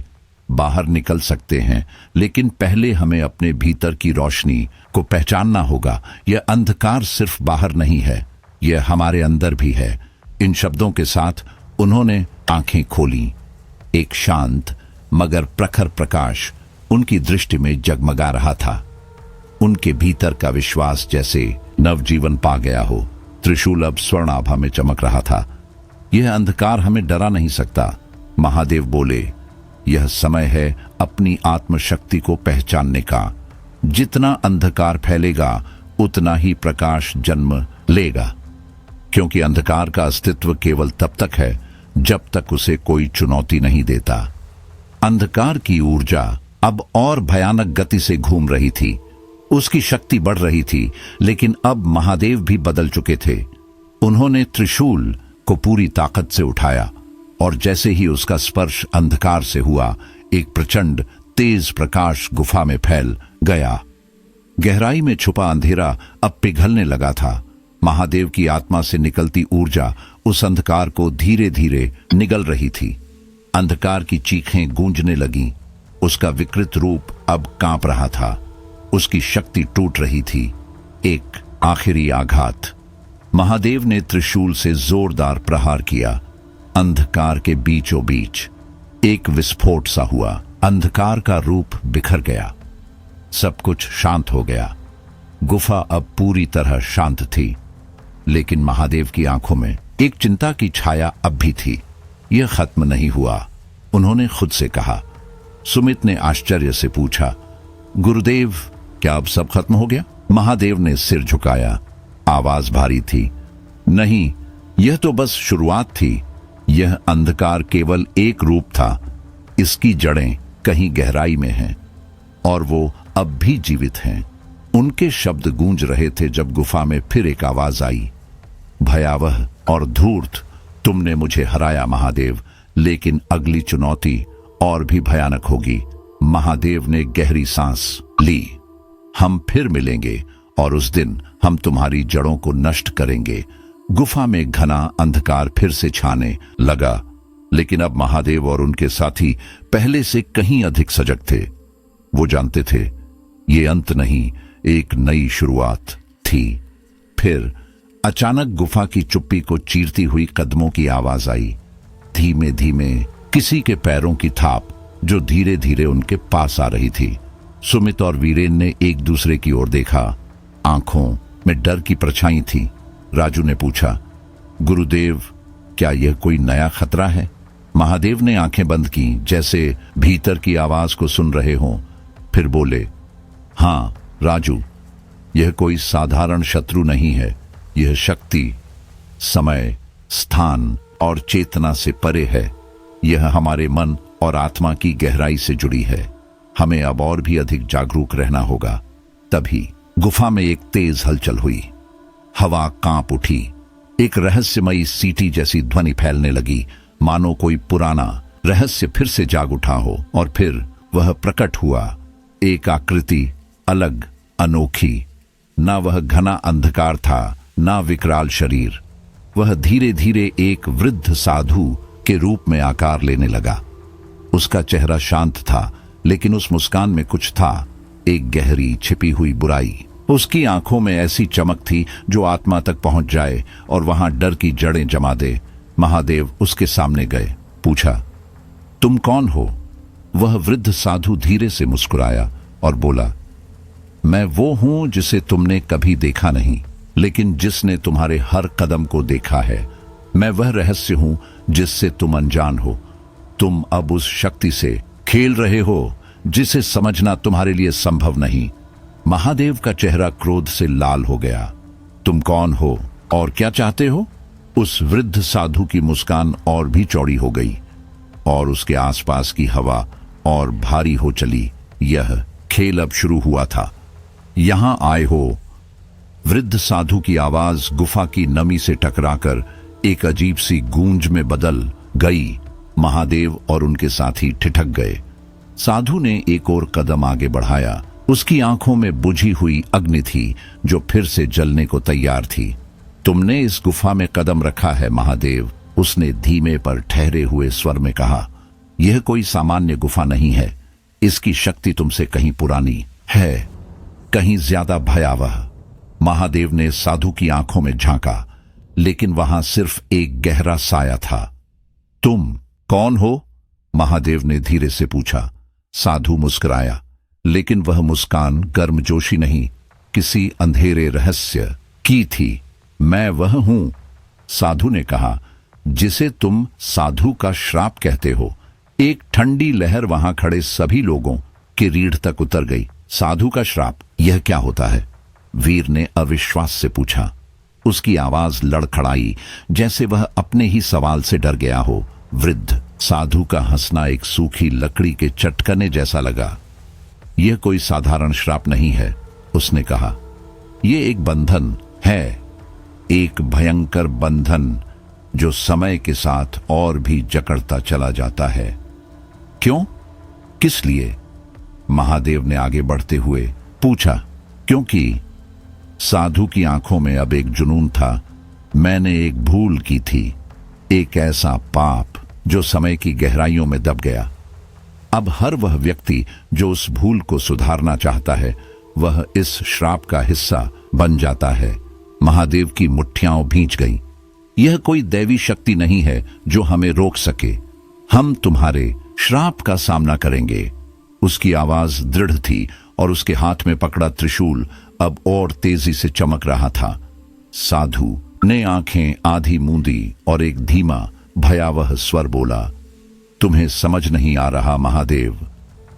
S1: बाहर निकल सकते हैं, लेकिन पहले हमें अपने भीतर की रोशनी को पहचानना होगा। यह अंधकार सिर्फ बाहर नहीं है, यह हमारे अंदर भी है। इन शब्दों के साथ उन्होंने आंखें खोली। एक शांत मगर प्रखर प्रकाश उनकी दृष्टि में जगमगा रहा था। उनके भीतर का विश्वास जैसे नवजीवन पा गया हो। त्रिशूल अब स्वर्णाभा में चमक रहा था। यह अंधकार हमें डरा नहीं सकता, महादेव बोले। यह समय है अपनी आत्मशक्ति को पहचानने का। जितना अंधकार फैलेगा उतना ही प्रकाश जन्म लेगा, क्योंकि अंधकार का अस्तित्व केवल तब तक है जब तक उसे कोई चुनौती नहीं देता। अंधकार की ऊर्जा अब और भयानक गति से घूम रही थी। उसकी शक्ति बढ़ रही थी, लेकिन अब महादेव भी बदल चुके थे। उन्होंने त्रिशूल को पूरी ताकत से उठाया और जैसे ही उसका स्पर्श अंधकार से हुआ, एक प्रचंड तेज प्रकाश गुफा में फैल गया। गहराई में छुपा अंधेरा अब पिघलने लगा था। महादेव की आत्मा से निकलती ऊर्जा उस अंधकार को धीरे धीरे निगल रही थी। अंधकार की चीखें गूंजने लगीं। उसका विकृत रूप अब कांप रहा था। उसकी शक्ति टूट रही थी। एक आखिरी आघात। महादेव ने त्रिशूल से जोरदार प्रहार किया। अंधकार के बीचों बीच एक विस्फोट सा हुआ। अंधकार का रूप बिखर गया। सब कुछ शांत हो गया। गुफा अब पूरी तरह शांत थी, लेकिन महादेव की आंखों में एक चिंता की छाया अब भी थी। यह खत्म नहीं हुआ, उन्होंने खुद से कहा। सुमित ने आश्चर्य से पूछा, गुरुदेव, क्या अब सब खत्म हो गया? महादेव ने सिर झुकाया। आवाज भारी थी, नहीं, यह तो बस शुरुआत थी। यह अंधकार केवल एक रूप था। इसकी जड़ें कहीं गहराई में हैं और वो अब भी जीवित हैं। उनके शब्द गूंज रहे थे जब गुफा में फिर एक आवाज आई, भयावह और धूर्त, तुमने मुझे हराया महादेव, लेकिन अगली चुनौती और भी भयानक होगी। महादेव ने गहरी सांस ली। हम फिर मिलेंगे और उस दिन हम तुम्हारी जड़ों को नष्ट करेंगे। गुफा में घना अंधकार फिर से छाने लगा, लेकिन अब महादेव और उनके साथी पहले से कहीं अधिक सजग थे। वो जानते थे ये अंत नहीं, एक नई शुरुआत थी। फिर अचानक गुफा की चुप्पी को चीरती हुई कदमों की आवाज आई। धीमे धीमे किसी के पैरों की थाप जो धीरे धीरे उनके पास आ रही थी। सुमित और वीरेन ने एक दूसरे की ओर देखा। आंखों में डर की परछाई थी। राजू ने पूछा, गुरुदेव, क्या यह कोई नया खतरा है? महादेव ने आंखें बंद की, जैसे भीतर की आवाज को सुन रहे हों। फिर बोले, हां राजू, यह कोई साधारण शत्रु नहीं है। यह शक्ति समय, स्थान और चेतना से परे है। यह हमारे मन और आत्मा की गहराई से जुड़ी है। हमें अब और भी अधिक जागरूक रहना होगा। तभी गुफा में एक तेज हलचल हुई। हवा कांप उठी। एक रहस्यमयी सीटी जैसी ध्वनि फैलने लगी, मानो कोई पुराना रहस्य फिर से जाग उठा हो। और फिर वह प्रकट हुआ, एक आकृति, अलग, अनोखी। ना वह घना अंधकार था, ना विकराल शरीर। वह धीरे धीरे एक वृद्ध साधु के रूप में आकार लेने लगा। उसका चेहरा शांत था, लेकिन उस मुस्कान में कुछ था, एक गहरी छिपी हुई बुराई। उसकी आंखों में ऐसी चमक थी जो आत्मा तक पहुंच जाए और वहां डर की जड़ें जमा दे। महादेव उसके सामने गए। पूछा, तुम कौन हो? वह वृद्ध साधु धीरे से मुस्कुराया और बोला, मैं वो हूं जिसे तुमने कभी देखा नहीं, लेकिन जिसने तुम्हारे हर कदम को देखा है। मैं वह रहस्य हूं जिससे तुम अनजान हो। तुम अब उस शक्ति से खेल रहे हो जिसे समझना तुम्हारे लिए संभव नहीं। महादेव का चेहरा क्रोध से लाल हो गया। तुम कौन हो और क्या चाहते हो? उस वृद्ध साधु की मुस्कान और भी चौड़ी हो गई और उसके आसपास की हवा और भारी हो चली। यह खेल अब शुरू हुआ था। यहां आए हो। वृद्ध साधु की आवाज गुफा की नमी से टकराकर एक अजीब सी गूंज में बदल गई। महादेव और उनके साथी ठिठक गए। साधु ने एक और कदम आगे बढ़ाया। उसकी आंखों में बुझी हुई अग्नि थी जो फिर से जलने को तैयार थी। तुमने इस गुफा में कदम रखा है महादेव, उसने धीमे पर ठहरे हुए स्वर में कहा। यह कोई सामान्य गुफा नहीं है। इसकी शक्ति तुमसे कहीं पुरानी है, कहीं ज्यादा भयावह। महादेव ने साधु की आंखों में झांका, लेकिन वहां सिर्फ एक गहरा साया था। तुम कौन हो? महादेव ने धीरे से पूछा। साधु मुस्कुराया, लेकिन वह मुस्कान गर्मजोशी नहीं, किसी अंधेरे रहस्य की थी। मैं वह हूं, साधु ने कहा, जिसे तुम साधु का श्राप कहते हो। एक ठंडी लहर वहां खड़े सभी लोगों की रीढ़ तक उतर गई। साधु का श्राप, यह क्या होता है? वीर ने अविश्वास से पूछा। उसकी आवाज लड़खड़ाई, जैसे वह अपने ही सवाल से डर गया हो। वृद्ध साधु का हंसना एक सूखी लकड़ी के चटकने जैसा लगा। यह कोई साधारण श्राप नहीं है, उसने कहा। यह एक बंधन है, एक भयंकर बंधन जो समय के साथ और भी जकड़ता चला जाता है। क्यों? किस लिए? महादेव ने आगे बढ़ते हुए पूछा। क्योंकि साधु की आंखों में अब एक जुनून था। मैंने एक भूल की थी, एक ऐसा पाप जो समय की गहराइयों में दब गया। अब हर वह व्यक्ति जो उस भूल को सुधारना चाहता है, वह इस श्राप का हिस्सा बन जाता है। महादेव की मुट्ठियां भींच गईं। यह कोई दैवी शक्ति नहीं है जो हमें रोक सके। हम तुम्हारे श्राप का सामना करेंगे। उसकी आवाज दृढ़ थी और उसके हाथ में पकड़ा त्रिशूल अब और तेजी से चमक रहा था। साधु ने आंखें आधी मूंदी और एक धीमा भयावह स्वर बोला, तुम्हें समझ नहीं आ रहा महादेव,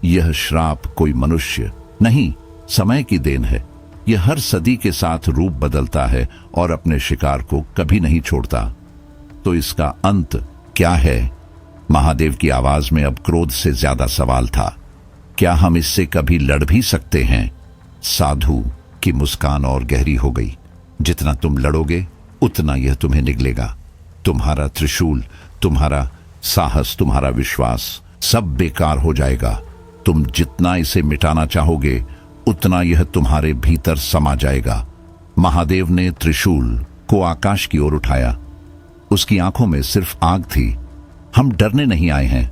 S1: यह श्राप कोई मनुष्य नहीं, समय की देन है। यह हर सदी के साथ रूप बदलता है और अपने शिकार को कभी नहीं छोड़ता। तो इसका अंत क्या है? महादेव की आवाज में अब क्रोध से ज्यादा सवाल था। क्या हम इससे कभी लड़ भी सकते हैं? साधु की मुस्कान और गहरी हो गई। जितना तुम लड़ोगे उतना यह तुम्हें निगलेगा। तुम्हारा त्रिशूल, तुम्हारा साहस, तुम्हारा विश्वास सब बेकार हो जाएगा। तुम जितना इसे मिटाना चाहोगे उतना यह तुम्हारे भीतर समा जाएगा। महादेव ने त्रिशूल को आकाश की ओर उठाया। उसकी आंखों में सिर्फ आग थी। हम डरने नहीं आए हैं,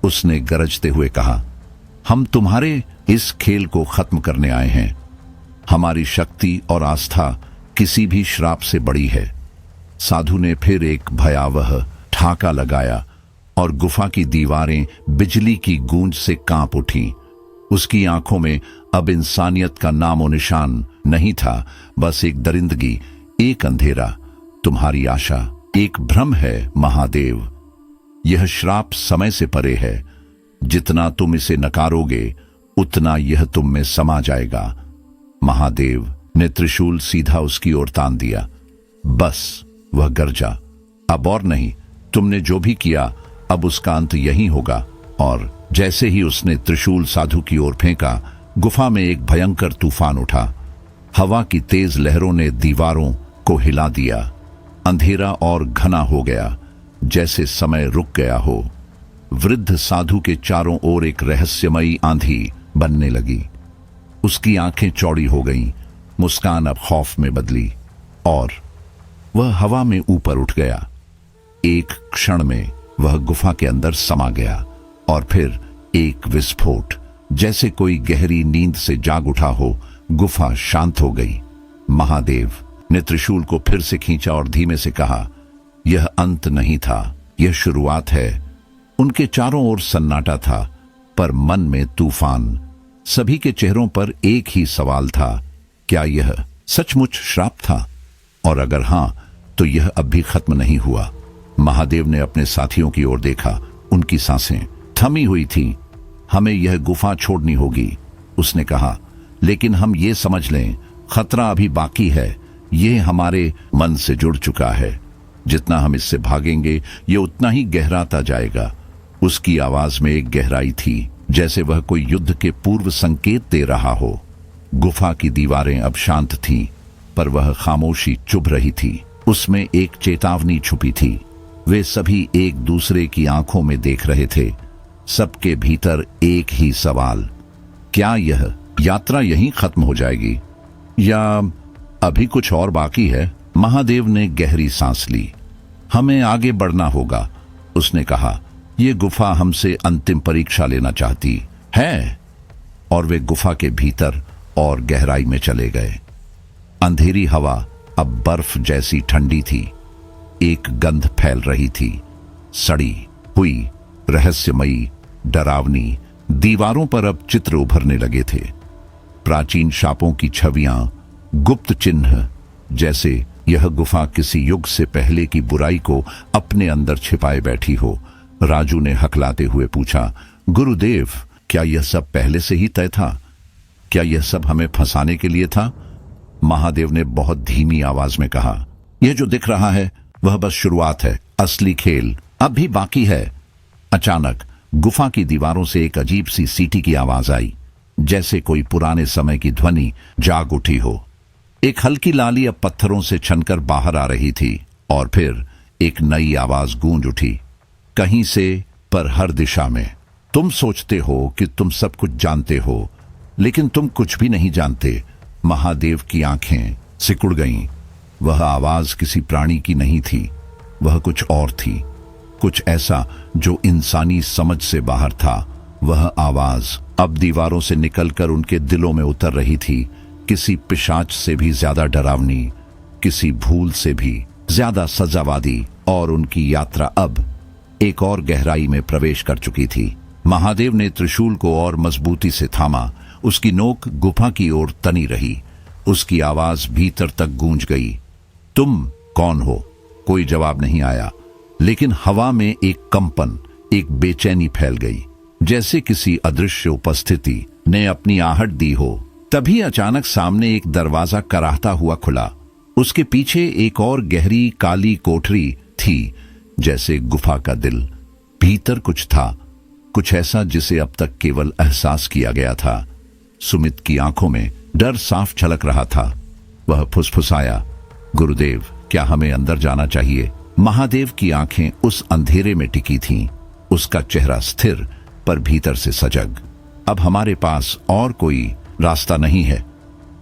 S1: उसने गरजते हुए कहा। हम तुम्हारे इस खेल को खत्म करने आए हैं। हमारी शक्ति और आस्था किसी भी श्राप से बड़ी है। साधु ने फिर एक भयावह ठाका लगाया और गुफा की दीवारें बिजली की गूंज से कांप उठीं। उसकी आंखों में अब इंसानियत का नामो निशान नहीं था, बस एक दरिंदगी, एक अंधेरा। तुम्हारी आशा एक भ्रम है महादेव। यह श्राप समय से परे है। जितना तुम इसे नकारोगे उतना यह तुम में समा जाएगा। महादेव ने त्रिशूल सीधा उसकी ओर तान दिया। बस, वह गरजा। अब और नहीं, तुमने जो भी किया अब उसका अंत यही होगा। और जैसे ही उसने त्रिशूल साधु की ओर फेंका, गुफा में एक भयंकर तूफान उठा। हवा की तेज लहरों ने दीवारों को हिला दिया। अंधेरा और घना हो गया, जैसे समय रुक गया हो। वृद्ध साधु के चारों ओर एक रहस्यमयी आंधी बनने लगी। उसकी आंखें चौड़ी हो गईं, मुस्कान अब खौफ में बदली और वह हवा में ऊपर उठ गया। एक क्षण में वह गुफा के अंदर समा गया और फिर एक विस्फोट, जैसे कोई गहरी नींद से जाग उठा हो। गुफा शांत हो गई। महादेव ने त्रिशूल को फिर से खींचा और धीमे से कहा, यह अंत नहीं था, यह शुरुआत है। उनके चारों ओर सन्नाटा था, पर मन में तूफान। सभी के चेहरों पर एक ही सवाल था, क्या यह सचमुच श्राप था? और अगर हां, तो यह अब भी खत्म नहीं हुआ। महादेव ने अपने साथियों की ओर देखा। उनकी सांसें थमी हुई थीं। हमें यह गुफा छोड़नी होगी, उसने कहा। लेकिन हम ये समझ लें, खतरा अभी बाकी है। यह हमारे मन से जुड़ चुका है। जितना हम इससे भागेंगे, यह उतना ही गहराता जाएगा। उसकी आवाज में एक गहराई थी, जैसे वह कोई युद्ध के पूर्व संकेत दे रहा हो। गुफा की दीवारें अब शांत थीं, पर वह खामोशी चुभ रही थी। उसमें एक चेतावनी छुपी थी। वे सभी एक दूसरे की आंखों में देख रहे थे। सबके भीतर एक ही सवाल, क्या यह यात्रा यहीं खत्म हो जाएगी या अभी कुछ और बाकी है? महादेव ने गहरी सांस ली। हमें आगे बढ़ना होगा, उसने कहा। यह गुफा हमसे अंतिम परीक्षा लेना चाहती है। और वे गुफा के भीतर और गहराई में चले गए। अंधेरी हवा अब बर्फ जैसी ठंडी थी। एक गंध फैल रही थी, सड़ी हुई, रहस्यमयी, डरावनी। दीवारों पर अब चित्र उभरने लगे थे, प्राचीन शापों की छवियां, गुप्त चिन्ह, जैसे यह गुफा किसी युग से पहले की बुराई को अपने अंदर छिपाए बैठी हो। राजू ने हकलाते हुए पूछा, गुरुदेव, क्या यह सब पहले से ही तय था? क्या यह सब हमें फंसाने के लिए था? महादेव ने बहुत धीमी आवाज में कहा, यह जो दिख रहा है वह बस शुरुआत है। असली खेल अब भी बाकी है। अचानक गुफा की दीवारों से एक अजीब सी सीटी की आवाज आई, जैसे कोई पुराने समय की ध्वनि जाग उठी हो। एक हल्की लाली अब पत्थरों से छनकर बाहर आ रही थी और फिर एक नई आवाज गूंज उठी, कहीं से पर हर दिशा में। तुम सोचते हो कि तुम सब कुछ जानते हो, लेकिन तुम कुछ भी नहीं जानते। महादेव की आंखें सिकुड़ गईं। वह आवाज किसी प्राणी की नहीं थी, वह कुछ और थी, कुछ ऐसा जो इंसानी समझ से बाहर था। वह आवाज अब दीवारों से निकलकर उनके दिलों में उतर रही थी, किसी पिशाच से भी ज्यादा डरावनी, किसी भूल से भी ज्यादा सजावादी। और उनकी यात्रा अब एक और गहराई में प्रवेश कर चुकी थी। महादेव ने त्रिशूल को और मजबूती से थामा। उसकी नोक गुफा की ओर तनी रही। उसकी आवाज भीतर तक गूंज गई, तुम कौन हो? कोई जवाब नहीं आया, लेकिन हवा में एक कंपन, एक बेचैनी फैल गई, जैसे किसी अदृश्य उपस्थिति ने अपनी आहट दी हो। तभी अचानक सामने एक दरवाजा कराहता हुआ खुला। उसके पीछे एक और गहरी काली कोठरी थी, जैसे गुफा का दिल। भीतर कुछ था, कुछ ऐसा जिसे अब तक केवल एहसास किया गया था। सुमित की आंखों में डर साफ झलक रहा था। वह फुसफुसाया, गुरुदेव, क्या हमें अंदर जाना चाहिए? महादेव की आंखें उस अंधेरे में टिकी थीं, उसका चेहरा स्थिर पर भीतर से सजग। अब हमारे पास और कोई रास्ता नहीं है,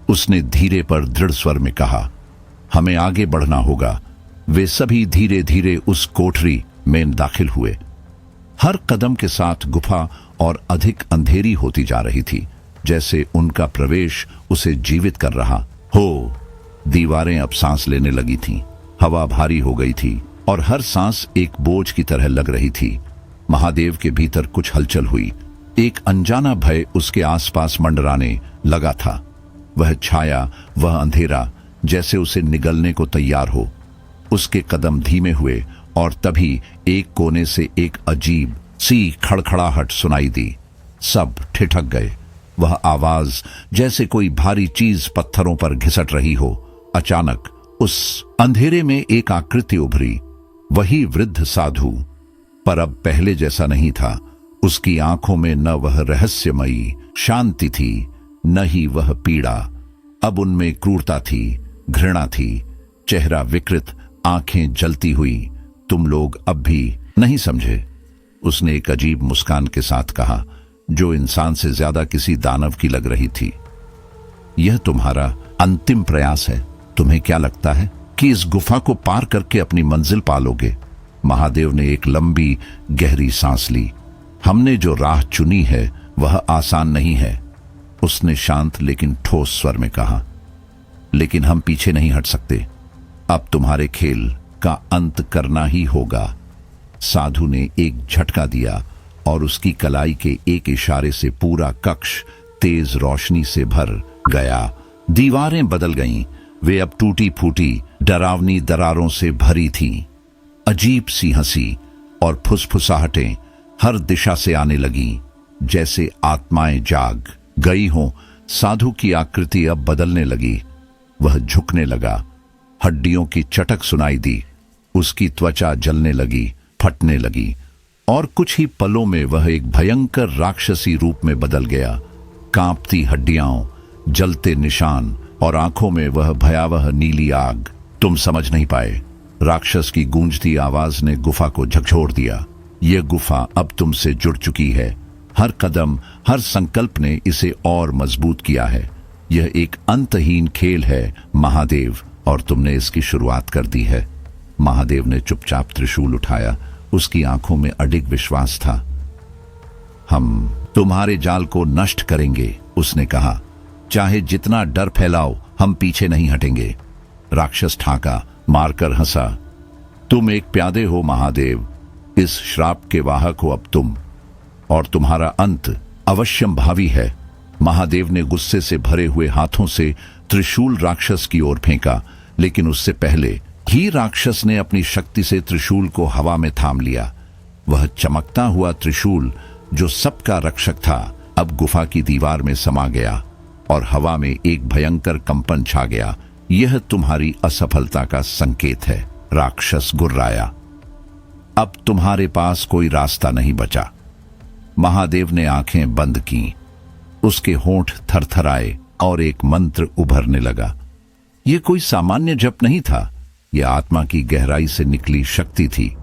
S1: उसने धीरे पर दृढ़ स्वर में कहा। हमें आगे बढ़ना होगा। वे सभी धीरे धीरे उस कोठरी में दाखिल हुए। हर कदम के साथ गुफा और अधिक अंधेरी होती जा रही थी, जैसे उनका प्रवेश उसे जीवित कर रहा हो। दीवारें अब सांस लेने लगी थीं, हवा भारी हो गई थी और हर सांस एक बोझ की तरह लग रही थी। महादेव के भीतर कुछ हलचल हुई। एक अनजाना भय उसके आसपास मंडराने लगा था। वह छाया, वह अंधेरा, जैसे उसे निगलने को तैयार हो। उसके कदम धीमे हुए और तभी एक कोने से एक अजीब सी खड़खड़ाहट सुनाई दी। सब ठिठक गए। वह आवाज जैसे कोई भारी चीज पत्थरों पर घिसट रही हो। अचानक उस अंधेरे में एक आकृति उभरी, वही वृद्ध साधु, पर अब पहले जैसा नहीं था। उसकी आंखों में न वह रहस्यमयी शांति थी, न ही वह पीड़ा। अब उनमें क्रूरता थी, घृणा थी। चेहरा विकृत, आंखें जलती हुई। तुम लोग अब भी नहीं समझे, उसने एक अजीब मुस्कान के साथ कहा, जो इंसान से ज्यादा किसी दानव की लग रही थी। यह तुम्हारा अंतिम प्रयास है। तुम्हें क्या लगता है कि इस गुफा को पार करके अपनी मंजिल पालोगे? महादेव ने एक लंबी गहरी सांस ली। हमने जो राह चुनी है वह आसान नहीं है, उसने शांत लेकिन ठोस स्वर में कहा। लेकिन हम पीछे नहीं हट सकते। अब तुम्हारे खेल का अंत करना ही होगा। साधु ने एक झटका दिया और उसकी कलाई के एक इशारे से पूरा कक्ष तेज रोशनी से भर गया। दीवारें बदल गईं। वे अब टूटी फूटी डरावनी दरारों से भरी थीं। अजीब सी हंसी और फुसफुसाहटें हर दिशा से आने लगीं, जैसे आत्माएं जाग गई हों। साधु की आकृति अब बदलने लगी। वह झुकने लगा। हड्डियों की चटक सुनाई दी। उसकी त्वचा जलने लगी, फटने लगी और कुछ ही पलों में वह एक भयंकर राक्षसी रूप में बदल गया। कांपती हड्डियां, जलते निशान और आंखों में वह भयावह नीली आग। तुम समझ नहीं पाए। राक्षस की गूंजती आवाज ने गुफा को झकझोर दिया। यह गुफा अब तुमसे जुड़ चुकी है। हर कदम, हर संकल्प ने इसे और मजबूत किया है। यह एक अंतहीन खेल है महादेव, और तुमने इसकी शुरुआत कर दी है। महादेव ने चुपचाप त्रिशूल उठाया। उसकी आंखों में अडिग विश्वास था। हम तुम्हारे जाल को नष्ट करेंगे, उसने कहा। चाहे जितना डर फैलाओ, हम पीछे नहीं हटेंगे। राक्षस ठाका मारकर हंसा। तुम एक प्यादे हो महादेव, इस श्राप के वाहक हो अब तुम, और तुम्हारा अंत अवश्यम भावी है। महादेव ने गुस्से से भरे हुए हाथों से त्रिशूल राक्षस की ओर फेंका, लेकिन उससे पहले ही राक्षस ने अपनी शक्ति से त्रिशूल को हवा में थाम लिया। वह चमकता हुआ त्रिशूल, जो सबका रक्षक था, अब गुफा की दीवार में समा गया और हवा में एक भयंकर कंपन छा गया। यह तुम्हारी असफलता का संकेत है, राक्षस गुर्राया। अब तुम्हारे पास कोई रास्ता नहीं बचा। महादेव ने आंखें बंद की। उसके होंठ थरथराए और एक मंत्र उभरने लगा। यह कोई सामान्य जप नहीं था, यह आत्मा की गहराई से निकली शक्ति थी।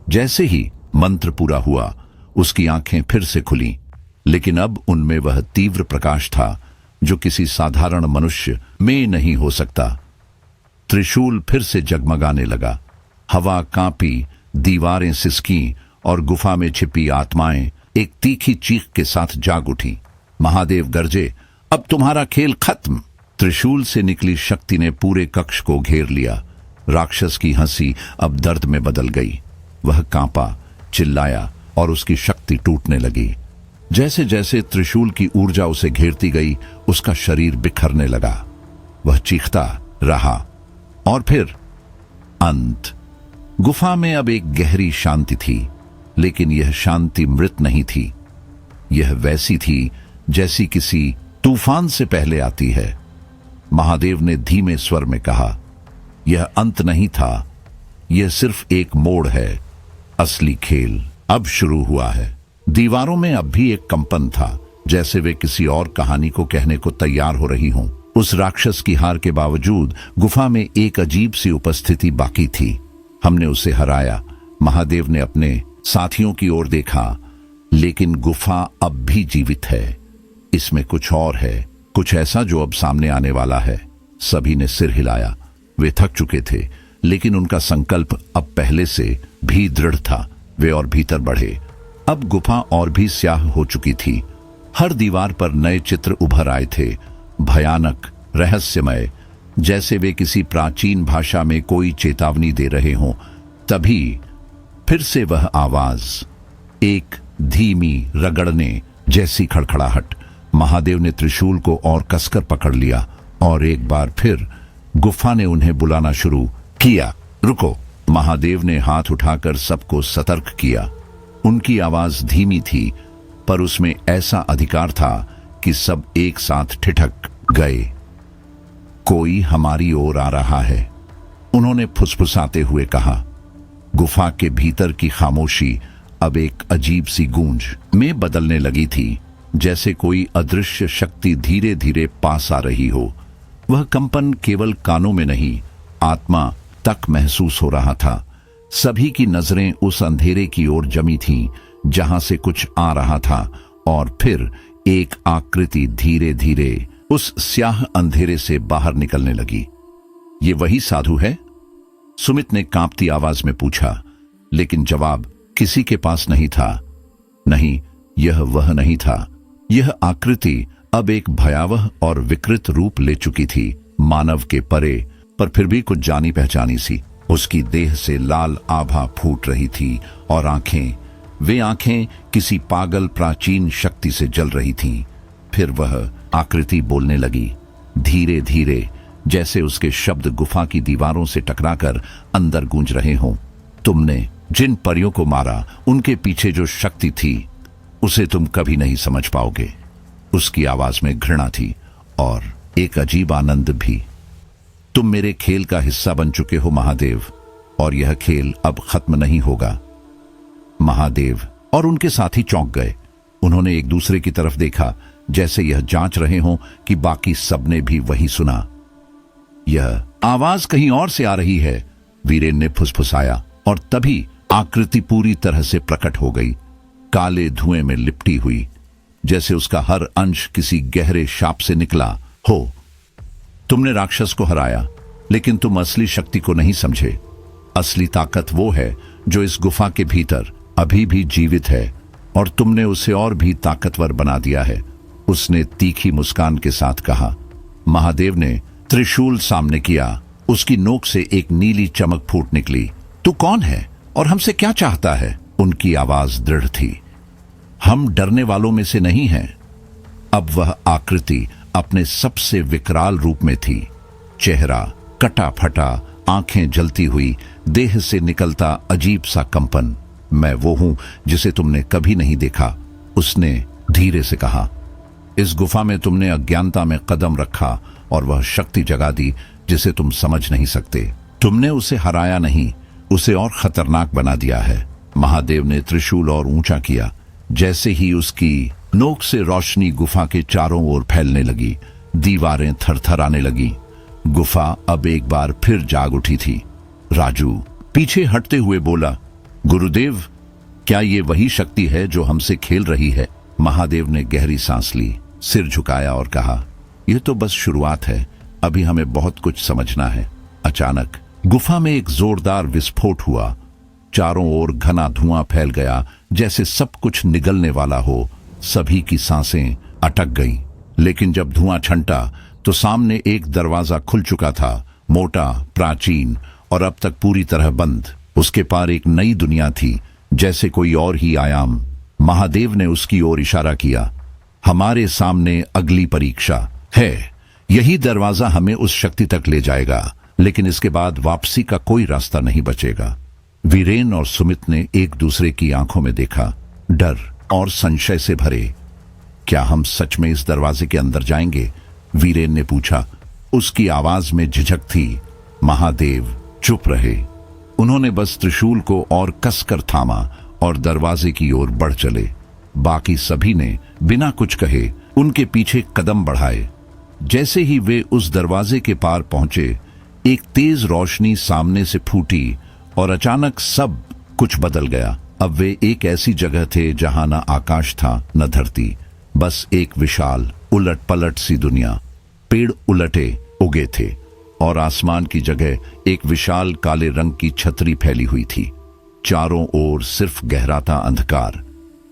S1: जैसे ही मंत्र पूरा हुआ, उसकी आंखें फिर से खुलीं, लेकिन अब उनमें वह तीव्र प्रकाश था जो किसी साधारण मनुष्य में नहीं हो सकता। त्रिशूल फिर से जगमगाने लगा। हवा कांपी, दीवारें सिसकीं और गुफा में छिपी आत्माएं एक तीखी चीख के साथ जाग उठी। महादेव गरजे, अब तुम्हारा खेल खत्म। त्रिशूल से निकली शक्ति ने पूरे कक्ष को घेर लिया। राक्षस की हंसी अब दर्द में बदल गई। वह कांपा, चिल्लाया और उसकी शक्ति टूटने लगी। जैसे जैसे त्रिशूल की ऊर्जा उसे घेरती गई, उसका शरीर बिखरने लगा। वह चीखता रहा और फिर अंत। गुफा में अब एक गहरी शांति थी, लेकिन यह शांति मृत नहीं थी। यह वैसी थी जैसी किसी तूफान से पहले आती है। महादेव ने धीमे स्वर में कहा, यह अंत नहीं था, यह सिर्फ एक मोड़ है। असली खेल अब शुरू हुआ है। दीवारों में अब भी एक कंपन था, जैसे वे किसी और कहानी को कहने को तैयार हो रही हों। उस राक्षस की हार के बावजूद गुफा में एक अजीब सी उपस्थिति बाकी थी। हमने उसे हराया। महादेव ने अपने साथियों की ओर देखा, लेकिन गुफा अब भी जीवित है। इसमें कुछ और है, कुछ ऐसा जो अब सामने आने वाला है। सभी ने सिर हिलाया। वे थक चुके थे, लेकिन उनका संकल्प अब पहले से भी दृढ़ था। वे और भीतर बढ़े। अब गुफा और भी स्याह हो चुकी थी। हर दीवार पर नए चित्र उभर आए थे, भयानक, रहस्यमय, जैसे वे किसी प्राचीन भाषा में कोई चेतावनी दे रहे हों। तभी फिर से वह आवाज, एक धीमी रगड़ने जैसी खड़खड़ाहट। महादेव ने त्रिशूल को और कसकर पकड़ लिया और एक बार फिर गुफा ने उन्हें बुलाना शुरू किया। रुको! महादेव ने हाथ उठाकर सबको सतर्क किया। उनकी आवाज धीमी थी, पर उसमें ऐसा अधिकार था कि सब एक साथ ठिठक गए। कोई हमारी ओर आ रहा है, उन्होंने फुसफुसाते हुए कहा। गुफा के भीतर की खामोशी अब एक अजीब सी गूंज में बदलने लगी थी, जैसे कोई अदृश्य शक्ति धीरे धीरे पास आ रही हो। वह कंपन केवल कानों में नहीं, आत्मा तक महसूस हो रहा था। सभी की नजरें उस अंधेरे की ओर जमी थीं, जहां से कुछ आ रहा था, और फिर एक आकृति धीरे धीरे उस स्याह अंधेरे से बाहर निकलने लगी। ये वही साधु है? सुमित ने कांपती आवाज में पूछा, लेकिन जवाब किसी के पास नहीं था। नहीं, यह वह नहीं था। यह आकृति अब एक भयावह और विकृत रूप ले चुकी थी, मानव के परे, पर फिर भी कुछ जानी पहचानी सी। उसकी देह से लाल आभा फूट रही थी और वे आंखें किसी पागल प्राचीन शक्ति से जल रही थीं। फिर वह आकृति बोलने लगी, धीरे धीरे, जैसे उसके शब्द गुफा की दीवारों से टकराकर अंदर गूंज रहे हों। तुमने जिन परियों को मारा, उनके पीछे जो शक्ति थी, उसे तुम कभी नहीं समझ पाओगे। उसकी आवाज में घृणा थी और एक अजीब आनंद भी। तुम मेरे खेल का हिस्सा बन चुके हो महादेव, और यह खेल अब खत्म नहीं होगा। महादेव और उनके साथी चौंक गए। उन्होंने एक दूसरे की तरफ देखा, जैसे यह जांच रहे हों कि बाकी सबने भी वही सुना। यह आवाज कहीं और से आ रही है, वीरेन ने फुसफुसाया, और तभी आकृति पूरी तरह से प्रकट हो गई, काले धुएं में लिपटी हुई, जैसे उसका हर अंश किसी गहरे शाप से निकला हो। तुमने राक्षस को हराया, लेकिन तुम असली शक्ति को नहीं समझे। असली ताकत वो है जो इस गुफा के भीतर अभी भी जीवित है, और तुमने उसे और भी ताकतवर बना दिया है, उसने तीखी मुस्कान के साथ कहा। महादेव ने त्रिशूल सामने किया। उसकी नोक से एक नीली चमक फूट निकली। तू कौन है और हमसे क्या चाहता है? उनकी आवाज दृढ़ थी। हम डरने वालों में से नहीं हैं। अब वह आकृति अपने सबसे विकराल रूप में थी। चेहरा कटा फटा, आंखें जलती हुई, देह से निकलता अजीब सा कंपन। मैं वो हूं जिसे तुमने कभी नहीं देखा, उसने धीरे से कहा। इस गुफा में तुमने अज्ञानता में कदम रखा और वह शक्ति जगा दी जिसे तुम समझ नहीं सकते। तुमने उसे हराया नहीं, उसे और खतरनाक बना दिया है। महादेव ने त्रिशूल और ऊंचा किया। जैसे ही उसकी नोक से रोशनी गुफा के चारों ओर फैलने लगी, दीवारें थरथराने लगी। गुफा अब एक बार फिर जाग उठी थी। राजू पीछे हटते हुए बोला, गुरुदेव, क्या ये वही शक्ति है जो हमसे खेल रही है? महादेव ने गहरी सांस ली, सिर झुकाया और कहा, यह तो बस शुरुआत है, अभी हमें बहुत कुछ समझना है। अचानक गुफा में एक जोरदार विस्फोट हुआ। चारों ओर घना धुआं फैल गया, जैसे सब कुछ निगलने वाला हो। सभी की सांसें अटक गईं। लेकिन जब धुआं छंटा तो सामने एक दरवाजा खुल चुका था, मोटा, प्राचीन और अब तक पूरी तरह बंद। उसके पार एक नई दुनिया थी, जैसे कोई और ही आयाम। महादेव ने उसकी ओर इशारा किया। हमारे सामने अगली परीक्षा है। यही दरवाजा हमें उस शक्ति तक ले जाएगा, लेकिन इसके बाद वापसी का कोई रास्ता नहीं बचेगा। वीरेन और सुमित ने एक दूसरे की आंखों में देखा, डर और संशय से भरे। क्या हम सच में इस दरवाजे के अंदर जाएंगे? वीरेन ने पूछा। उसकी आवाज में झिझक थी। महादेव चुप रहे। उन्होंने बस त्रिशूल को और कसकर थामा और दरवाजे की ओर बढ़ चले। बाकी सभी ने बिना कुछ कहे उनके पीछे कदम बढ़ाए। जैसे ही वे उस दरवाजे के पार पहुंचे, एक तेज रोशनी सामने से फूटी और अचानक सब कुछ बदल गया। अब वे एक ऐसी जगह थे जहां न आकाश था न धरती, बस एक विशाल उलट पलट सी दुनिया। पेड़ उलटे उगे थे और आसमान की जगह एक विशाल काले रंग की छतरी फैली हुई थी। चारों ओर सिर्फ गहराता अंधकार।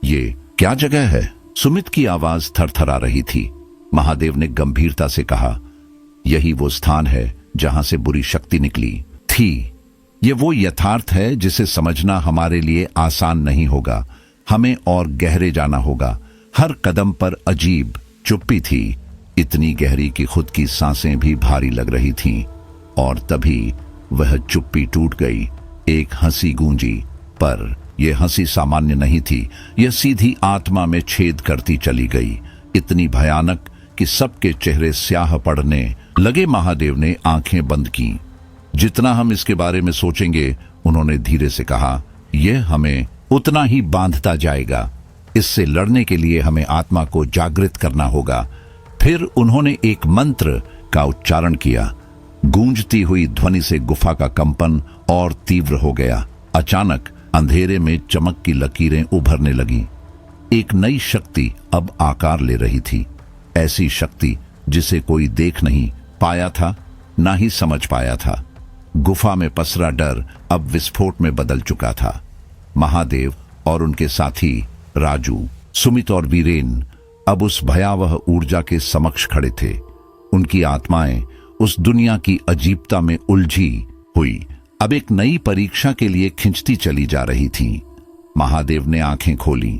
S1: ये क्या जगह है? सुमित की आवाज थरथरा रही थी। महादेव ने गंभीरता से कहा, यही वो स्थान है जहां से बुरी शक्ति निकली थी। ये वो यथार्थ है जिसे समझना हमारे लिए आसान नहीं होगा। हमें और गहरे जाना होगा। हर कदम पर अजीब चुप्पी थी, इतनी गहरी कि खुद की सांसें भी भारी लग रही थीं। और तभी वह चुप्पी टूट गई। एक हंसी गूंजी, पर यह हंसी सामान्य नहीं थी। यह सीधी आत्मा में छेद करती चली गई, इतनी भयानक कि सबके चेहरे स्याह पड़ने लगे। महादेव ने आंखें बंद की। जितना हम इसके बारे में सोचेंगे, उन्होंने धीरे से कहा, यह हमें उतना ही बांधता जाएगा। इससे लड़ने के लिए हमें आत्मा को जागृत करना होगा। फिर उन्होंने एक मंत्र का उच्चारण किया। गूंजती हुई ध्वनि से गुफा का कंपन और तीव्र हो गया। अचानक अंधेरे में चमक की लकीरें उभरने लगीं। एक नई शक्ति अब आकार ले रही थी, ऐसी शक्ति जिसे कोई देख नहीं पाया था, ना ही समझ पाया था। गुफा में पसरा डर अब विस्फोट में बदल चुका था। महादेव और उनके साथी राजू, सुमित और वीरेन अब उस भयावह ऊर्जा के समक्ष खड़े थे। उनकी आत्माएं उस दुनिया की अजीबता में उलझी हुई अब एक नई परीक्षा के लिए खिंचती चली जा रही थीं। महादेव ने आंखें खोली।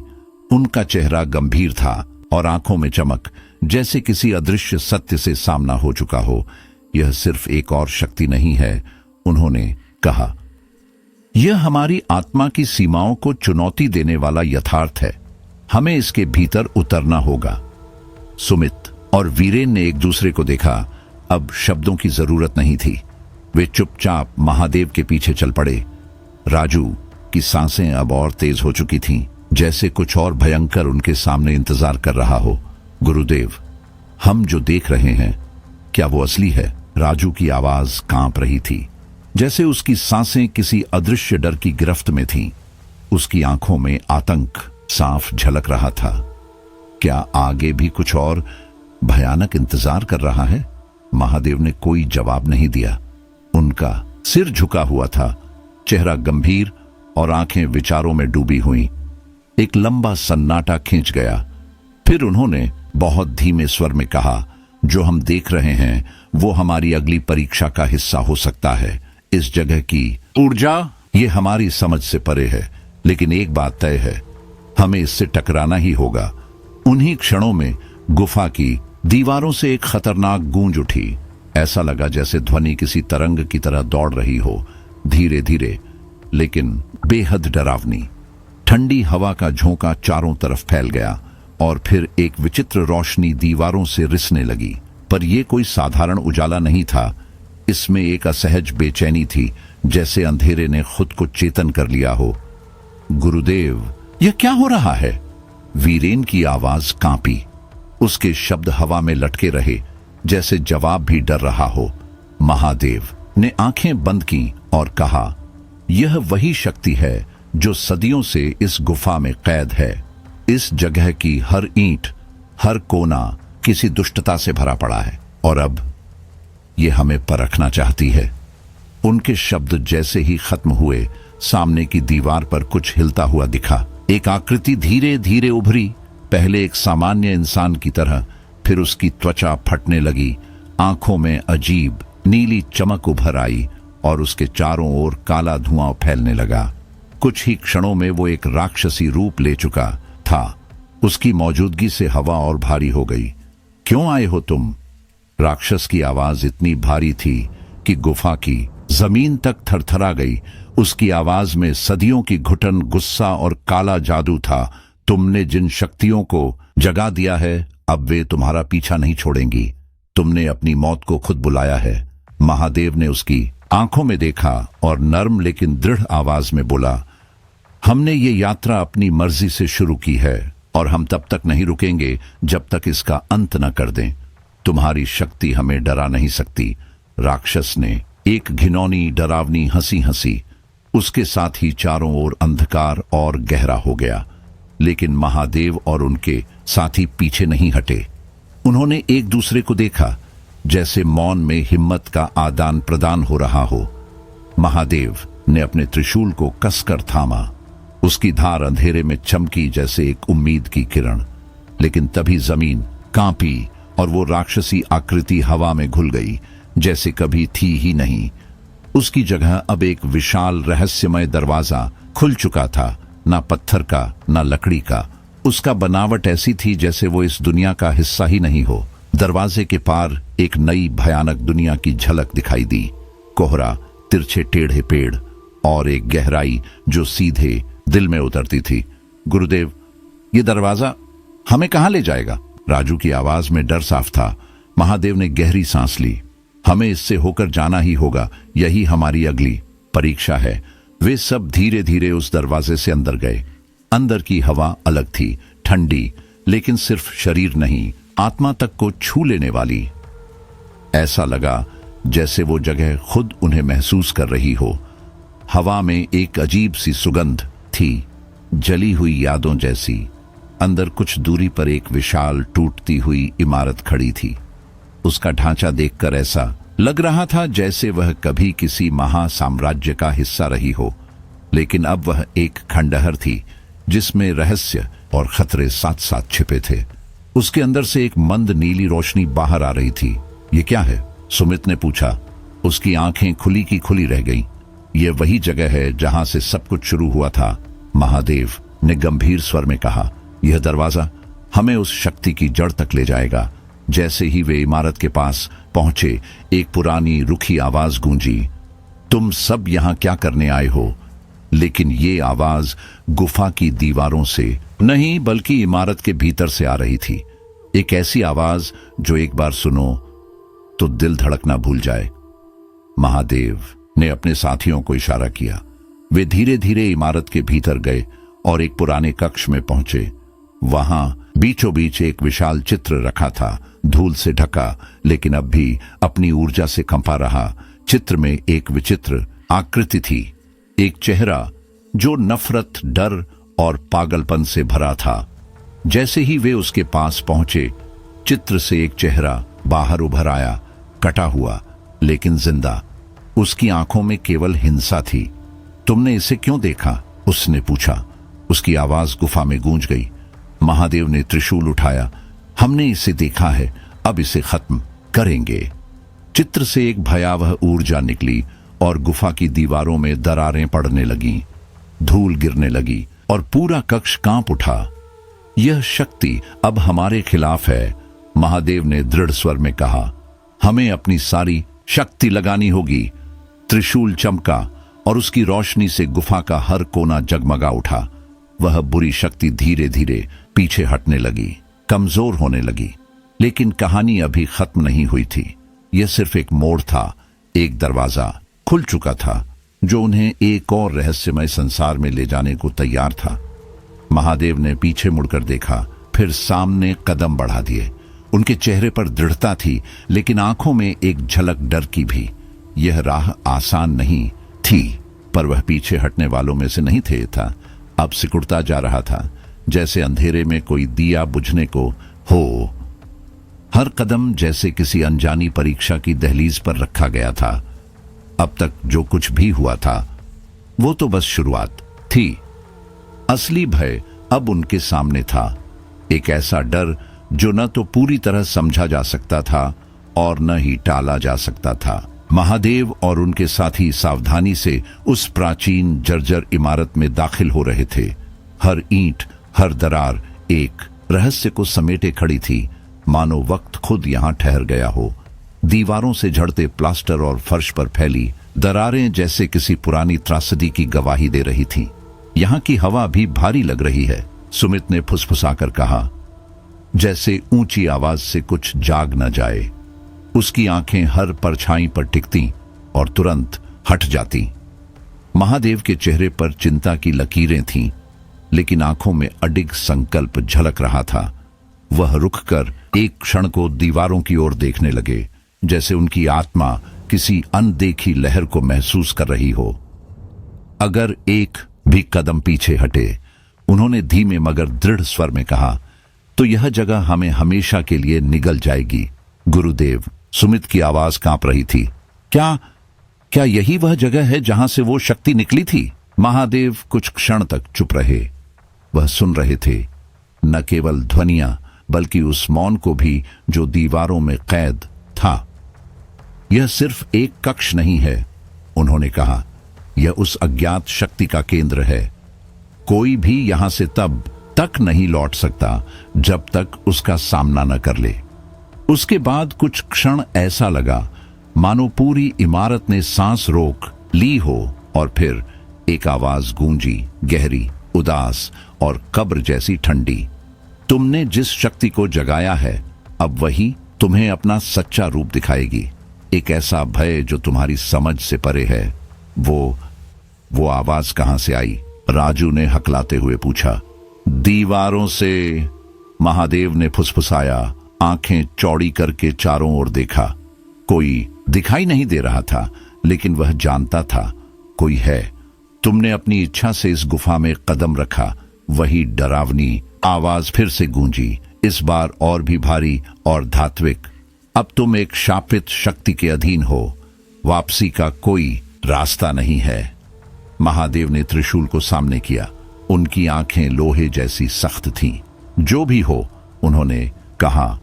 S1: उनका चेहरा गंभीर था और आंखों में चमक, जैसे किसी अदृश्य सत्य से सामना हो चुका हो। यह सिर्फ एक और शक्ति नहीं है, उन्होंने कहा। यह हमारी आत्मा की सीमाओं को चुनौती देने वाला यथार्थ है। हमें इसके भीतर उतरना होगा। सुमित और वीरेन ने एक दूसरे को देखा। अब शब्दों की जरूरत नहीं थी। वे चुपचाप महादेव के पीछे चल पड़े। राजू की सांसें अब और तेज हो चुकी थीं, जैसे कुछ और भयंकर उनके सामने इंतजार कर रहा हो। गुरुदेव, हम जो देख रहे हैं, क्या वो असली है? राजू की आवाज कांप रही थी, जैसे उसकी सांसें किसी अदृश्य डर की गिरफ्त में थीं। उसकी आंखों में आतंक साफ झलक रहा था। क्या आगे भी कुछ और भयानक इंतजार कर रहा है? महादेव ने कोई जवाब नहीं दिया। उनका सिर झुका हुआ था, चेहरा गंभीर और आंखें विचारों में डूबी हुई। एक लंबा सन्नाटा खींच गया। फिर उन्होंने बहुत धीमे स्वर में कहा, जो हम देख रहे हैं वो हमारी अगली परीक्षा का हिस्सा हो सकता है। इस जगह की ऊर्जा ये हमारी समझ से परे है, लेकिन एक बात तय है, हमें इससे टकराना ही होगा। उन्हीं क्षणों में गुफा की दीवारों से एक खतरनाक गूंज उठी। ऐसा लगा जैसे ध्वनि किसी तरंग की तरह दौड़ रही हो, धीरे धीरे लेकिन बेहद डरावनी। ठंडी हवा का झोंका चारों तरफ फैल गया और फिर एक विचित्र रोशनी दीवारों से रिसने लगी। पर यह कोई साधारण उजाला नहीं था। इसमें एक असहज बेचैनी थी, जैसे अंधेरे ने खुद को चेतन कर लिया हो। गुरुदेव, यह क्या हो रहा है? वीरेन की आवाज कांपी। उसके शब्द हवा में लटके रहे, जैसे जवाब भी डर रहा हो। महादेव ने आंखें बंद की और कहा, यह वही शक्ति है जो सदियों से इस गुफा में कैद है। इस जगह की हर ईंट, हर कोना किसी दुष्टता से भरा पड़ा है, और अब यह हमें परखना चाहती है। उनके शब्द जैसे ही खत्म हुए, सामने की दीवार पर कुछ हिलता हुआ दिखा। एक आकृति धीरे धीरे उभरी, पहले एक सामान्य इंसान की तरह, फिर उसकी त्वचा फटने लगी, आंखों में अजीब नीली चमक उभर आई और उसके चारों ओर काला धुआं फैलने लगा। कुछ ही क्षणों में वो एक राक्षसी रूप ले चुका था। उसकी मौजूदगी से हवा और भारी हो गई। क्यों आए हो तुम? राक्षस की आवाज इतनी भारी थी कि गुफा की जमीन तक थरथरा गई। उसकी आवाज में सदियों की घुटन, गुस्सा और काला जादू था। तुमने जिन शक्तियों को जगा दिया है, अब वे तुम्हारा पीछा नहीं छोड़ेंगी। तुमने अपनी मौत को खुद बुलाया है। महादेव ने उसकी आंखों में देखा और नर्म लेकिन दृढ़ आवाज में बोला, हमने ये यात्रा अपनी मर्जी से शुरू की है और हम तब तक नहीं रुकेंगे जब तक इसका अंत न कर दें। तुम्हारी शक्ति हमें डरा नहीं सकती। राक्षस ने एक घिनौनी डरावनी हंसी हंसी। उसके साथ ही चारों ओर अंधकार और गहरा हो गया। लेकिन महादेव और उनके साथी पीछे नहीं हटे। उन्होंने एक दूसरे को देखा, जैसे मौन में हिम्मत का आदान प्रदान हो रहा हो। महादेव ने अपने त्रिशूल को कसकर थामा। उसकी धार अंधेरे में चमकी जैसे एक उम्मीद की किरण। लेकिन तभी जमीन कांपी और वो राक्षसी आकृति हवा में घुल गई, जैसे कभी थी ही नहीं। उसकी जगह अब एक विशाल रहस्यमय दरवाजा खुल चुका था, ना पत्थर का ना लकड़ी का। उसका बनावट ऐसी थी जैसे वो इस दुनिया का हिस्सा ही नहीं हो। दरवाजे के पार एक नई भयानक दुनिया की झलक दिखाई दी। कोहरा, तिरछे टेढ़े पेड़ और एक गहराई जो सीधे दिल में उतरती थी। गुरुदेव, ये दरवाजा हमें कहां ले जाएगा? राजू की आवाज में डर साफ था। महादेव ने गहरी सांस ली। हमें इससे होकर जाना ही होगा। यही हमारी अगली परीक्षा है। वे सब धीरे धीरे उस दरवाजे से अंदर गए। अंदर की हवा अलग थी, ठंडी, लेकिन सिर्फ शरीर नहीं, आत्मा तक को छू लेने वाली। ऐसा लगा जैसे वो जगह खुद उन्हें महसूस कर रही हो। हवा में एक अजीब सी सुगंध थी, जली हुई यादों जैसी। अंदर कुछ दूरी पर एक विशाल टूटती हुई इमारत खड़ी थी। उसका ढांचा देखकर ऐसा लग रहा था जैसे वह कभी किसी महासाम्राज्य का हिस्सा रही हो, लेकिन अब वह एक खंडहर थी जिसमें रहस्य और खतरे साथ साथ छिपे थे। उसके अंदर से एक मंद नीली रोशनी बाहर आ रही थी। ये क्या है? सुमित ने पूछा। उसकी आंखें खुली की खुली रह गईं। यह वही जगह है जहां से सब कुछ शुरू हुआ था, महादेव ने गंभीर स्वर में कहा। यह दरवाजा हमें उस शक्ति की जड़ तक ले जाएगा। जैसे ही वे इमारत के पास पहुंचे, एक पुरानी रुखी आवाज गूंजी, तुम सब यहां क्या करने आए हो? लेकिन ये आवाज गुफा की दीवारों से नहीं, बल्कि इमारत के भीतर से आ रही थी। एक ऐसी आवाज जो एक बार सुनो तो दिल धड़कना भूल जाए। महादेव ने अपने साथियों को इशारा किया। वे धीरे धीरे इमारत के भीतर गए और एक पुराने कक्ष में पहुंचे। वहां बीचों बीच एक विशाल चित्र रखा था, धूल से ढका, लेकिन अब भी अपनी ऊर्जा से कंपा रहा। चित्र में एक विचित्र आकृति थी, एक चेहरा जो नफरत, डर और पागलपन से भरा था। जैसे ही वे उसके पास पहुंचे, चित्र से एक चेहरा बाहर उभर आया, कटा हुआ लेकिन जिंदा। उसकी आंखों में केवल हिंसा थी। तुमने इसे क्यों देखा? उसने पूछा। उसकी आवाज गुफा में गूंज गई। महादेव ने त्रिशूल उठाया। हमने इसे देखा है, अब इसे खत्म करेंगे। चित्र से एक भयावह ऊर्जा निकली और गुफा की दीवारों में दरारें पड़ने लगीं, धूल गिरने लगी और पूरा कक्ष कांप उठा। यह शक्ति अब हमारे खिलाफ है, महादेव ने दृढ़ स्वर में कहा। हमें अपनी सारी शक्ति लगानी होगी। त्रिशूल चमका और उसकी रोशनी से गुफा का हर कोना जगमगा उठा। वह बुरी शक्ति धीरे धीरे पीछे हटने लगी, कमजोर होने लगी। लेकिन कहानी अभी खत्म नहीं हुई थी। यह सिर्फ एक मोड़ था। एक दरवाजा खुल चुका था, जो उन्हें एक और रहस्यमय संसार में ले जाने को तैयार था। महादेव ने पीछे मुड़कर देखा, फिर सामने कदम बढ़ा दिए। उनके चेहरे पर दृढ़ता थी, लेकिन आंखों में एक झलक डर की भी। यह राह आसान नहीं थी, पर वह पीछे हटने वालों में से नहीं थे। था अब सिकुड़ता जा रहा था, जैसे अंधेरे में कोई दिया बुझने को हो। हर कदम जैसे किसी अनजानी परीक्षा की दहलीज पर रखा गया था। अब तक जो कुछ भी हुआ था वो तो बस शुरुआत थी। असली भय अब उनके सामने था, एक ऐसा डर जो न तो पूरी तरह समझा जा सकता था और न ही टाला जा सकता था। महादेव और उनके साथी सावधानी से उस प्राचीन जर्जर इमारत में दाखिल हो रहे थे। हर ईंट, हर दरार एक रहस्य को समेटे खड़ी थी, मानो वक्त खुद यहां ठहर गया हो। दीवारों से झड़ते प्लास्टर और फर्श पर फैली दरारें जैसे किसी पुरानी त्रासदी की गवाही दे रही थीं। यहां की हवा भी भारी लग रही है, सुमित ने फुसफुसाकर कहा, जैसे ऊंची आवाज से कुछ जाग न जाए। उसकी आंखें हर परछाई पर टिकती और तुरंत हट जाती। महादेव के चेहरे पर चिंता की लकीरें थीं, लेकिन आंखों में अडिग संकल्प झलक रहा था। वह रुककर एक क्षण को दीवारों की ओर देखने लगे, जैसे उनकी आत्मा किसी अनदेखी लहर को महसूस कर रही हो। अगर एक भी कदम पीछे हटे, उन्होंने धीमे मगर दृढ़ स्वर में कहा, तो यह जगह हमें हमेशा के लिए निगल जाएगी। गुरुदेव, सुमित की आवाज कांप रही थी। क्या यही वह जगह है जहां से वो शक्ति निकली थी? महादेव कुछ क्षण तक चुप रहे। वह सुन रहे थे, न केवल ध्वनियां बल्कि उस मौन को भी जो दीवारों में कैद था। यह सिर्फ एक कक्ष नहीं है, उन्होंने कहा, यह उस अज्ञात शक्ति का केंद्र है। कोई भी यहां से तब तक नहीं लौट सकता जब तक उसका सामना न कर ले। उसके बाद कुछ क्षण ऐसा लगा मानो पूरी इमारत ने सांस रोक ली हो, और फिर एक आवाज गूंजी, गहरी, उदास और कब्र जैसी ठंडी। तुमने जिस शक्ति को जगाया है, अब वही तुम्हें अपना सच्चा रूप दिखाएगी। एक ऐसा भय जो तुम्हारी समझ से परे है। वो आवाज कहां से आई? राजू ने हकलाते हुए पूछा। दीवारों से, महादेव ने फुसफुसाया, आंखें चौड़ी करके चारों ओर देखा। कोई दिखाई नहीं दे रहा था, लेकिन वह जानता था कोई है। तुमने अपनी इच्छा से इस गुफा में कदम रखा। वही डरावनी आवाज फिर से गूंजी, इस बार और भी भारी और धात्विक। अब तुम एक शापित शक्ति के अधीन हो, वापसी का कोई रास्ता नहीं है। महादेव ने त्रिशूल को सामने किया, उनकी आंखें लोहे जैसी सख्त थीं। जो भी हो, उन्होंने कहा,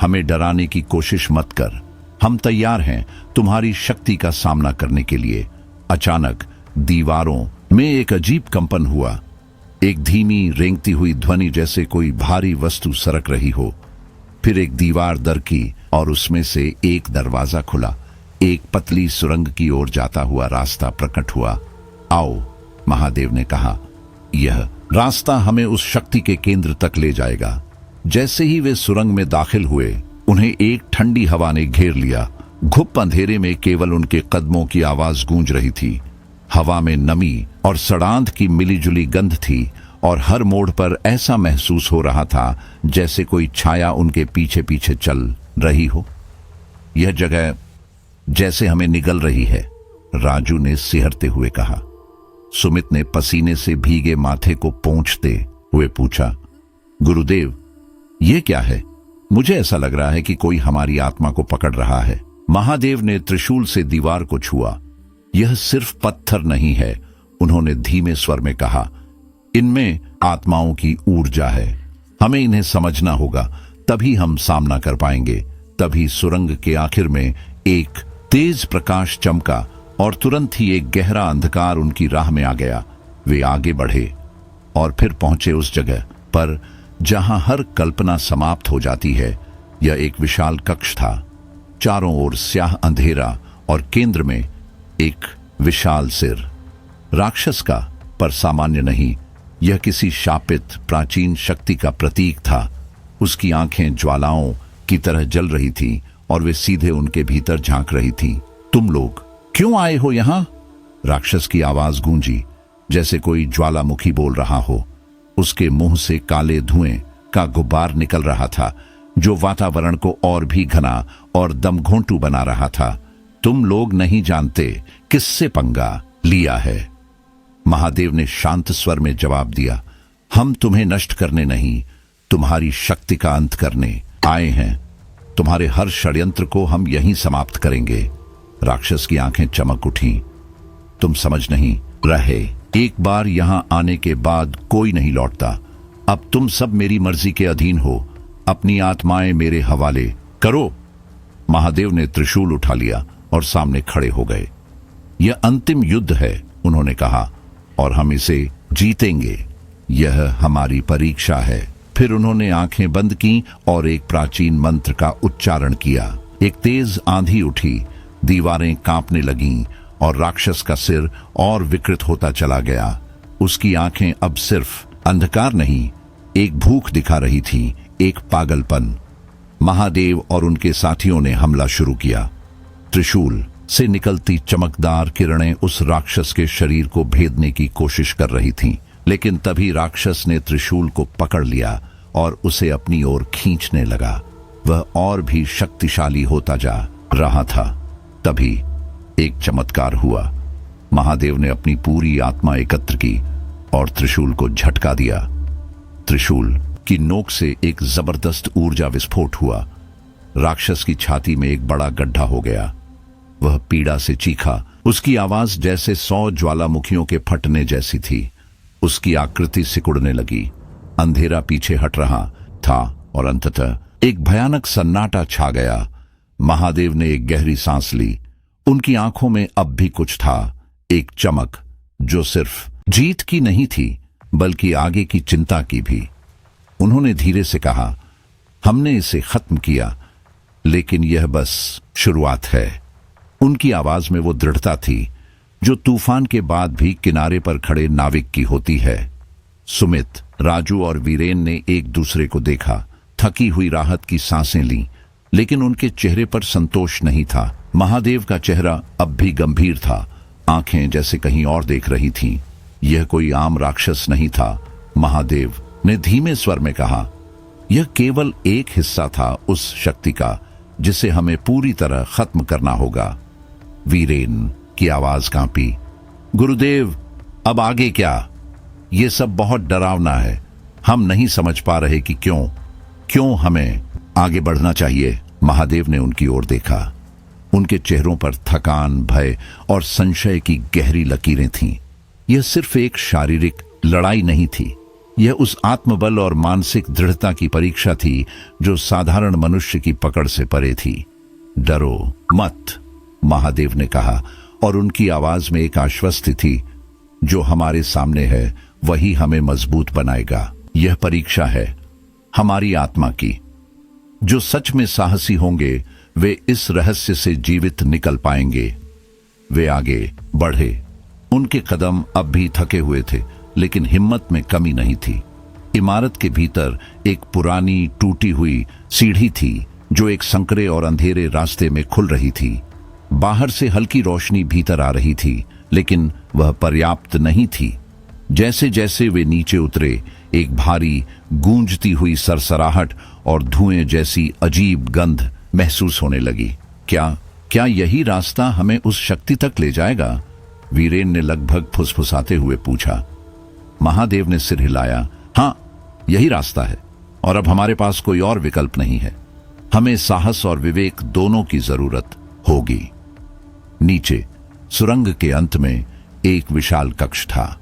S1: हमें डराने की कोशिश मत कर, हम तैयार हैं तुम्हारी शक्ति का सामना करने के लिए। अचानक दीवारों में एक अजीब कंपन हुआ, एक धीमी रेंगती हुई ध्वनि जैसे कोई भारी वस्तु सरक रही हो। फिर एक दीवार दरकी और उसमें से एक दरवाजा खुला। एक पतली सुरंग की ओर जाता हुआ रास्ता प्रकट हुआ। आओ, महादेव ने कहा, यह रास्ता हमें उस शक्ति के केंद्र तक ले जाएगा। जैसे ही वे सुरंग में दाखिल हुए, उन्हें एक ठंडी हवा ने घेर लिया। घुप अंधेरे में केवल उनके कदमों की आवाज गूंज रही थी। हवा में नमी और सड़ांध की मिलीजुली गंध थी, और हर मोड़ पर ऐसा महसूस हो रहा था जैसे कोई छाया उनके पीछे पीछे चल रही हो। यह जगह जैसे हमें निगल रही है, राजू ने सिहरते हुए कहा। सुमित ने पसीने से भीगे माथे को पोंछते हुए पूछा, गुरुदेव, यह क्या है? मुझे ऐसा लग रहा है कि कोई हमारी आत्मा को पकड़ रहा है। महादेव ने त्रिशूल से दीवार को छुआ। यह सिर्फ पत्थर नहीं है, उन्होंने धीमे स्वर में कहा, इनमें आत्माओं की ऊर्जा है। हमें इन्हें समझना होगा, तभी हम सामना कर पाएंगे। तभी सुरंग के आखिर में एक तेज प्रकाश चमका और तुरंत ही एक गहरा अंधकार उनकी राह में आ गया। वे आगे बढ़े और फिर पहुंचे उस जगह पर जहां हर कल्पना समाप्त हो जाती है। यह एक विशाल कक्ष था, चारों ओर स्याह अंधेरा और केंद्र में एक विशाल सिर, राक्षस का, पर सामान्य नहीं। यह किसी शापित प्राचीन शक्ति का प्रतीक था। उसकी आंखें ज्वालाओं की तरह जल रही थी और वे सीधे उनके भीतर झांक रही थी। तुम लोग क्यों आए हो यहां? राक्षस की आवाज गूंजी, जैसे कोई ज्वालामुखी बोल रहा हो। उसके मुंह से काले धुएं का गुब्बार निकल रहा था, जो वातावरण को और भी घना और दमघोंटू बना रहा था। तुम लोग नहीं जानते किससे पंगा लिया है। महादेव ने शांत स्वर में जवाब दिया, हम तुम्हें नष्ट करने नहीं, तुम्हारी शक्ति का अंत करने आए हैं। तुम्हारे हर षड्यंत्र को हम यहीं समाप्त करेंगे। राक्षस की आंखें चमक उठी। तुम समझ नहीं रहे, एक बार यहां आने के बाद कोई नहीं लौटता। अब तुम सब मेरी मर्जी के अधीन हो। अपनी आत्माएं मेरे हवाले करो। महादेव ने त्रिशूल उठा लिया और सामने खड़े हो गए। यह अंतिम युद्ध है, उन्होंने कहा, और हम इसे जीतेंगे। यह हमारी परीक्षा है। फिर उन्होंने आंखें बंद की और एक प्राचीन मंत्र का उच्चारण किया। एक तेज आंधी उठी, दीवारें कांपने लगीं और राक्षस का सिर और विकृत होता चला गया। उसकी आंखें अब सिर्फ अंधकार नहीं, एक भूख दिखा रही थी, एक पागलपन। महादेव और उनके साथियों ने हमला शुरू किया। त्रिशूल से निकलती चमकदार किरणें उस राक्षस के शरीर को भेदने की कोशिश कर रही थीं, लेकिन तभी राक्षस ने त्रिशूल को पकड़ लिया और उसे अपनी ओर खींचने लगा। वह और भी शक्तिशाली होता जा रहा था। तभी एक चमत्कार हुआ। महादेव ने अपनी पूरी आत्मा एकत्र की और त्रिशूल को झटका दिया। त्रिशूल की नोक से एक जबरदस्त ऊर्जा विस्फोट हुआ। राक्षस की छाती में एक बड़ा गड्ढा हो गया। वह पीड़ा से चीखा। उसकी आवाज जैसे 100 ज्वालामुखियों के फटने जैसी थी। उसकी आकृति सिकुड़ने लगी। अंधेरा पीछे हट रहा था और अंततः एक भयानक सन्नाटा छा गया। महादेव ने एक गहरी सांस ली। उनकी आंखों में अब भी कुछ था, एक चमक जो सिर्फ जीत की नहीं थी, बल्कि आगे की चिंता की भी। उन्होंने धीरे से कहा, हमने इसे खत्म किया, लेकिन यह बस शुरुआत है। उनकी आवाज में वो दृढ़ता थी जो तूफान के बाद भी किनारे पर खड़े नाविक की होती है। सुमित, राजू और वीरेन ने एक दूसरे को देखा। थकी हुई राहत की सांसें लीं, लेकिन उनके चेहरे पर संतोष नहीं था। महादेव का चेहरा अब भी गंभीर था, आंखें जैसे कहीं और देख रही थीं। यह कोई आम राक्षस नहीं था। महादेव ने धीमे स्वर में कहा, यह केवल एक हिस्सा था उस शक्ति का जिसे हमें पूरी तरह खत्म करना होगा। वीरेन की आवाज कांपी, गुरुदेव, अब आगे क्या? यह सब बहुत डरावना है। हम नहीं समझ पा रहे कि क्यों हमें आगे बढ़ना चाहिए। महादेव ने उनकी ओर देखा। उनके चेहरों पर थकान, भय और संशय की गहरी लकीरें थीं। यह सिर्फ एक शारीरिक लड़ाई नहीं थी, यह उस आत्मबल और मानसिक दृढ़ता की परीक्षा थी जो साधारण मनुष्य की पकड़ से परे थी। डरो मत, महादेव ने कहा, और उनकी आवाज में एक आश्वस्ति थी, जो हमारे सामने है वही हमें मजबूत बनाएगा। यह परीक्षा है हमारी आत्मा की। जो सच में साहसी होंगे वे इस रहस्य से जीवित निकल पाएंगे। वे आगे बढ़े। उनके कदम अब भी थके हुए थे, लेकिन हिम्मत में कमी नहीं थी। इमारत के भीतर एक पुरानी टूटी हुई सीढ़ी थी जो एक संकरे और अंधेरे रास्ते में खुल रही थी। बाहर से हल्की रोशनी भीतर आ रही थी, लेकिन वह पर्याप्त नहीं थी। जैसे जैसे वे नीचे उतरे, एक भारी गूंजती हुई सरसराहट और धुएं जैसी अजीब गंध महसूस होने लगी। क्या यही रास्ता हमें उस शक्ति तक ले जाएगा? वीरेन ने लगभग फुसफुसाते हुए पूछा। महादेव ने सिर हिलाया। हाँ, यही रास्ता है, और अब हमारे पास कोई और विकल्प नहीं है। हमें साहस और विवेक दोनों की जरूरत होगी। नीचे सुरंग के अंत में एक विशाल कक्ष था।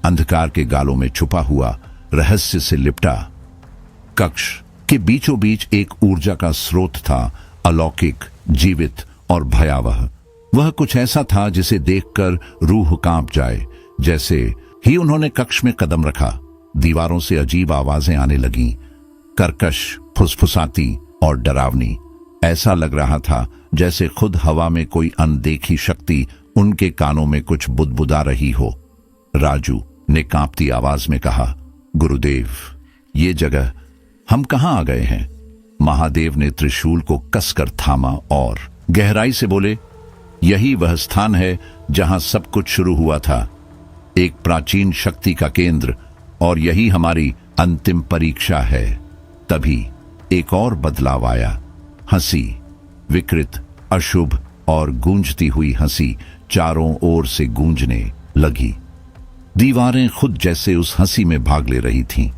S1: अंधकार के गालों में छुपा हुआ, रहस्य से लिपटा। कक्ष के बीचों बीच एक ऊर्जा का स्रोत था, अलौकिक, जीवित और भयावह। वह कुछ ऐसा था जिसे देखकर रूह कांप जाए। जैसे ही उन्होंने कक्ष में कदम रखा, दीवारों से अजीब आवाजें आने लगीं, कर्कश, फुसफुसाती और डरावनी। ऐसा लग रहा था जैसे खुद हवा में कोई अनदेखी शक्ति उनके कानों में कुछ बुदबुदा रही हो। राजू ने कांपती आवाज में कहा, गुरुदेव, ये जगह हम कहां आ गए हैं? महादेव ने त्रिशूल को कसकर थामा और गहराई से बोले, यही वह स्थान है जहां सब कुछ शुरू हुआ था, एक प्राचीन शक्ति का केंद्र, और यही हमारी अंतिम परीक्षा है। तभी एक और बदलाव आया। हंसी, विकृत, अशुभ और गूंजती हुई हंसी चारों ओर से गूंजने लगी। दीवारें खुद जैसे उस हंसी में भाग ले रही थीं।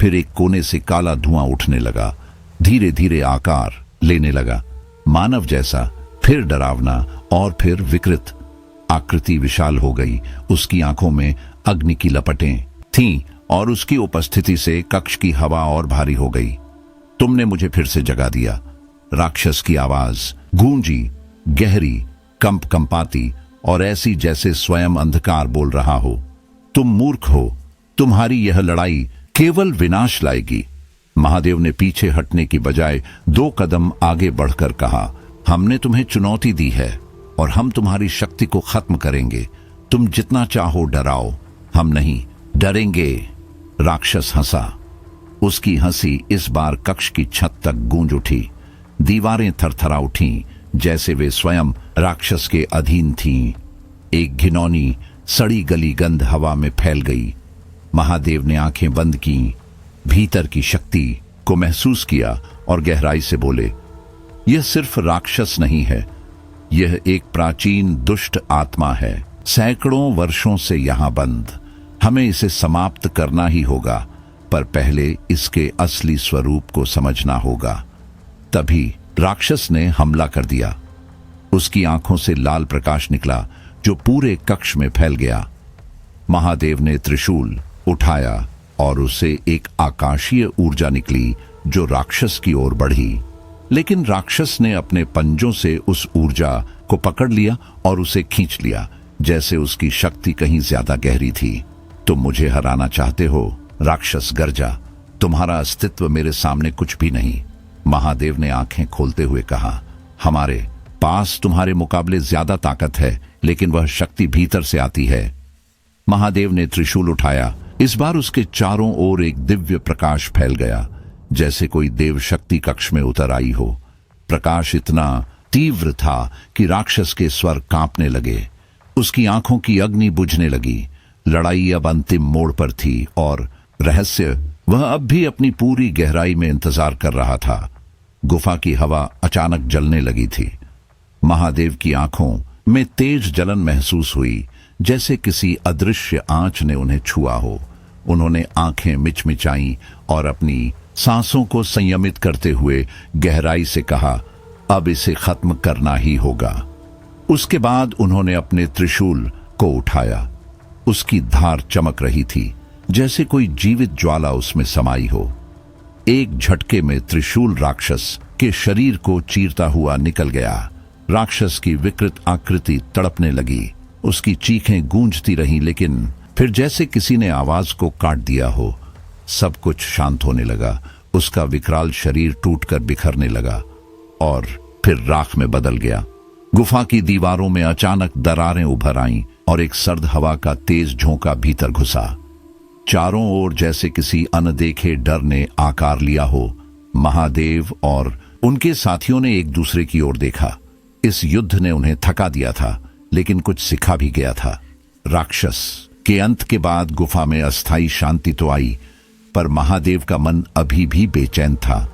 S1: फिर एक कोने से काला धुआं उठने लगा, धीरे धीरे आकार लेने लगा, मानव जैसा, फिर डरावना और फिर विकृत। आकृति विशाल हो गई, उसकी आंखों में अग्नि की लपटें थीं और उसकी उपस्थिति से कक्ष की हवा और भारी हो गई। तुमने मुझे फिर से जगा दिया, राक्षस की आवाज गूंजी, गहरी, कंपाती और ऐसी जैसे स्वयं अंधकार बोल रहा हो। तुम मूर्ख हो, तुम्हारी यह लड़ाई केवल विनाश लाएगी। महादेव ने पीछे हटने की बजाय 2 कदम आगे बढ़कर कहा, हमने तुम्हें चुनौती दी है और हम तुम्हारी शक्ति को खत्म करेंगे। तुम जितना चाहो डराओ, हम नहीं डरेंगे। राक्षस हंसा। उसकी हंसी इस बार कक्ष की छत तक गूंज उठी। दीवारें थरथरा उठीं, जैसे वे स्वयं राक्षस के अधीन थीं। एक घिनौनी सड़ी गली गंध हवा में फैल गई। महादेव ने आंखें बंद की, भीतर की शक्ति को महसूस किया और गहराई से बोले, यह सिर्फ राक्षस नहीं है, यह एक प्राचीन दुष्ट आत्मा है, सैकड़ों वर्षों से यहां बंद। हमें इसे समाप्त करना ही होगा, पर पहले इसके असली स्वरूप को समझना होगा। तभी राक्षस ने हमला कर दिया। उसकी आंखों से लाल प्रकाश निकला जो पूरे कक्ष में फैल गया। महादेव ने त्रिशूल उठाया और उसे एक आकाशीय ऊर्जा निकली जो राक्षस की ओर बढ़ी। लेकिन राक्षस ने अपने पंजों से उस ऊर्जा को पकड़ लिया और उसे खींच लिया, जैसे उसकी शक्ति कहीं ज्यादा गहरी थी। तुम मुझे हराना चाहते हो? राक्षस गरजा। तुम्हारा अस्तित्व मेरे सामने कुछ भी नहीं। महादेव ने आंखें खोलते हुए कहा, हमारे पास तुम्हारे मुकाबले ज्यादा ताकत है, लेकिन वह शक्ति भीतर से आती है। महादेव ने त्रिशूल उठाया। इस बार उसके चारों ओर एक दिव्य प्रकाश फैल गया, जैसे कोई देव शक्ति कक्ष में उतर आई हो। प्रकाश इतना तीव्र था कि राक्षस के स्वर कांपने लगे। उसकी आंखों की अग्नि बुझने लगी। लड़ाई अब अंतिम मोड़ पर थी और रहस्य वह अब भी अपनी पूरी गहराई में इंतजार कर रहा था। गुफा की हवा अचानक जलने लगी थी। महादेव की आंखों में तेज जलन महसूस हुई, जैसे किसी अदृश्य आंच ने उन्हें छुआ हो। उन्होंने आंखें मिचमिचाई और अपनी सांसों को संयमित करते हुए गहराई से कहा, अब इसे खत्म करना ही होगा। उसके बाद उन्होंने अपने त्रिशूल को उठाया। उसकी धार चमक रही थी, जैसे कोई जीवित ज्वाला उसमें समाई हो। एक झटके में त्रिशूल राक्षस के शरीर को चीरता हुआ निकल गया। राक्षस की विकृत आकृति तड़पने लगी। उसकी चीखें गूंजती रहीं, लेकिन फिर जैसे किसी ने आवाज को काट दिया हो, सब कुछ शांत होने लगा। उसका विकराल शरीर टूटकर बिखरने लगा और फिर राख में बदल गया। गुफा की दीवारों में अचानक दरारें उभर आईं और एक सर्द हवा का तेज झोंका भीतर घुसा। चारों ओर जैसे किसी अनदेखे डर ने आकार लिया हो। महादेव और उनके साथियों ने एक दूसरे की ओर देखा। इस युद्ध ने उन्हें थका दिया था, लेकिन कुछ सिखा भी गया था। राक्षस के अंत के बाद गुफा में अस्थायी शांति तो आई, पर महादेव का मन अभी भी बेचैन था।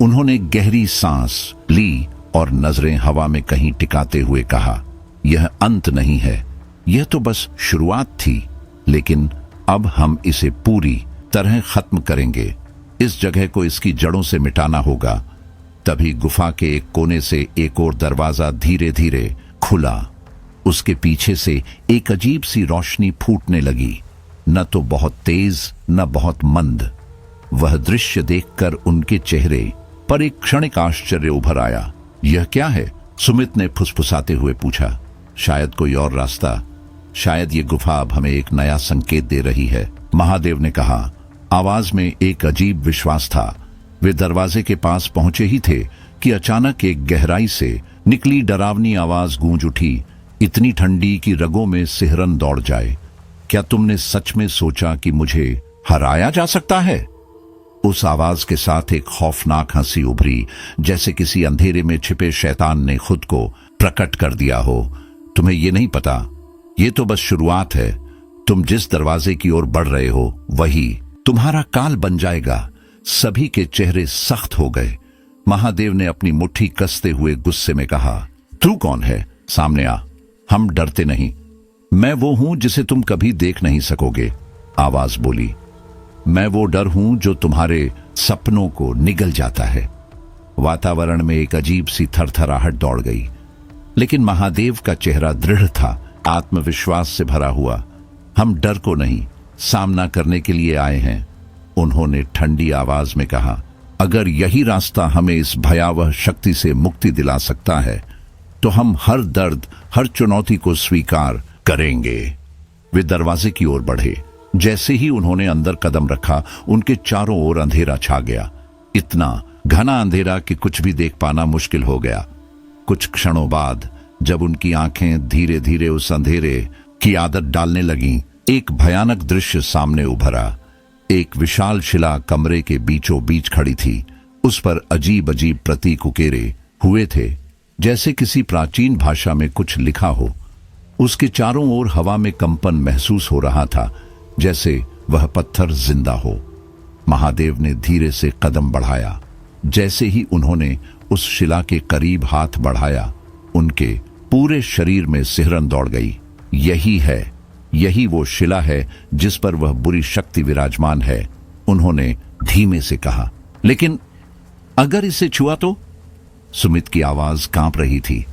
S1: उन्होंने गहरी सांस ली और नजरें हवा में कहीं टिकाते हुए कहा, यह अंत नहीं है, यह तो बस शुरुआत थी, लेकिन अब हम इसे पूरी तरह खत्म करेंगे। इस जगह को इसकी जड़ों से मिटाना होगा। तभी गुफा के एक कोने से एक और दरवाजा धीरे धीरे खुला। उसके पीछे से एक अजीब सी रोशनी फूटने लगी, न तो बहुत तेज न बहुत मंद। वह दृश्य देखकर उनके चेहरे पर एक क्षणिक आश्चर्य उभर आया। यह क्या है? सुमित ने फुसफुसाते हुए पूछा। शायद कोई और रास्ता, शायद ये गुफा अब हमें एक नया संकेत दे रही है, महादेव ने कहा। आवाज में एक अजीब विश्वास था। वे दरवाजे के पास पहुंचे ही थे कि अचानक एक गहराई से निकली डरावनी आवाज गूंज उठी, इतनी ठंडी कि रगों में सिहरन दौड़ जाए। क्या तुमने सच में सोचा कि मुझे हराया जा सकता है? उस आवाज के साथ एक खौफनाक हंसी उभरी, जैसे किसी अंधेरे में छिपे शैतान ने खुद को प्रकट कर दिया हो। तुम्हें ये नहीं पता, ये तो बस शुरुआत है। तुम जिस दरवाजे की ओर बढ़ रहे हो वही तुम्हारा काल बन जाएगा। सभी के चेहरे सख्त हो गए। महादेव ने अपनी मुट्ठी कसते हुए गुस्से में कहा, तू कौन है? सामने आ। हम डरते नहीं। मैं वो हूं जिसे तुम कभी देख नहीं सकोगे, आवाज बोली। मैं वो डर हूं जो तुम्हारे सपनों को निगल जाता है। वातावरण में एक अजीब सी थरथराहट दौड़ गई, लेकिन महादेव का चेहरा दृढ़ था, आत्मविश्वास से भरा हुआ। हम डर को नहीं, सामना करने के लिए आए हैं, उन्होंने ठंडी आवाज में कहा। अगर यही रास्ता हमें इस भयावह शक्ति से मुक्ति दिला सकता है तो हम हर दर्द, हर चुनौती को स्वीकार करेंगे। वे दरवाजे की ओर बढ़े। जैसे ही उन्होंने अंदर कदम रखा, उनके चारों ओर अंधेरा छा गया। इतना घना अंधेरा कि कुछ भी देख पाना मुश्किल हो गया। कुछ क्षणों बाद जब उनकी आंखें धीरे धीरे उस अंधेरे की आदत डालने लगीं, एक भयानक दृश्य सामने उभरा। एक विशाल शिला कमरे के बीचों बीच खड़ी थी। उस पर अजीब अजीब प्रतीक उकेरे हुए थे, जैसे किसी प्राचीन भाषा में कुछ लिखा हो। उसके चारों ओर हवा में कंपन महसूस हो रहा था, जैसे वह पत्थर जिंदा हो। महादेव ने धीरे से कदम बढ़ाया। जैसे ही उन्होंने उस शिला के करीब हाथ बढ़ाया, उनके पूरे शरीर में सिहरन दौड़ गई। यही वो शिला है जिस पर वह बुरी शक्ति विराजमान है, उन्होंने धीमे से कहा। लेकिन अगर इसे छुआ तो? सुमित की आवाज कांप रही थी।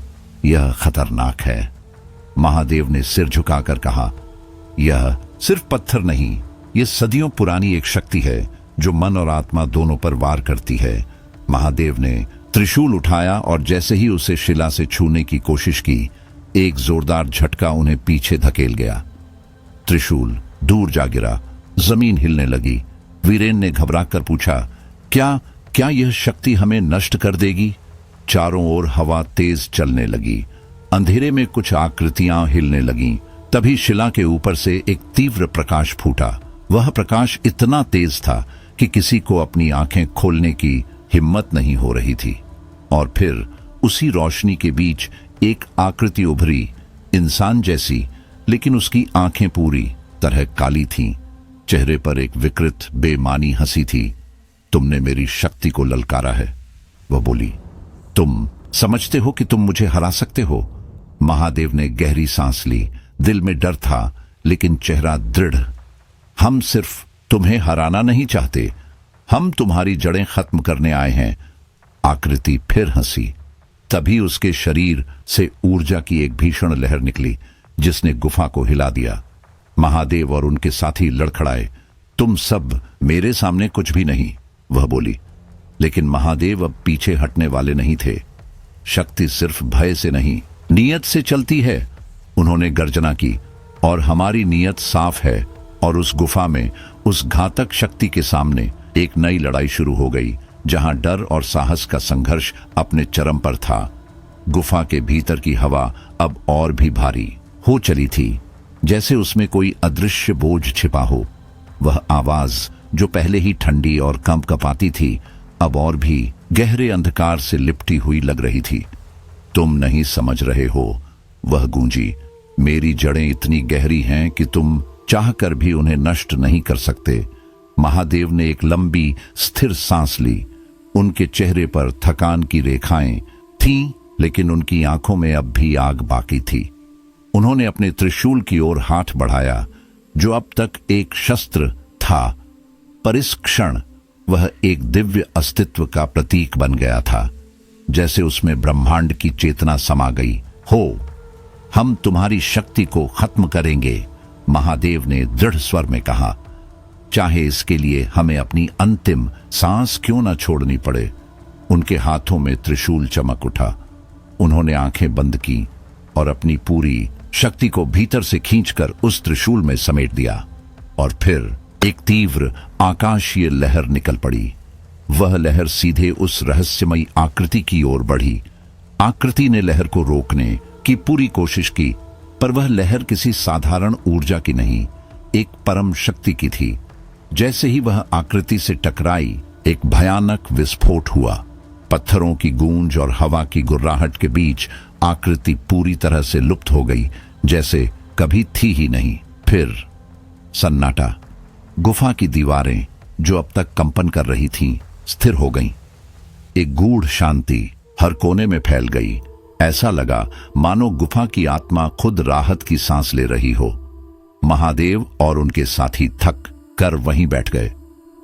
S1: यह खतरनाक है, महादेव ने सिर झुकाकर कहा। यह सिर्फ पत्थर नहीं, यह सदियों पुरानी एक शक्ति है जो मन और आत्मा दोनों पर वार करती है। महादेव ने त्रिशूल उठाया और जैसे ही उसे शिला से छूने की कोशिश की, एक जोरदार झटका उन्हें पीछे धकेल गया। त्रिशूल दूर जा गिरा, जमीन हिलने लगी। वीरेन ने घबराकर पूछा, क्या यह शक्ति हमें नष्ट कर देगी? चारों ओर हवा तेज चलने लगी। अंधेरे में कुछ आकृतियां हिलने लगीं। तभी शिला के ऊपर से एक तीव्र प्रकाश फूटा। वह प्रकाश इतना तेज था कि किसी को अपनी आंखें खोलने की हिम्मत नहीं हो रही थी। और फिर उसी रोशनी के बीच एक आकृति उभरी, इंसान जैसी, लेकिन उसकी आंखें पूरी तरह काली थीं। चेहरे पर एक विकृत बेमानी हंसी थी। तुमने मेरी शक्ति को ललकारा है, वह बोली। तुम समझते हो कि तुम मुझे हरा सकते हो? महादेव ने गहरी सांस ली। दिल में डर था, लेकिन चेहरा दृढ़। हम सिर्फ तुम्हें हराना नहीं चाहते, हम तुम्हारी जड़ें खत्म करने आए हैं। आकृति फिर हंसी। तभी उसके शरीर से ऊर्जा की एक भीषण लहर निकली, जिसने गुफा को हिला दिया। महादेव और उनके साथी लड़खड़ाए। तुम सब मेरे सामने कुछ भी नहीं, वह बोली। लेकिन महादेव अब पीछे हटने वाले नहीं थे। शक्ति सिर्फ भय से नहीं, नीयत से चलती है, उन्होंने गर्जना की। और हमारी नीयत साफ है। और उस गुफा में, उस घातक शक्ति के सामने एक नई लड़ाई शुरू हो गई, जहां डर और साहस का संघर्ष अपने चरम पर था। गुफा के भीतर की हवा अब और भी भारी हो चली थी, जैसे उसमें कोई अदृश्य बोझ छिपा हो। वह आवाज जो पहले ही ठंडी और कंपकपाती थी, अब और भी गहरे अंधकार से लिपटी हुई लग रही थी। तुम नहीं समझ रहे हो, वह गूंजी। मेरी जड़ें इतनी गहरी हैं कि तुम चाहकर भी उन्हें नष्ट नहीं कर सकते। महादेव ने एक लंबी स्थिर सांस ली। उनके चेहरे पर थकान की रेखाएं थीं, लेकिन उनकी आंखों में अब भी आग बाकी थी। उन्होंने अपने त्रिशूल की ओर हाथ बढ़ाया, जो अब तक एक शस्त्र था, पर इस क्षण वह एक दिव्य अस्तित्व का प्रतीक बन गया था, जैसे उसमें ब्रह्मांड की चेतना समा गई हो। हम तुम्हारी शक्ति को खत्म करेंगे, महादेव ने दृढ़ स्वर में कहा, चाहे इसके लिए हमें अपनी अंतिम सांस क्यों न छोड़नी पड़े। उनके हाथों में त्रिशूल चमक उठा। उन्होंने आंखें बंद की और अपनी पूरी शक्ति को भीतर से खींचकर उस त्रिशूल में समेट दिया। और फिर एक तीव्र आकाशीय लहर निकल पड़ी। वह लहर सीधे उस रहस्यमयी आकृति की ओर बढ़ी। आकृति ने लहर को रोकने की पूरी कोशिश की, पर वह लहर किसी साधारण ऊर्जा की नहीं, एक परम शक्ति की थी। जैसे ही वह आकृति से टकराई, एक भयानक विस्फोट हुआ। पत्थरों की गूंज और हवा की गुर्राहट के बीच आकृति पूरी तरह से लुप्त हो गई, जैसे कभी थी ही नहीं। फिर सन्नाटा। गुफा की दीवारें जो अब तक कंपन कर रही थीं, स्थिर हो गईं। एक गूढ़ शांति हर कोने में फैल गई। ऐसा लगा मानो गुफा की आत्मा खुद राहत की सांस ले रही हो। महादेव और उनके साथी थक कर वहीं बैठ गए,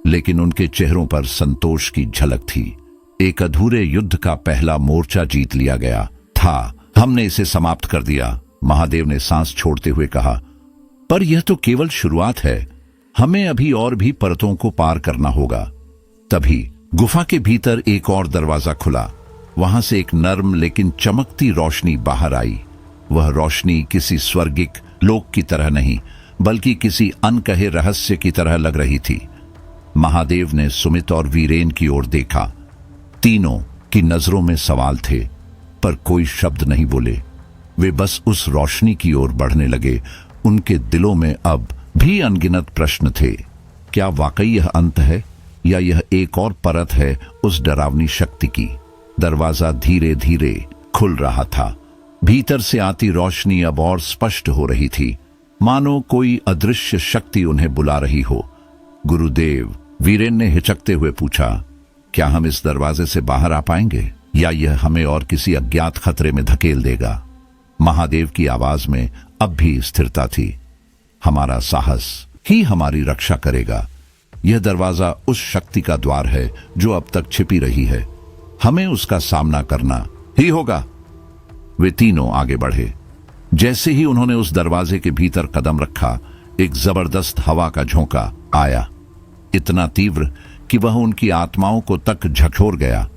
S1: लेकिन उनके चेहरों पर संतोष की झलक थी। एक अधूरे युद्ध का पहला मोर्चा जीत लिया गया था। हमने इसे समाप्त कर दिया, महादेव ने सांस छोड़ते हुए कहा। पर यह तो केवल शुरुआत है, हमें अभी और भी परतों को पार करना होगा। तभी गुफा के भीतर एक और दरवाजा खुला। वहां से एक नर्म लेकिन चमकती रोशनी बाहर आई। वह रोशनी किसी स्वर्गिक लोक की तरह नहीं, बल्कि किसी अनकहे रहस्य की तरह लग रही थी। महादेव ने सुमित और वीरेन की ओर देखा। तीनों की नजरों में सवाल थे, पर कोई शब्द नहीं बोले। वे बस उस रोशनी की ओर बढ़ने लगे। उनके दिलों में अब भी अनगिनत प्रश्न थे। क्या वाकई यह अंत है, या यह एक और परत है उस डरावनी शक्ति की? दरवाजा धीरे धीरे खुल रहा था। भीतर से आती रोशनी अब और स्पष्ट हो रही थी, मानो कोई अदृश्य शक्ति उन्हें बुला रही हो। गुरुदेव, वीरेन ने हिचकते हुए पूछा, क्या हम इस दरवाजे से बाहर आ पाएंगे, या यह हमें और किसी अज्ञात खतरे में धकेल देगा? महादेव की आवाज में अब भी स्थिरता थी। हमारा साहस ही हमारी रक्षा करेगा। यह दरवाजा उस शक्ति का द्वार है जो अब तक छिपी रही है। हमें उसका सामना करना ही होगा। वे तीनों आगे बढ़े। जैसे ही उन्होंने उस दरवाजे के भीतर कदम रखा, एक जबरदस्त हवा का झोंका आया, इतना तीव्र कि वह उनकी आत्माओं को तक झकझोर गया।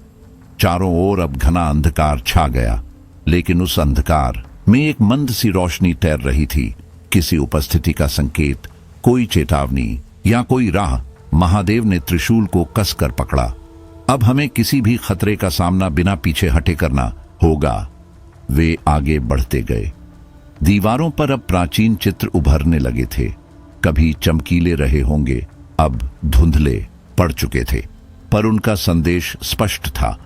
S1: चारों ओर अब घना अंधकार छा गया, लेकिन उस अंधकार में एक मंद सी रोशनी तैर रही थी। किसी उपस्थिति का संकेत, कोई चेतावनी या कोई राह। महादेव ने त्रिशूल को कसकर पकड़ा। अब हमें किसी भी खतरे का सामना बिना पीछे हटे करना होगा। वे आगे बढ़ते गए। दीवारों पर अब प्राचीन चित्र उभरने लगे थे। कभी चमकीले रहे होंगे, अब धुंधले पड़ चुके थे, पर उनका संदेश स्पष्ट था।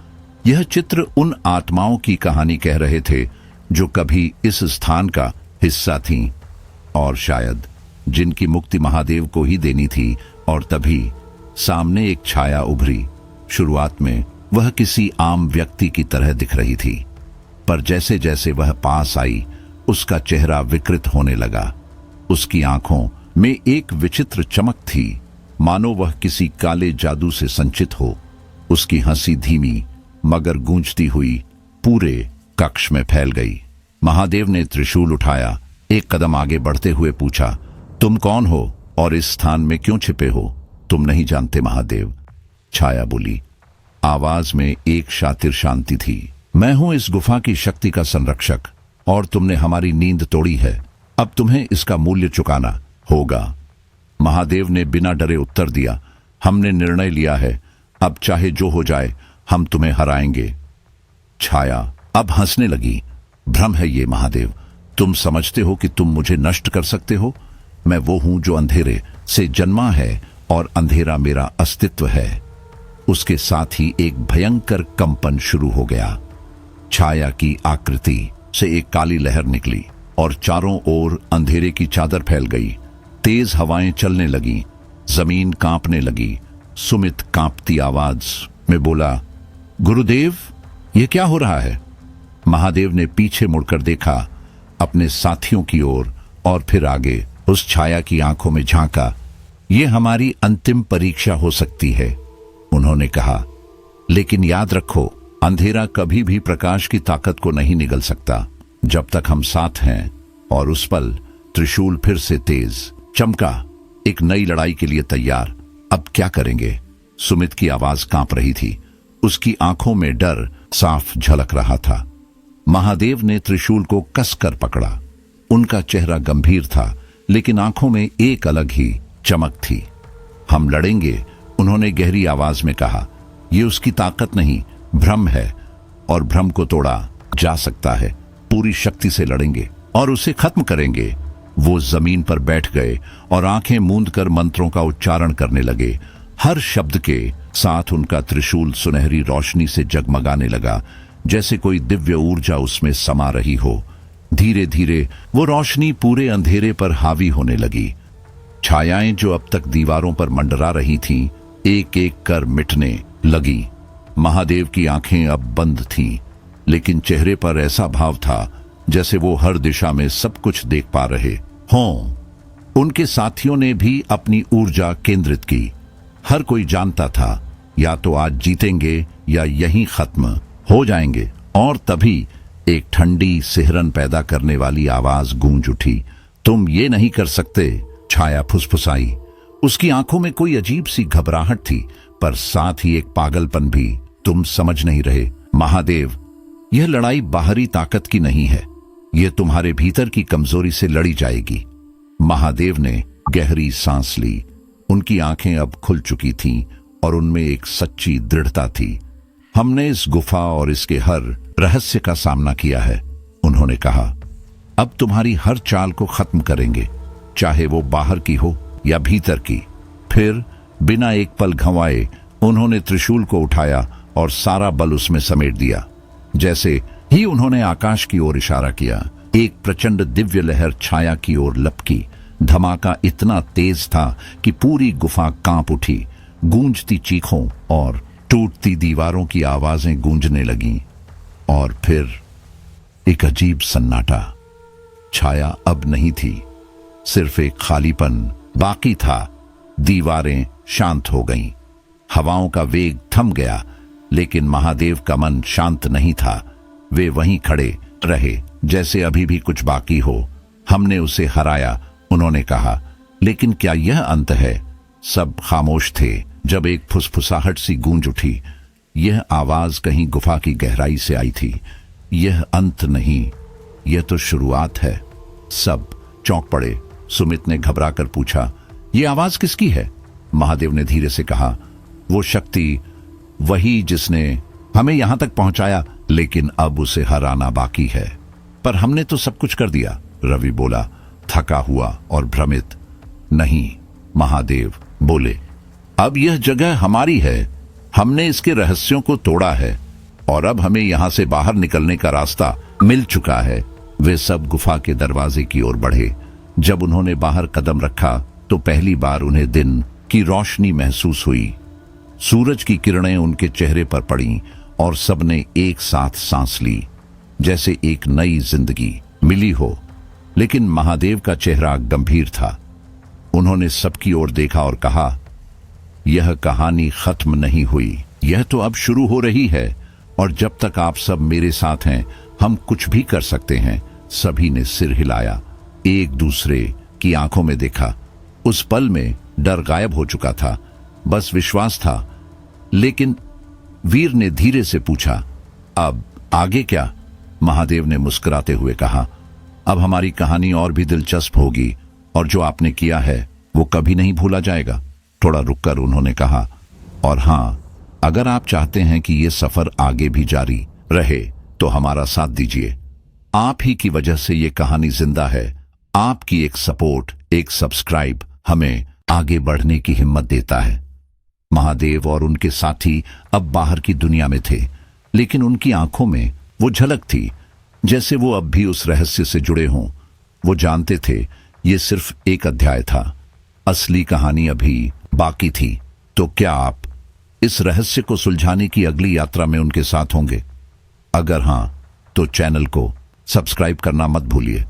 S1: यह चित्र उन आत्माओं की कहानी कह रहे थे जो कभी इस स्थान का हिस्सा थीं, और शायद जिनकी मुक्ति महादेव को ही देनी थी। और तभी सामने एक छाया उभरी। शुरुआत में वह किसी आम व्यक्ति की तरह दिख रही थी, पर जैसे जैसे वह पास आई, उसका चेहरा विकृत होने लगा। उसकी आंखों में एक विचित्र चमक थी, मानो वह किसी काले जादू से संचित हो। उसकी हंसी धीमी मगर गूंजती हुई पूरे कक्ष में फैल गई। महादेव ने त्रिशूल उठाया, एक कदम आगे बढ़ते हुए पूछा, तुम कौन हो और इस स्थान में क्यों छिपे हो? तुम नहीं जानते महादेव, छाया बोली। आवाज में एक शातिर शांति थी। मैं हूं इस गुफा की शक्ति का संरक्षक, और तुमने हमारी नींद तोड़ी है। अब तुम्हें इसका मूल्य चुकाना होगा। महादेव ने बिना डरे उत्तर दिया, हमने निर्णय लिया है, अब चाहे जो हो जाए हम तुम्हें हराएंगे। छाया अब हंसने लगी। भ्रम है ये महादेव, तुम समझते हो कि तुम मुझे नष्ट कर सकते हो? मैं वो हूं जो अंधेरे से जन्मा है, और अंधेरा मेरा अस्तित्व है। उसके साथ ही एक भयंकर कंपन शुरू हो गया। छाया की आकृति से एक काली लहर निकली और चारों ओर अंधेरे की चादर फैल गई। तेज हवाएं चलने लगी, जमीन कांपने लगी। सुमित कांपती आवाज में बोला, गुरुदेव, ये क्या हो रहा है? महादेव ने पीछे मुड़कर देखा, अपने साथियों की ओर, और फिर आगे। उस छाया की आंखों में झांका। ये हमारी अंतिम परीक्षा हो सकती है, उन्होंने कहा, लेकिन याद रखो, अंधेरा कभी भी प्रकाश की ताकत को नहीं निगल सकता जब तक हम साथ हैं। और उस पल त्रिशूल फिर से तेज चमका, एक नई लड़ाई के लिए तैयार। अब क्या करेंगे? सुमित की आवाज कांप रही थी, उसकी आंखों में डर साफ झलक रहा था। महादेव ने त्रिशूल को कसकर पकड़ा। उनका चेहरा गंभीर था, लेकिन आंखों में एक अलग ही चमक थी। हम लड़ेंगे, उन्होंने गहरी आवाज में कहा। यह उसकी ताकत नहीं, भ्रम है, और भ्रम को तोड़ा जा सकता है। पूरी शक्ति से लड़ेंगे और उसे खत्म करेंगे। वो जमीन पर बैठ गए और आंखें मूंद कर मंत्रों का उच्चारण करने लगे। हर शब्द के साथ उनका त्रिशूल सुनहरी रोशनी से जगमगाने लगा, जैसे कोई दिव्य ऊर्जा उसमें समा रही हो। धीरे धीरे वो रोशनी पूरे अंधेरे पर हावी होने लगी। छायाएं जो अब तक दीवारों पर मंडरा रही थीं, एक एक कर मिटने लगी। महादेव की आंखें अब बंद थीं, लेकिन चेहरे पर ऐसा भाव था जैसे वो हर दिशा में सब कुछ देख पा रहे हों। उनके साथियों ने भी अपनी ऊर्जा केंद्रित की। हर कोई जानता था या तो आज जीतेंगे या यहीं खत्म हो जाएंगे। और तभी एक ठंडी सिहरन पैदा करने वाली आवाज गूंज उठी। तुम ये नहीं कर सकते, छाया फुसफुसाई। उसकी आंखों में कोई अजीब सी घबराहट थी, पर साथ ही एक पागलपन भी। तुम समझ नहीं रहे महादेव, यह लड़ाई बाहरी ताकत की नहीं है, यह तुम्हारे भीतर की कमजोरी से लड़ी जाएगी। महादेव ने गहरी सांस ली। उनकी आंखें अब खुल चुकी थीं और उनमें एक सच्ची दृढ़ता थी। हमने इस गुफा और इसके हर रहस्य का सामना किया है, उन्होंने कहा। अब तुम्हारी हर चाल को खत्म करेंगे, चाहे वो बाहर की हो या भीतर की। फिर बिना एक पल गंवाए उन्होंने त्रिशूल को उठाया और सारा बल उसमें समेट दिया। जैसे ही उन्होंने आकाश की ओर इशारा किया, एक प्रचंड दिव्य लहर छाया की ओर लपकी। धमाका इतना तेज था कि पूरी गुफा कांप उठी। गूंजती चीखों और टूटती दीवारों की आवाजें गूंजने लगीं। और फिर एक अजीब सन्नाटा। छाया अब नहीं थी, सिर्फ एक खालीपन बाकी था। दीवारें शांत हो गईं, हवाओं का वेग थम गया, लेकिन महादेव का मन शांत नहीं था। वे वहीं खड़े रहे जैसे अभी भी कुछ बाकी हो। हमने उसे हराया, उन्होंने कहा, लेकिन क्या यह अंत है? सब खामोश थे जब एक फुसफुसाहट सी गूंज उठी। यह आवाज कहीं गुफा की गहराई से आई थी। यह अंत नहीं, यह तो शुरुआत है। सब चौंक पड़े। सुमित ने घबरा कर पूछा, यह आवाज किसकी है? महादेव ने धीरे से कहा, वो शक्ति, वही जिसने हमें यहां तक पहुंचाया, लेकिन अब उसे हराना बाकी है। पर हमने तो सब कुछ कर दिया, रवि बोला, थका हुआ और भ्रमित। नहीं, महादेव बोले, अब यह जगह हमारी है। हमने इसके रहस्यों को तोड़ा है और अब हमें यहां से बाहर निकलने का रास्ता मिल चुका है। वे सब गुफा के दरवाजे की ओर बढ़े। जब उन्होंने बाहर कदम रखा तो पहली बार उन्हें दिन की रोशनी महसूस हुई। सूरज की किरणें उनके चेहरे पर पड़ीं और सबने एक साथ सांस ली, जैसे एक नई जिंदगी मिली हो। लेकिन महादेव का चेहरा गंभीर था। उन्होंने सबकी ओर देखा और कहा, यह कहानी खत्म नहीं हुई, यह तो अब शुरू हो रही है। और जब तक आप सब मेरे साथ हैं, हम कुछ भी कर सकते हैं। सभी ने सिर हिलाया, एक दूसरे की आंखों में देखा। उस पल में डर गायब हो चुका था, बस विश्वास था। लेकिन वीर ने धीरे से पूछा, अब आगे क्या? महादेव ने मुस्कुराते हुए कहा, अब हमारी कहानी और भी दिलचस्प होगी और जो आपने किया है वो कभी नहीं भूला जाएगा। थोड़ा रुककर उन्होंने कहा, और हां, अगर आप चाहते हैं कि ये सफर आगे भी जारी रहे तो हमारा साथ दीजिए। आप ही की वजह से ये कहानी जिंदा है। आपकी एक सपोर्ट, एक सब्सक्राइब हमें आगे बढ़ने की हिम्मत देता है। महादेव और उनके साथी अब बाहर की दुनिया में थे, लेकिन उनकी आंखों में वो झलक थी जैसे वो अब भी उस रहस्य से जुड़े हों। वो जानते थे ये सिर्फ एक अध्याय था, असली कहानी अभी बाकी थी। तो क्या आप इस रहस्य को सुलझाने की अगली यात्रा में उनके साथ होंगे? अगर हां, तो चैनल को सब्सक्राइब करना मत भूलिए।